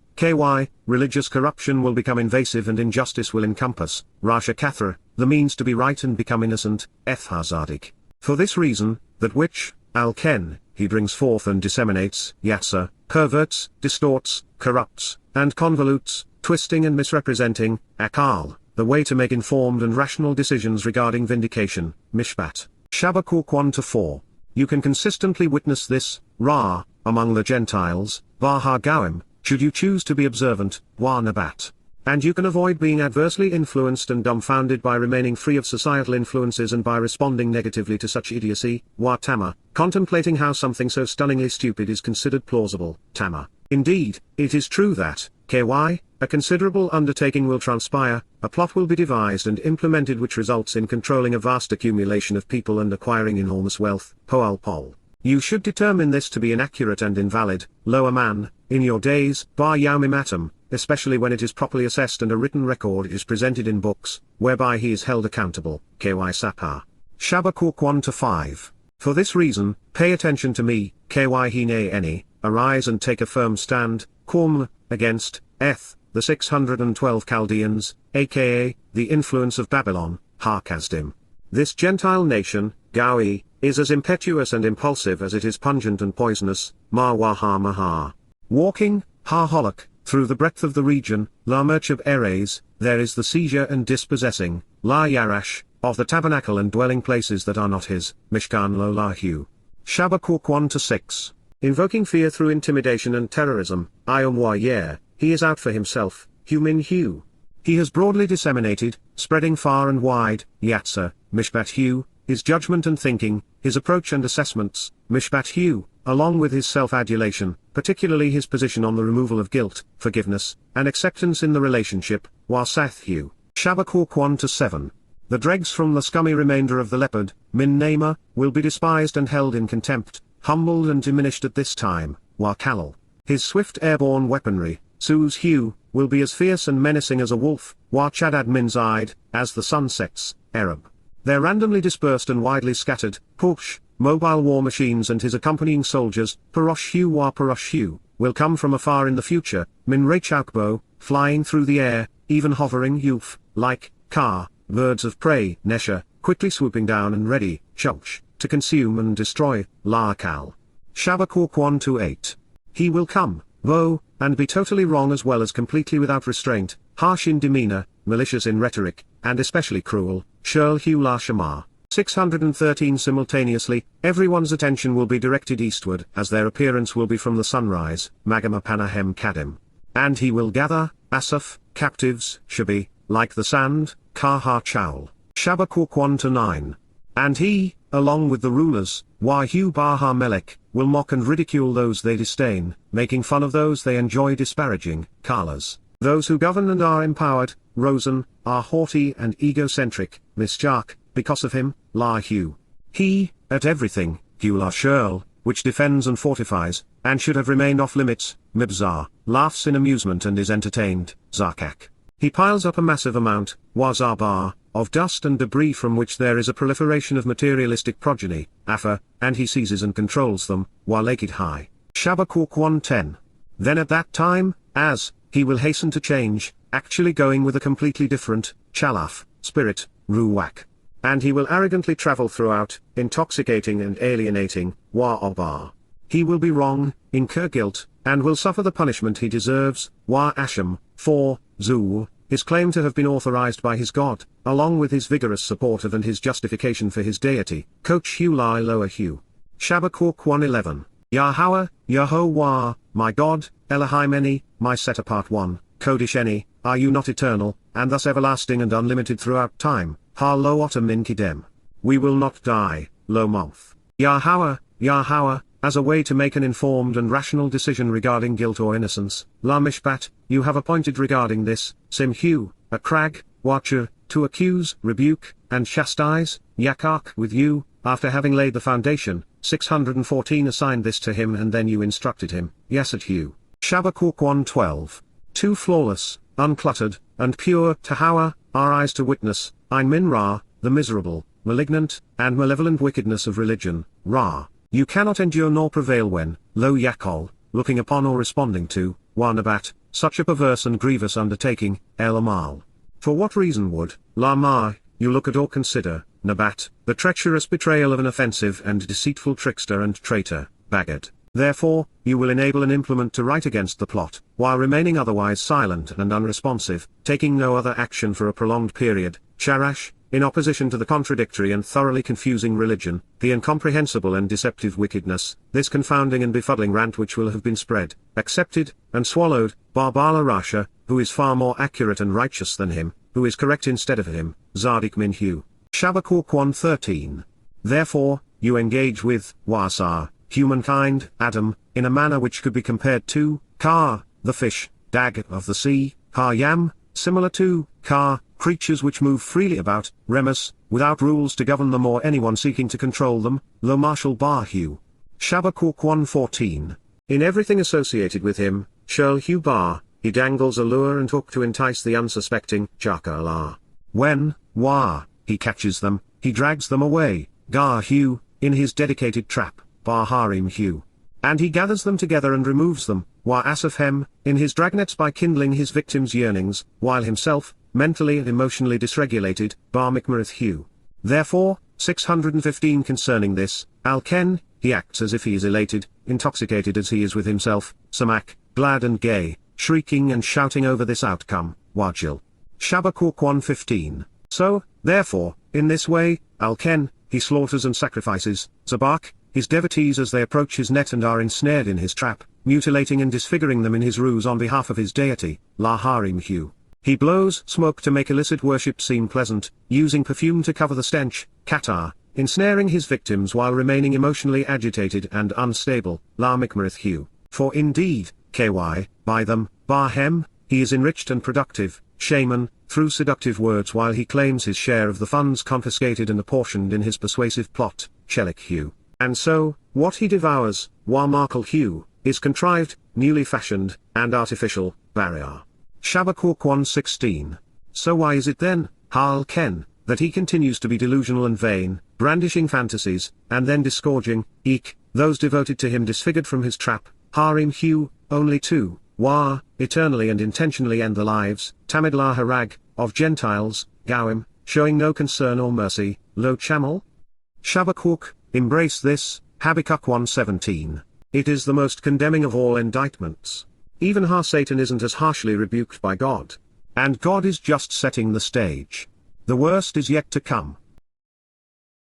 religious corruption will become invasive and injustice will encompass, rasha kathra, the means to be right and become innocent, ethhazadik. For this reason, that which, Alken, he brings forth and disseminates, yatsa, perverts, distorts, corrupts, and convolutes, twisting and misrepresenting, akal, the way to make informed and rational decisions regarding vindication, Mishpat. Habakkuk 1-4. You can consistently witness this, Ra, among the Gentiles, Var Gawim, should you choose to be observant, Wa Nabat. And you can avoid being adversely influenced and dumbfounded by remaining free of societal influences and by responding negatively to such idiocy, Wa Tama, contemplating how something so stunningly stupid is considered plausible, Tama. Indeed, it is true that, KY, a considerable undertaking will transpire, a plot will be devised and implemented which results in controlling a vast accumulation of people and acquiring enormous wealth, Poal Pol. You should determine this to be inaccurate and invalid, lower man, in your days, Bar Yaumimatum, especially when it is properly assessed and a written record is presented in books, whereby he is held accountable, KY Sapar. Habakkuk 1-5. For this reason, pay attention to me, KY Hine Eni, arise and take a firm stand, Kum, against, Eth, the 612 Chaldeans, aka, the influence of Babylon, Harkazdim. This Gentile nation, Gaui, is as impetuous and impulsive as it is pungent and poisonous, Mawaha Maha. Walking, Ha-Holok, through the breadth of the region, La Merch of Eres, there is the seizure and dispossessing, La Yarash, of the tabernacle and dwelling places that are not his, Mishkan Lo Lahu. Habakkuk 1-6. Invoking fear through intimidation and terrorism, Yer, he is out for himself, Humin Hu. He has broadly disseminated, spreading far and wide, Yatsa, Mishpat Hu, his judgment and thinking, his approach and assessments, Mishpat Hu, along with his self-adulation, particularly his position on the removal of guilt, forgiveness, and acceptance in the relationship, Wasath Hu. Habakkuk 1-7. The dregs from the scummy remainder of the leopard, Min Nama, will be despised and held in contempt, humbled and diminished at this time, Wa Kalal. His swift airborne weaponry, Su's Hu, will be as fierce and menacing as a wolf, Wa Chadad Minzaid, as the sun sets, Arab. Their randomly dispersed and widely scattered, Push, mobile war machines and his accompanying soldiers, Parosh Hu Wa Parosh Hu, will come from afar in the future, Min Rachakbo, flying through the air, even hovering Yuf, like, Ka, birds of prey, Nesha, quickly swooping down and ready, Shulch, to consume and destroy, Laakal. Habakkuk 1-8. He will come, though, and be totally wrong as well as completely without restraint, harsh in demeanor, malicious in rhetoric, and especially cruel, Shurl Hu La Shamar. 613 Simultaneously, everyone's attention will be directed eastward, as their appearance will be from the sunrise, Magama Panahem Kadim. And he will gather, Asaph, captives, Shabi, like the sand, Kaha Cha'uwl. Habakkuk 1-9. And he, along with the rulers, Wahu Baha Melech, will mock and ridicule those they disdain, making fun of those they enjoy disparaging, Kalas. Those who govern and are empowered, Rosen, are haughty and egocentric, Misjak, because of him, Lahu. He, at everything, Gula Shurl, which defends and fortifies, and should have remained off limits, Mibzar, laughs in amusement and is entertained, Zarkak. He piles up a massive amount, Wazabar, of dust and debris from which there is a proliferation of materialistic progeny, Afa, and he seizes and controls them, Walakid High. Habakkuk 1-10. Then at that time, as, he will hasten to change, actually going with a completely different, Chalaf, spirit, Ruwak. And he will arrogantly travel throughout, intoxicating and alienating, Wa-Obar. He will be wrong, incur guilt, and will suffer the punishment he deserves, Wa-Asham, for, Zul, his claim to have been authorized by his God, along with his vigorous support of and his justification for his deity, Coach Hu Lai Loa Hu. Habakkuk 1:11. Yahowah, Yahowah, my God, Elohim Eni, my set-apart one, Kodesh Eni, are you not eternal, and thus everlasting and unlimited throughout time, Ha Lo Otam Min Kidem. We will not die, Lo Moth. Yahowah, Yahowah, as a way to make an informed and rational decision regarding guilt or innocence, La Mishpat, you have appointed regarding this, Simhu, a crag, watcher, to accuse, rebuke, and chastise, Yakak with you, after having laid the foundation, 614 assigned this to him and then you instructed him, Yasathu. Habakkuk 1:12. Too flawless, uncluttered, and pure, Tahawah, our eyes to witness, Ein Min Ra, the miserable, malignant, and malevolent wickedness of religion, Ra. You cannot endure nor prevail when, Lo Yakol, looking upon or responding to, Wa Nabat, such a perverse and grievous undertaking, El Amal. For what reason would, La Ma, you look at or consider, Nabat, the treacherous betrayal of an offensive and deceitful trickster and traitor, Bagad. Therefore, you will enable an implement to write against the plot, while remaining otherwise silent and unresponsive, taking no other action for a prolonged period, Sharash, in opposition to the contradictory and thoroughly confusing religion, the incomprehensible and deceptive wickedness, this confounding and befuddling rant which will have been spread, accepted, and swallowed, Barbala Rasha, who is far more accurate and righteous than him, who is correct instead of him, Zadik Minhu. Chabaquwq 1:13. Therefore, you engage with, Wasar, humankind, Adam, in a manner which could be compared to, Ka, the fish, Dag of the sea, Yam, similar to, Ka, creatures which move freely about, Remus, without rules to govern them or anyone seeking to control them, Lo Marshal Bahu. Chabaquwq 1:14. In everything associated with him, Sha'uwl Hu Bar, he dangles a lure and hook to entice the unsuspecting, Chaka Allah. When, he catches them, he drags them away, Gar Hu, in his dedicated trap, Bar Harim Hu. And he gathers them together and removes them, Asafhem, in his dragnets by kindling his victims' yearnings, while himself, mentally and emotionally dysregulated, Bar Mikmarith Hu. Therefore, 615 concerning this, Al-Ken, he acts as if he is elated, intoxicated as he is with himself, Samak, glad and gay, shrieking and shouting over this outcome, Wajil. Chabaquwq 1:15. So, therefore, in this way, Al-Ken, he slaughters and sacrifices, Zabak, his devotees as they approach his net and are ensnared in his trap, mutilating and disfiguring them in his ruse on behalf of his deity, La Harim Hu. He blows smoke to make illicit worship seem pleasant, using perfume to cover the stench, Qatar, ensnaring his victims while remaining emotionally agitated and unstable, La Mikmarith Hu. For indeed, KY, by them, Barhem, he is enriched and productive, Shaman, through seductive words while he claims his share of the funds confiscated and apportioned in his persuasive plot, Chelik Hu. And so, what he devours, Markle Hu, is contrived, newly fashioned, and artificial, Barrier. Chabaquwq 1:16. So why is it then, Hal Ken, that he continues to be delusional and vain, brandishing fantasies, and then disgorging, those devoted to him disfigured from his trap, Harim Hu, only to, eternally and intentionally end the lives, Tamidlah Harag, of Gentiles, Gawim, showing no concern or mercy, Lo Chamal? Chabaquwq, embrace this, Habakkuk 1:17. It is the most condemning of all indictments. Even Satan isn't as harshly rebuked by God. And God is just setting the stage. The worst is yet to come.